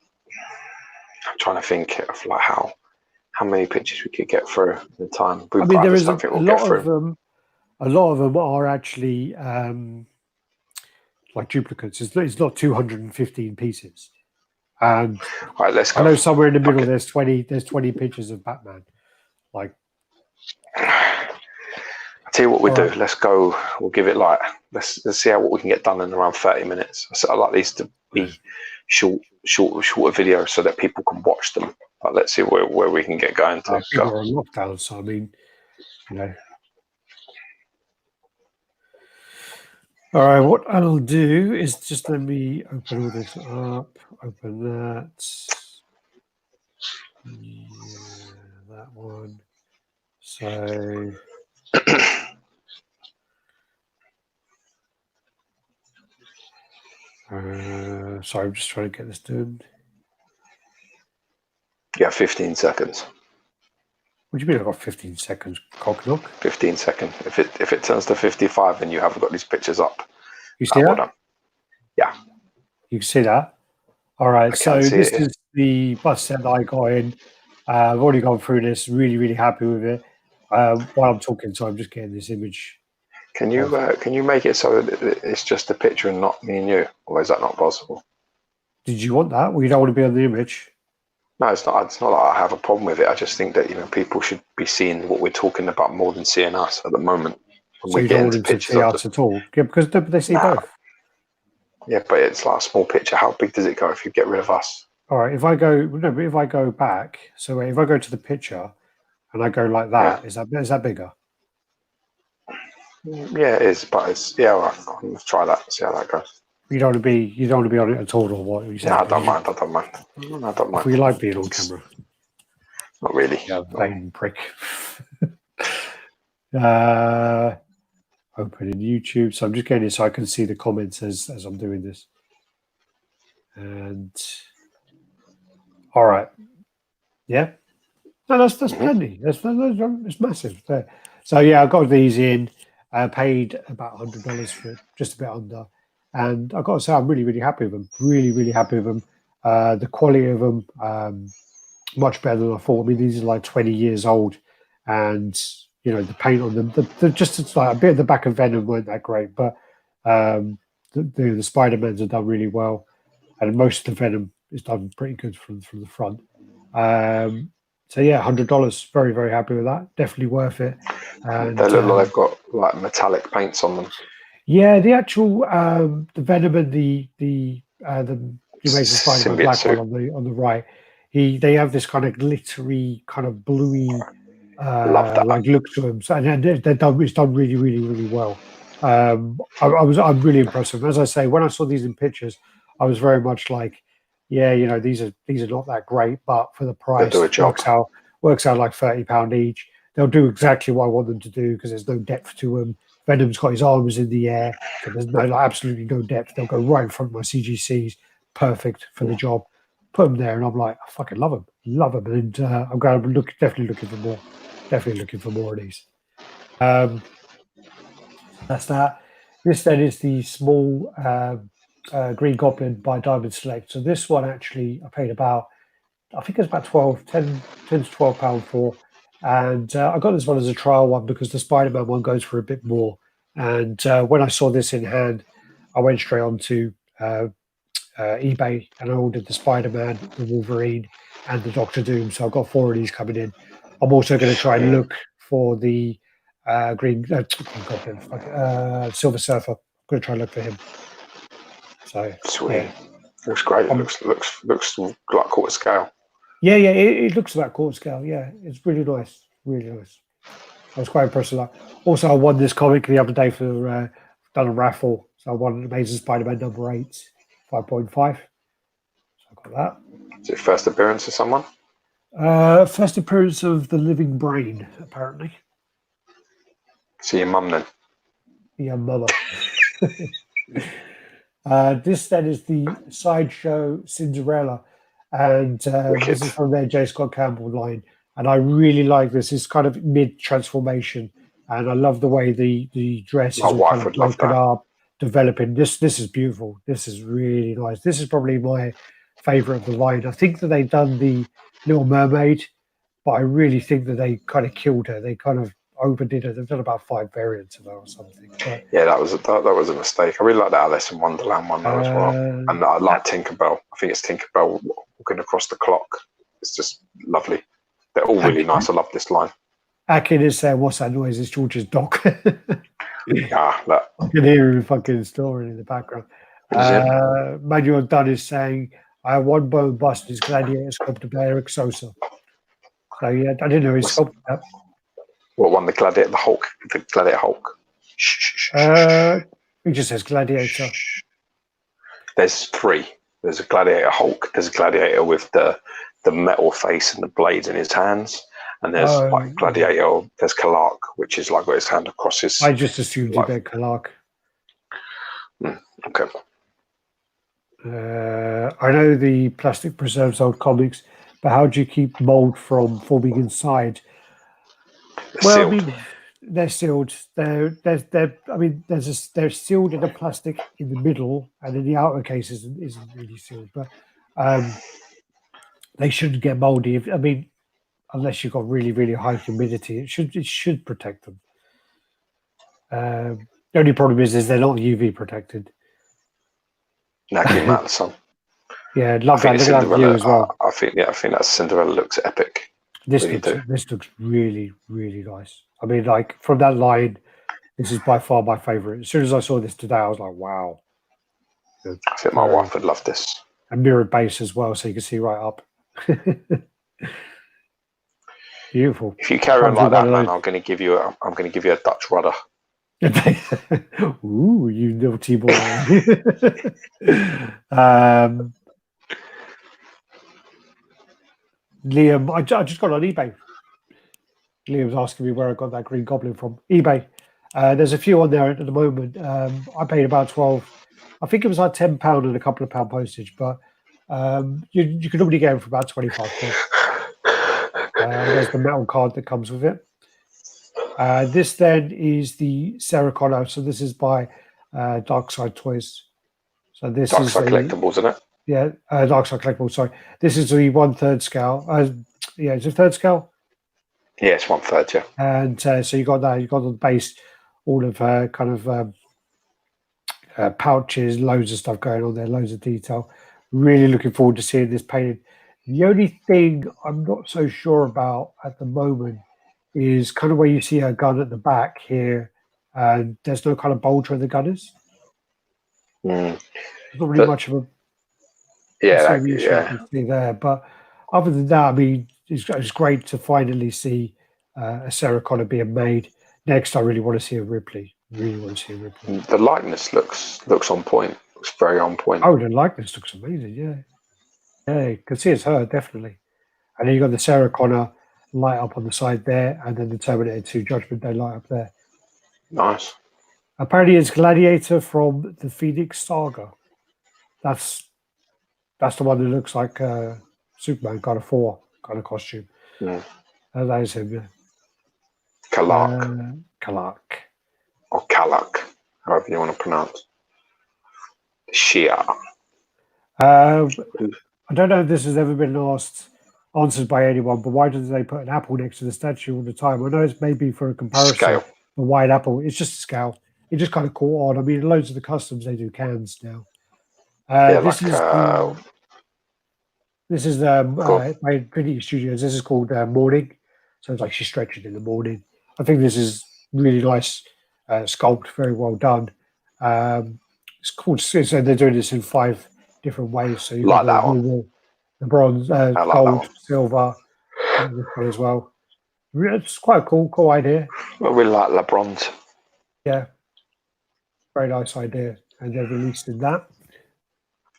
trying to think of like how many pictures we could get through at the time. There is a lot of them. A lot of them are actually like duplicates. It's not 215 pieces. And All right, let's go. I know somewhere in the middle there's 20 pictures of Batman. Like, I'll tell you what we do. Let's go. We'll give it like let's see what we can get done in around 30 minutes. So I like these to be shorter videos so that people can watch them. But let's see where we can get going to. People are on lockdown, so I mean, you know. All right, what I'll do is just let me open all this up. Open that. Yeah, that one. So. Sorry, I'm just trying to get this done. Yeah, 15 seconds. What do you mean I've got 15 seconds, cocknock? 15 seconds. If it turns to 55 and you haven't got these pictures up. You see that? Yeah. You can see that? All right, so this is the bus set that I got in. I've already gone through this, really, really happy with it. While I'm talking, so I'm just getting this image. Can you make it so that it's just a picture and not me and you? Or is that not possible? Did you want that? Well, you don't want to be on the image? No, it's not. It's not like I have a problem with it. I just think that people should be seeing what we're talking about more than seeing us at the moment. So you don't want them to see us at all? Yeah, because they see both. Yeah, but it's like a small picture. How big does it go if you get rid of us? All right, if I go back, so if I go to the picture and I go like that, is that bigger? Yeah, it is, but it's all right. Let's try that. See how that goes. You don't want to be on it at all, or what? You No, I don't mind. I don't mind. You like being on camera? Not really. Yeah, vain prick. Open in YouTube, so I'm just getting it so I can see the comments as I'm doing this. And all right, yeah, no, that's plenty. That's massive. So yeah, I got these in. I paid about $100 for it, just a bit under. And I've got to say, I'm really, really happy with them. Really, really happy with them. The quality of them, much better than I thought. I mean, these are like 20 years old, and the paint on them, it's like a bit of the back of Venom weren't that great, but the Spider-Mans are done really well, and most of the Venom is done pretty good from the front. So yeah, $100. Very, very happy with that. Definitely worth it. And they look like they've got like metallic paints on them. Yeah, the actual the Venom and the Amazing Spider-Man black one on the right. They have this kind of glittery, kind of bluey like look to them. So, and it's done really, really, really well. I'm really impressed with them. As I say, when I saw these in pictures, I was very much like, yeah, these are not that great, but for the price, works out like £30 each. They'll do exactly what I want them to do because there's no depth to them. Venom's got his arms in the air, so there's absolutely no depth. They'll go right in front of my CGCs, perfect for the job. Put them there, and I'm like, I fucking love them, and I'm definitely looking for more. Definitely looking for more of these. That's that. This then is the small Green Goblin by Diamond Select. So this one actually I paid about, I think it's about 10 to £12 for. And I got this one as a trial one because the Spider-Man one goes for a bit more. And when I saw this in hand, I went straight on to eBay and I ordered the Spider-Man, the Wolverine, and the Doctor Doom. So I've got 4 of these coming in. I'm also going to try and look for the Green Goblin, Silver Surfer. I'm going to try and look for him. So sweet, yeah. Looks great. It looks like quarter scale. Yeah, it looks about quarter scale. Yeah, it's really nice, really nice. I was quite impressed with that. Also, I won this comic the other day for done a raffle, so I won Amazing Spider-Man number 8, 5.5. So I got that. Is it first appearance of someone? First appearance of the Living Brain, apparently. See your mum then. Yeah, mother. This then is the Sideshow Cinderella. And this is from their J. Scott Campbell line. And I really like this. It's kind of mid-transformation. And I love the way the dress is all kind of broken up, developing. This is beautiful. This is really nice. This is probably my favourite of the line. I think that they've done the Little Mermaid, but I really think that they kind of killed her. I overdid it. They've done about 5 variants of it or something. But, yeah, that was a mistake. I really like the Alice in Wonderland one though as well, and I like Tinkerbell. I think it's Tinkerbell walking across the clock. It's just lovely. They're all really nice. I love this line. Akin is saying, "What's that noise? It's George's dog." That. I can hear him fucking snoring in the background. Manuel Dunn is saying, "I have one bone bust his gladiator sculpted by Eric Sosa." So yeah, I didn't know he sculpted that. What one? The Gladiator, the Hulk, the Gladiator Hulk. He just says Gladiator. There's 3. There's a Gladiator Hulk. There's a Gladiator with the metal face and the blades in his hands. And there's like Gladiator. There's Kalark, which is like got his hand across his. I just assumed you meant Kalark. Okay. I know the plastic preserves old comics, but how do you keep mold from forming inside? They're I mean, they're sealed. They're sealed in a plastic in the middle, and then the outer case isn't really sealed. But they shouldn't get moldy. Unless you've got really, really high humidity, it should protect them. The only problem is they're not UV protected. Now came out the sun. Yeah, love that. Look at that view as well. I think that Cinderella looks epic. This looks really, really nice. I mean, like from that line, this is by far my favorite. As soon as I saw this today, I was like, wow. I think my wife would love this. A mirrored base as well, so you can see right up. Beautiful. If you carry on like that, man, I'm going to give you a Dutch rudder. Ooh, you naughty boy. Liam, I just got on eBay. Liam's asking me where I got that Green Goblin from. eBay. There's a few on there at the moment. I paid about 12. I think it was like £10 and a couple of pound postage, but you can normally get them for about 25 quid. There's the metal card that comes with it. This then is the Sarah Connor. So this is by Dark Side Toys. So this Dark is Side Collectibles, isn't it? Yeah, Dark Side Collectibles. Sorry, this is the 1/3 scale. Yeah, it's a 1/3 scale. Yeah, it's 1/3. Yeah. And so you got that. You got on the base all of pouches, loads of stuff going on there, loads of detail. Really looking forward to seeing this painted. The only thing I'm not so sure about at the moment is kind of where you see her gun at the back here, and there's no kind of bulge where the gun is. There's not really much of a see there. But other than that, I mean, it's great to finally see a Sarah Connor being made. Next, I really want to see a Ripley. The likeness looks on point. Looks very on point. Oh, the likeness looks amazing. Yeah, you can see it's her definitely. And then you got the Sarah Connor light up on the side there, and then the Terminator 2 Judgment Day light up there. Nice. Apparently, it's Gladiator from the Phoenix Saga. That's the one that looks like Superman God of War kind of costume. Yeah. That is him. Yeah. Kalark. Or Kalak, however you want to pronounce. Shia. I don't know if this has ever been answered by anyone, but why do they put an apple next to the statue all the time? I know it's maybe for a comparison. Scale. A white apple. It's just a scale. It just kind of caught on. I mean, loads of the customs, they do cans now. This is my Infinity Studios. This is called Morning. So it's like she's stretching in the morning. I think this is really nice sculpt, very well done. It's cool. So they're doing this in 5 different ways. So you like that one. The bronze, gold, silver, and this one as well. It's quite a cool idea. Well, we like La Bronze. Yeah, very nice idea, and they're released in that.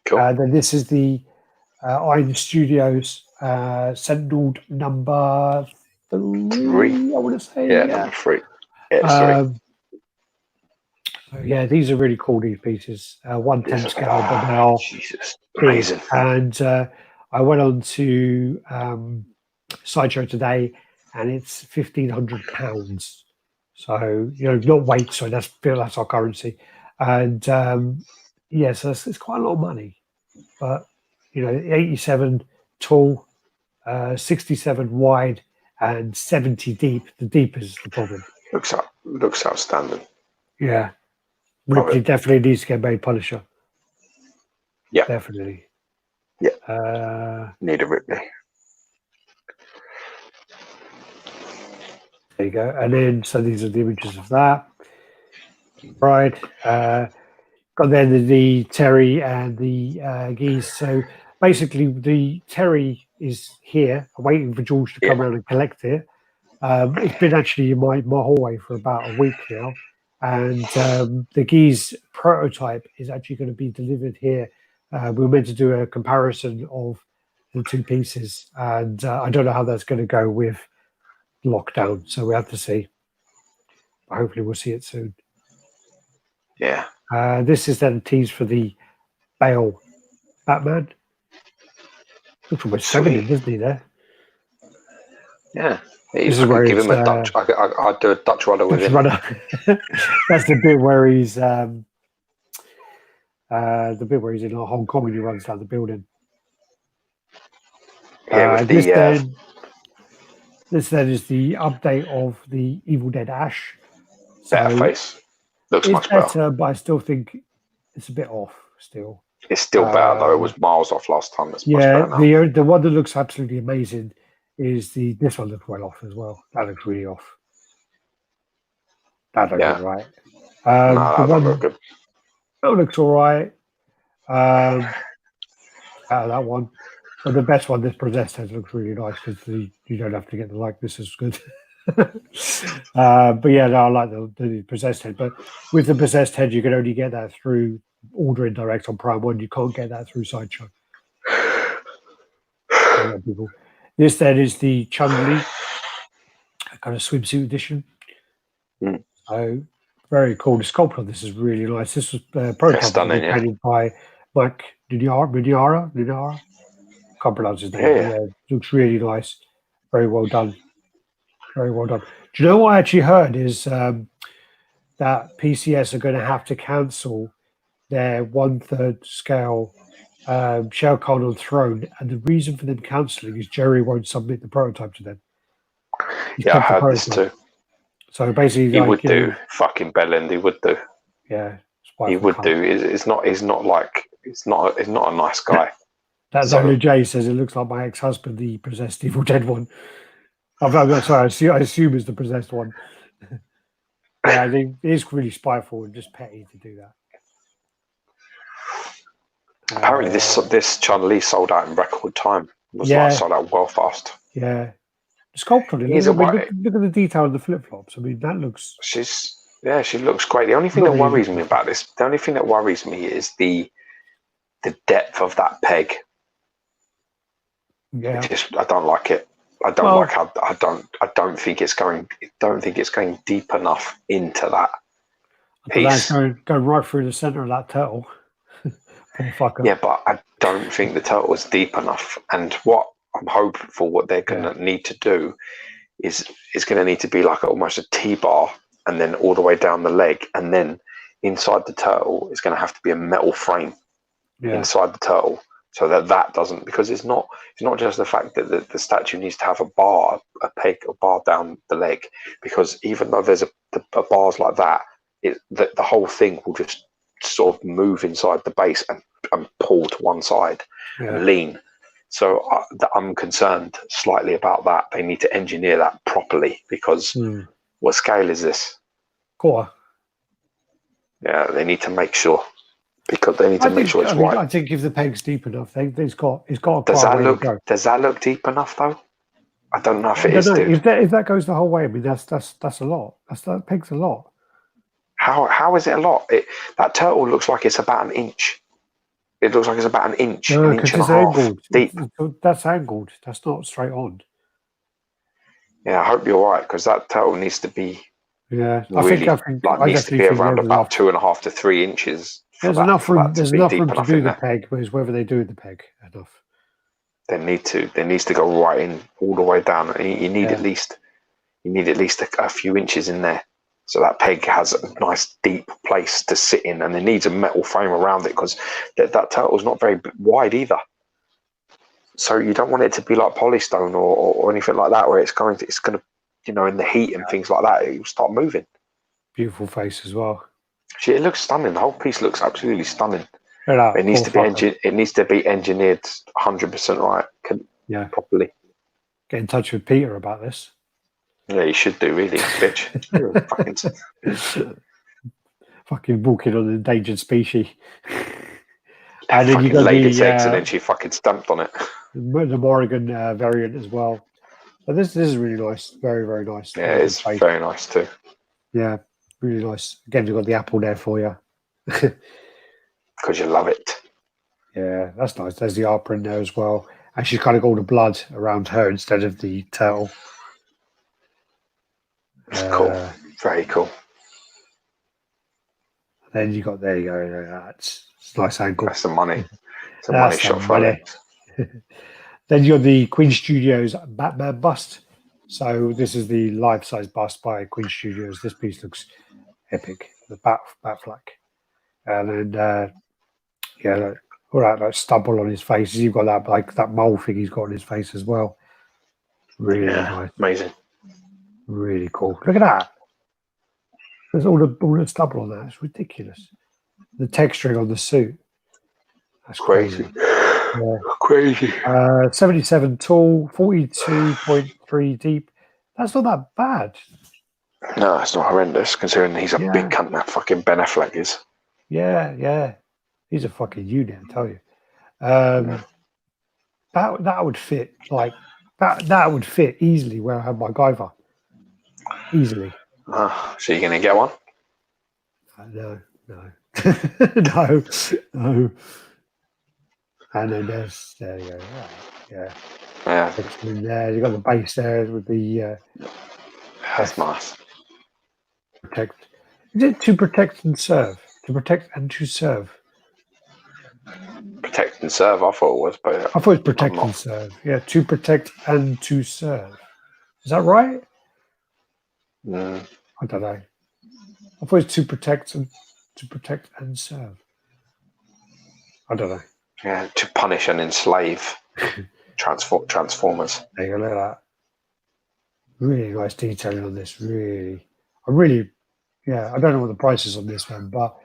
Cool. Then this is the Iron Studios Sentinel number 3. I want to say. Yeah, number 3. Yeah, so yeah, these are really cool. These pieces, 1/10 scale, but they are amazing. And I went on to Sideshow today, and it's £1,500. So not weight. So that's our currency, and so it's quite a lot of money. But 87 tall, 67 wide, and 70 deep. The deep is the problem. Looks outstanding. Yeah. Ripley definitely needs to get made Punisher. Yeah. Definitely. Yeah. Need a Ripley. There you go. And then, so these are the images of that. Right. Got then the Terry and the geese. So basically, the Terry is here, waiting for George to come around and collect it. It's been actually in my hallway for about a week now. And the geese prototype is actually going to be delivered here. We were meant to do a comparison of the two pieces. And I don't know how that's going to go with lockdown. So we have to see. But hopefully we'll see it soon. Yeah. This is then a tease for the Bale Batman. Looks almost feminine, doesn't he, there? Yeah. This is where give him a Dutch. I'd do a Dutch rudder with him. That's the bit where he's in Hong Kong and he runs down the building. Yeah, this then is the update of the Evil Dead Ash. Better face. Looks much better. But I still think it's a bit off still. It's still better though. It was miles off last time. It's much better now. The one that looks absolutely amazing is this one looks well off as well. That looks really off. That looks right. No, that doesn't look good. That looks all right. Out of that one. But the best one, this Possessed Head, looks really nice because you don't have to get the likeness as good. But yeah, no, I like the Possessed Head. But with the Possessed Head, you can only get that through ordering direct on Prime 1. You can't get that through Sideshow. This then is the Chun-Li kind of swimsuit edition. So very cool. The sculpt on this is really nice. This was painted by Mike Nuniara. Can't pronounce his name. Yeah, looks really nice. Very well done. Very well done. Do you know what I actually heard is that PCS are going to have to cancel their 1/3 scale Shao Kahn on Throne, and the reason for them cancelling is Jerry won't submit the prototype to them. I heard this too. So basically, he would do fucking Bellend. He would do. Yeah, he would do. It's not a nice guy. That's only Jay says it looks like my ex-husband, the possessed Evil Dead one. I'm sorry, I assume it's the possessed one. Yeah, I think it is really spiteful and just petty to do that. Apparently, this Chun-Li sold out in record time. It was sold out well fast. Yeah, the sculpt on it. Look at the detail of the flip flops. I mean, that looks. She looks great. The only thing that worries me about this, is the depth of that peg. Yeah, I don't like it. I don't think it's going deep enough into that piece. That's going right through the center of that turtle. Yeah, but I don't think the turtle is deep enough. And what I'm hoping for, what they're going to need to do is going to need to be like almost a T-bar, and then all the way down the leg, and then inside the turtle is going to have to be a metal frame inside the turtle, so that doesn't, because it's not just the fact that the statue needs to have a bar down the leg, because even though there's a bars like that, the whole thing will just sort of move inside the base and pull to one side and lean. So I'm concerned slightly about that. They need to engineer that properly, because what scale is this? Quarter. Yeah, they need to make sure, because they need to make sure it's right. I think if the peg's deep enough, it's got. Does that look deep enough though? I don't know if it is. If that goes the whole way, I mean that's a lot. That peg's a lot. How is it a lot? That turtle looks like it's about an inch. It looks like it's about an inch, an inch and a half deep. That's angled. That's not straight on. Yeah, I hope you're right, because that turtle needs to be. Yeah, really, I think needs to be around about 2.5 to 3 inches. There's enough room. There's enough room to do the peg, but it's whether they do the peg enough. They need to. They needs to go right in, all the way down. You need at least. You need at least a few inches in there, so that peg has a nice deep place to sit in, and it needs a metal frame around it, because that turtle's not very wide either. So you don't want it to be like polystone or anything like that, where it's going to, in the heat and things like that, it will start moving. Beautiful face as well. Actually, it looks stunning. The whole piece looks absolutely stunning. Right, It needs to be it needs to be engineered 100% right, properly. Get in touch with Peter about this. Yeah, you should do, really, bitch. You're a fucking walking on an endangered species. And then you got laid its eggs and then she fucking stamped on it. The Morrigan variant as well. But this is really nice. Very, very nice. Yeah, it's very nice too. Yeah, really nice. Again, you've got the apple there for you. Because you love it. Yeah, that's nice. There's the art print there as well. And she's kind of got all the blood around her instead of the turtle. It's cool. Very cool. Then you got, there you go. It's a nice angle. That's the money. It's a money shot for it. Then you got the Queen Studios Batman bust. So this is the life-size bust by Queen Studios. This piece looks epic. The bat flag. And then, all that like stubble on his face. You've got that like that mole thing he's got on his face as well. Really nice. Amazing. Really cool. Look at that. There's all the stubble on that. It's ridiculous. The texturing on the suit. That's crazy. Yeah. Crazy. 77 tall, 42.3 deep. That's not that bad. No, it's not horrendous considering he's a big cunt, that fucking Ben Affleck is. Yeah. He's a fucking unit, I tell you. That would fit like that would fit easily where I have my Guyver. Easily. So you're gonna get one? No. No. And then there you go. Yeah. And there, you got the base there with the. That's nice. Protect. Is it to protect and serve? To protect and to serve. Protect and serve. I thought it was, but I thought it was protect and serve. Yeah, to protect and to serve. Is that right? I don't know. I thought it was to protect and serve. I don't know. Yeah, to punish and enslave transformers. There you go, look at that. Really nice detailing on this. I don't know what the price is on this one, but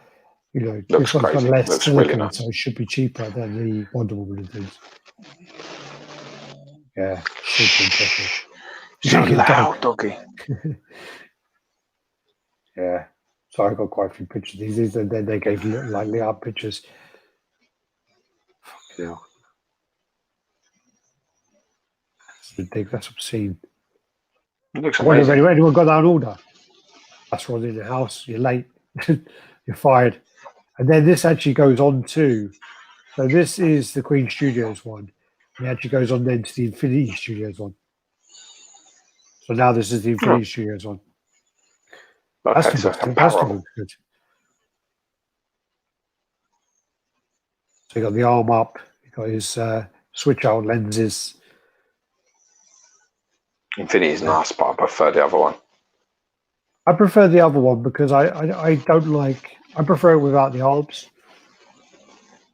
Looks this one's got less Looks silicon, really nice. so it should be cheaper than the Wonder Woman and things. Yeah, super impressive. So loud, doggy. Yeah. So I got quite a few pictures of these, and then they gave like layout pictures. Fucking hell. That's ridiculous. That's obscene. It looks amazing. Anyone got that on order? That's what's in the house. You're late. You're fired. And then this actually goes on to. So this is the Queen Studios one. It actually goes on then to the Infinity Studios one. So now this is the Infinity Studios one. Okay, That's good. So you got the arm up. You got his switch out lenses. Infinity is nice, but I prefer the other one. I prefer the other one because I don't like. I prefer it without the arms.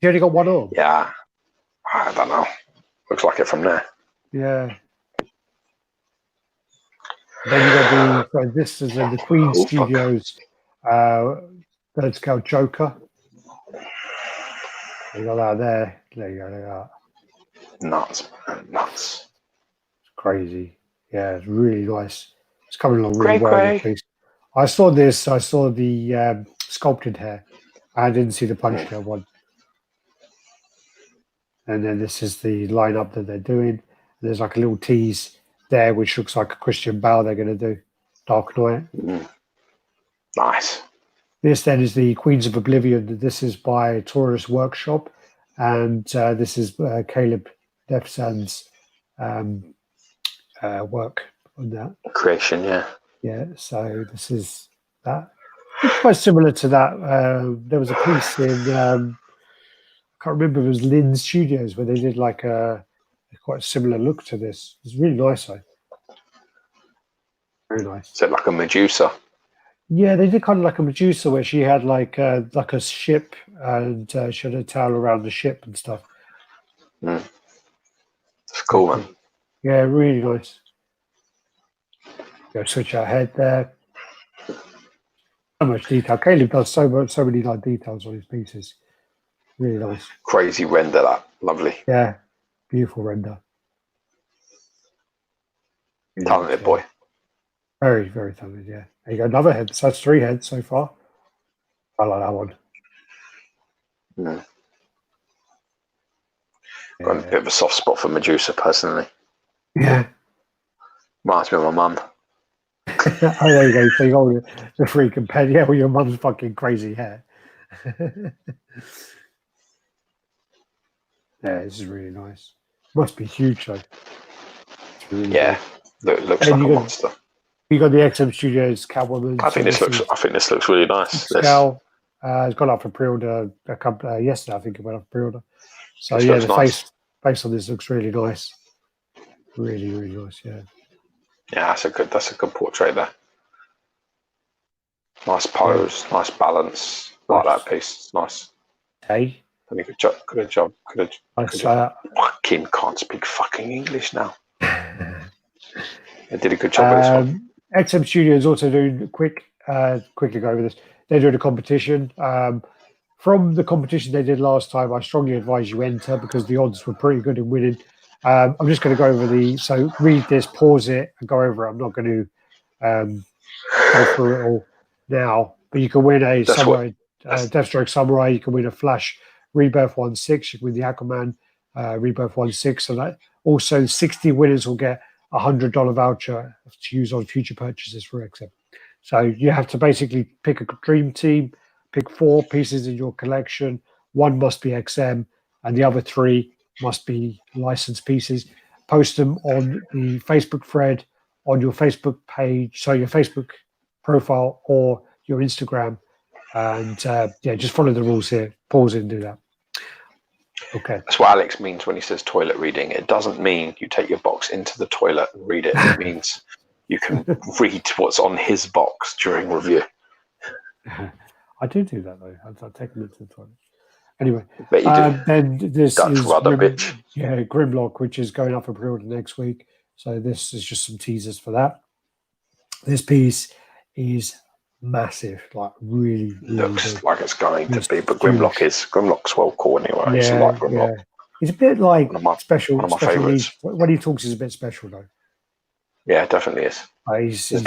You only got one arm. Yeah, I don't know. Looks like it from there. Yeah. Then you got this is the Queen Studios third scale Joker. You got that there. There you go. Look at that. Nuts, man. Nuts. It's crazy. Yeah, it's really nice. It's coming along really well. I saw this. I saw the sculpted hair. I didn't see the punch hair one. And then this is the lineup that they're doing. There's like a little tease there, which looks like a Christian Bale they're going to do. Dark Knight. Nice. This then is the Queens of Oblivion. This is by Taurus Workshop. And this is Caleb Defsan's work on that. Creation, yeah. Yeah, so this is that. It's quite similar to that. There was a piece in, I can't remember if it was Lynn Studios, where they did like a quite similar look to this. It's really nice, though. Very nice. Is it like a Medusa? Yeah, they did kind of like a Medusa, where she had like a ship, and she had a towel around the ship and stuff. cool, man. Yeah, really nice. Go switch our head there. So much detail. Caleb does so many like details on his pieces. Really nice. Crazy render, that. Lovely. Yeah, beautiful render. Really Talented nice, boy. Very, very talented, yeah. There you go, another head. So that's 3 heads so far. I like that one. Mm. Yeah. Got a bit of a soft spot for Medusa, personally. Yeah. Reminds me of my mum. Oh, there you go. So you got the freaking pen. Yeah, with your mum's fucking crazy hair. Yeah, this is really nice. Must be huge, though. It's really Yeah, looks and like a monster. You got the Xmstudios Catwoman. I think this looks really nice. Scale. It's gone up for pre-order a couple yesterday. I think it went up for pre-order. So this yeah, looks the nice. face on this looks really nice. Really, really nice. Yeah. Yeah, that's a good portrait there. Nice pose, nice balance. Like that piece. It's nice. Hey. Good job. Fucking can't speak fucking English now. They did a good job with this one. Xmstudios also doing quickly go over this. They're doing a competition. From the competition they did last time, I strongly advise you enter because the odds were pretty good in winning. I'm just going to go over so read this, pause it, and go over it. I'm not going to go through it all now, but you can win a Samurai, Deathstroke Samurai. You can win a Flash Rebirth 1/6. You can win the Aquaman Rebirth 1/6, and that also 60 winners will get a $100 voucher to use on future purchases for XM. So you have to basically pick a dream team, pick 4 pieces in your collection. 1 must be XM, and the other 3 must be licensed pieces. Post them on the Facebook thread, on your Facebook page, so your Facebook profile or your Instagram, and just follow the rules here. Pause it and do that. Okay. That's what Alex means when he says toilet reading. It doesn't mean you take your box into the toilet and read it. It means you can read what's on his box during review. I do that though. I take them into the toilet. Anyway, Bet you do. Then this Dutch is bitch. Yeah, Grimlock, which is going up for pre-order next week. So this is just some teasers for that. This piece is massive, like really looks big. like it's going to be, but Grimlock's well cool anyway. I used to like Grimlock. Yeah. It's a bit like one of my favourites. When he talks, he's a bit special though. Yeah, it definitely is. He's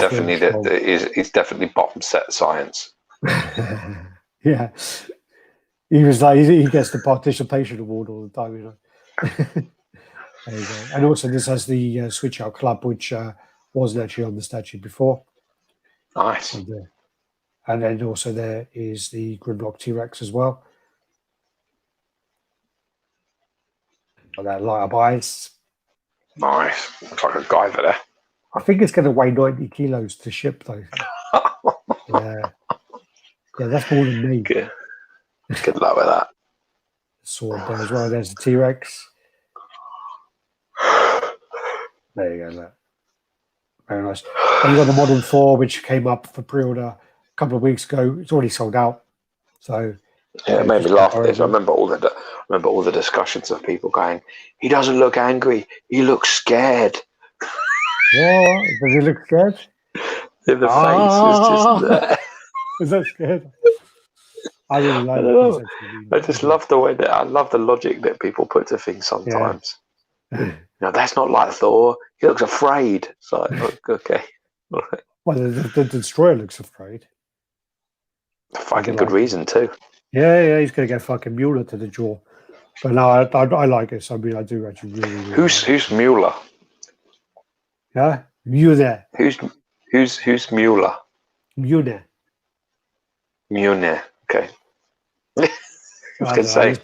definitely bottom set science. Yeah. He was like, he gets the participation award all the time, you know. There you go. And also, this has the Switch Out Club, which wasn't actually on the statue before. Nice. And then also there is the Grimlock T-Rex as well. Got that light up eyes. Nice. Looks like a Guyver there. I think it's going to weigh 90 kilos to ship, though. Yeah, that's more than me. Good luck with that. Sword there as well. There's the T-Rex. There you go. Look. Very nice. And you got the Modern 4, which came up for pre-order a couple of weeks ago. It's already sold out. So yeah, it made me laugh. This. I remember all the discussions of people going, "He doesn't look angry. He looks scared." What? Does he look scared? The face is just there. Is that scared? I really like it. I just love the way that I love the logic that people put to things sometimes. Yeah. No, that's not like Thor. He looks afraid. It's like, okay. Well, the Destroyer looks afraid. Fucking good reason too. Yeah, he's going to get fucking Mueller to the jaw. But no, I like it. So I mean, I do actually really who's Mueller? Yeah, Mueller. Who's Mueller? Mueller. Mueller. Okay. I was going to say.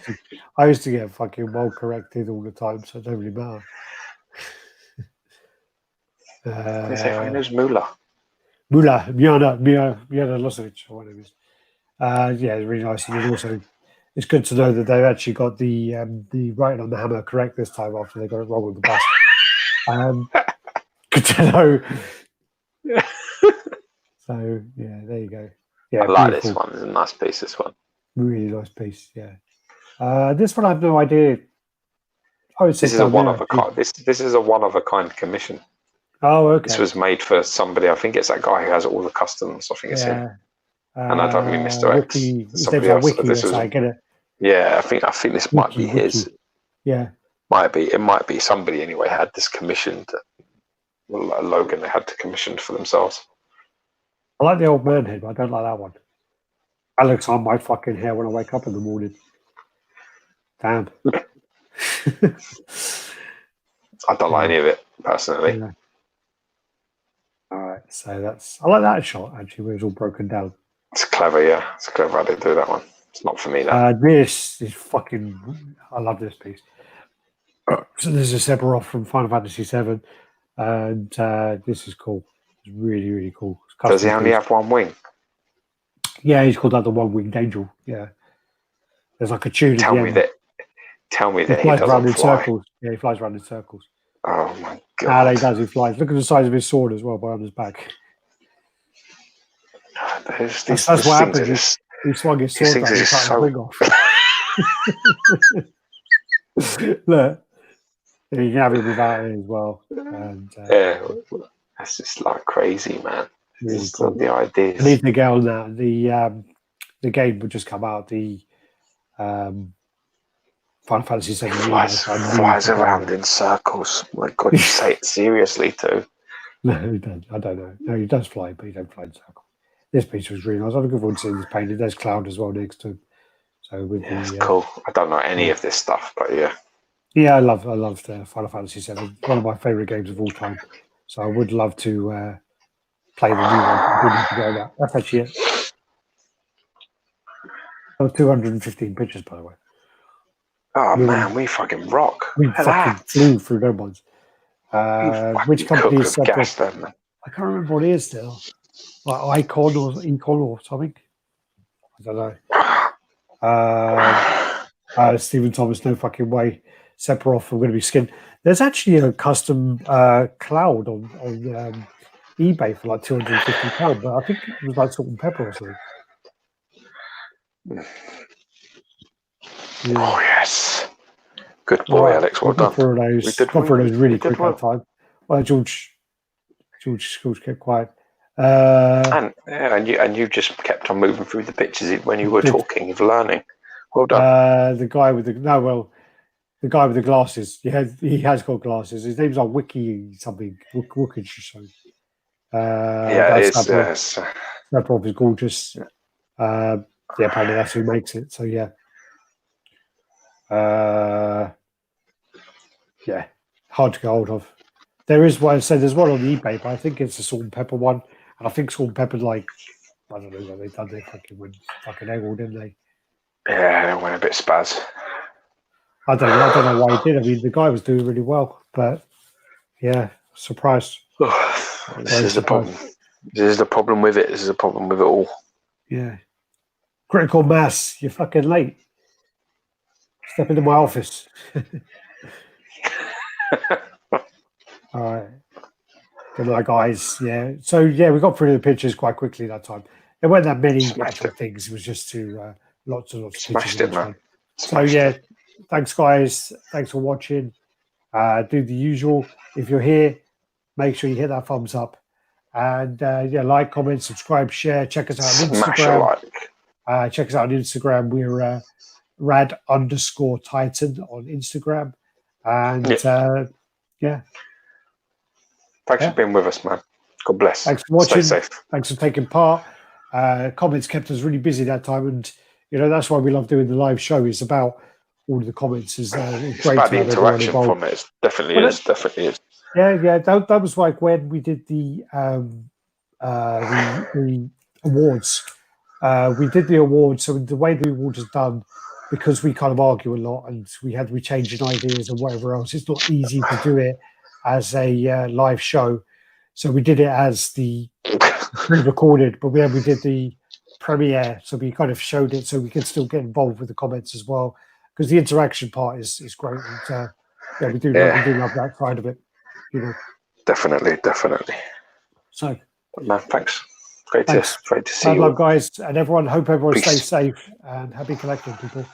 I used to get fucking well corrected all the time, so it don't really matter. Who's Mueller? Mueller Losovic, or whatever it is. Yeah, it's really nice. And also, it's good to know that they've actually got the writing on the hammer correct this time after they got it wrong with the bust. Good to know. So, yeah, there you go. Yeah, I like this one. It's a nice piece, this one. Really nice piece, yeah. This one I have no idea. Oh, it's This is a one of a kind. This is a one of a kind commission. Oh, okay. This was made for somebody. I think it's that guy who has all the customs. I think it's him. And I don't mean Mr. X. Wiki, Somebody else. Wiki This was. get it. Yeah, I think this might be his. Yeah, might be. It might be somebody anyway had this commissioned. Logan they had to commissioned for themselves. I like the old man head, but I don't like that one. That looks on my fucking hair when I wake up in the morning. Damn. I don't like any of it personally. Yeah. All right, so that's. I like that shot actually, where it's all broken down. It's clever, yeah. It's clever how they do that one. It's not for me though. This is fucking. I love this piece. So this is Sephiroth from Final Fantasy VII, and this is cool. It's really, really cool. Does he only have one wing? Yeah, he's called out the one-winged angel. Yeah, there's like a tune. Tell me that he flies around in fly. circles. Yeah, he flies around in circles. Oh my god! He does. He flies. Look at the size of his sword as well, behind his back. That's what happens. He swung his sword back and cut his wing off. Look, you can have it without it as well. And, yeah, that's just like crazy, man. Really cool. The ideas. I need to get on that. The game would just come out. The Final Fantasy VII flies around in circles. My God, you say it seriously too. No, he doesn't. I don't know. No, he does fly, but he don't fly in circles. This piece was really nice. I'm looking forward to seeing this painted. There's Cloud as well next to him. So with it's cool. I don't know any of this stuff, but yeah. Yeah, I love the Final Fantasy VII. One of my favourite games of all time. So I would love to play the new one. That's actually it. Oh, 215 pictures, by the way. Oh man, we fucking rock. We fucking flew through no ones. Which company is gas then, man. I can't remember what it is still. Like Icon or something. I don't know. Stephen Thomas, no fucking way. Sephiroth, I'm going to be skinned. There's actually a custom Cloud on eBay for like £250, but I think it was like salt and pepper or something. Yeah. Oh yes, good boy, right, Alex. Well done. For those, really quick that time. Well, George kept quiet. And you just kept on moving through the pictures when you were talking of learning. Well done. The guy with the glasses. He has got glasses. His name's like Wiki something. Wookage. Yeah, it is. Yes. That probably is gorgeous. Apparently that's who makes it. So yeah. Hard to get hold of. There is one. So there's one on eBay, but I think it's a salt and pepper one. And I think salt and pepper, like, I don't know what they've done. They fucking went fucking egg, didn't they? Yeah, they went a bit spaz. I don't know why he did. I mean, the guy was doing really well, but yeah, surprised. This is the problem. This is the problem with it. This is the problem with it all. Yeah. Critical mass. You're fucking late. Step into my office. All right. Good night, guys. Yeah. So yeah, we got through the pictures quite quickly that time. There weren't that many actual things. It was just to lots and lots of pictures. Smashed it, man. So yeah, thanks guys. Thanks for watching. Do the usual. If you're here, make sure you hit that thumbs up. And like, comment, subscribe, share. Check us out on Instagram. Check us out on Instagram. We're Radd_Titan on Instagram. And Thanks for being with us, man. God bless. Thanks for watching. Stay safe. Thanks for taking part. Comments kept us really busy that time, and that's why we love doing the live show. It's about all of the comments. It's great about the interaction from it. It definitely is. Yeah. That was like when we did the awards. We did the awards. So the way the awards is done, because we kind of argue a lot and we changing ideas and whatever else, it's not easy to do it as a live show. So we did it as the pre-recorded, but we did the premiere. So we kind of showed it so we could still get involved with the comments as well, because the interaction part is great. And, we do love that side of it. Definitely. So, man, thanks. Great to see you. Love, guys, and everyone. Hope everyone stays safe and happy collecting, people.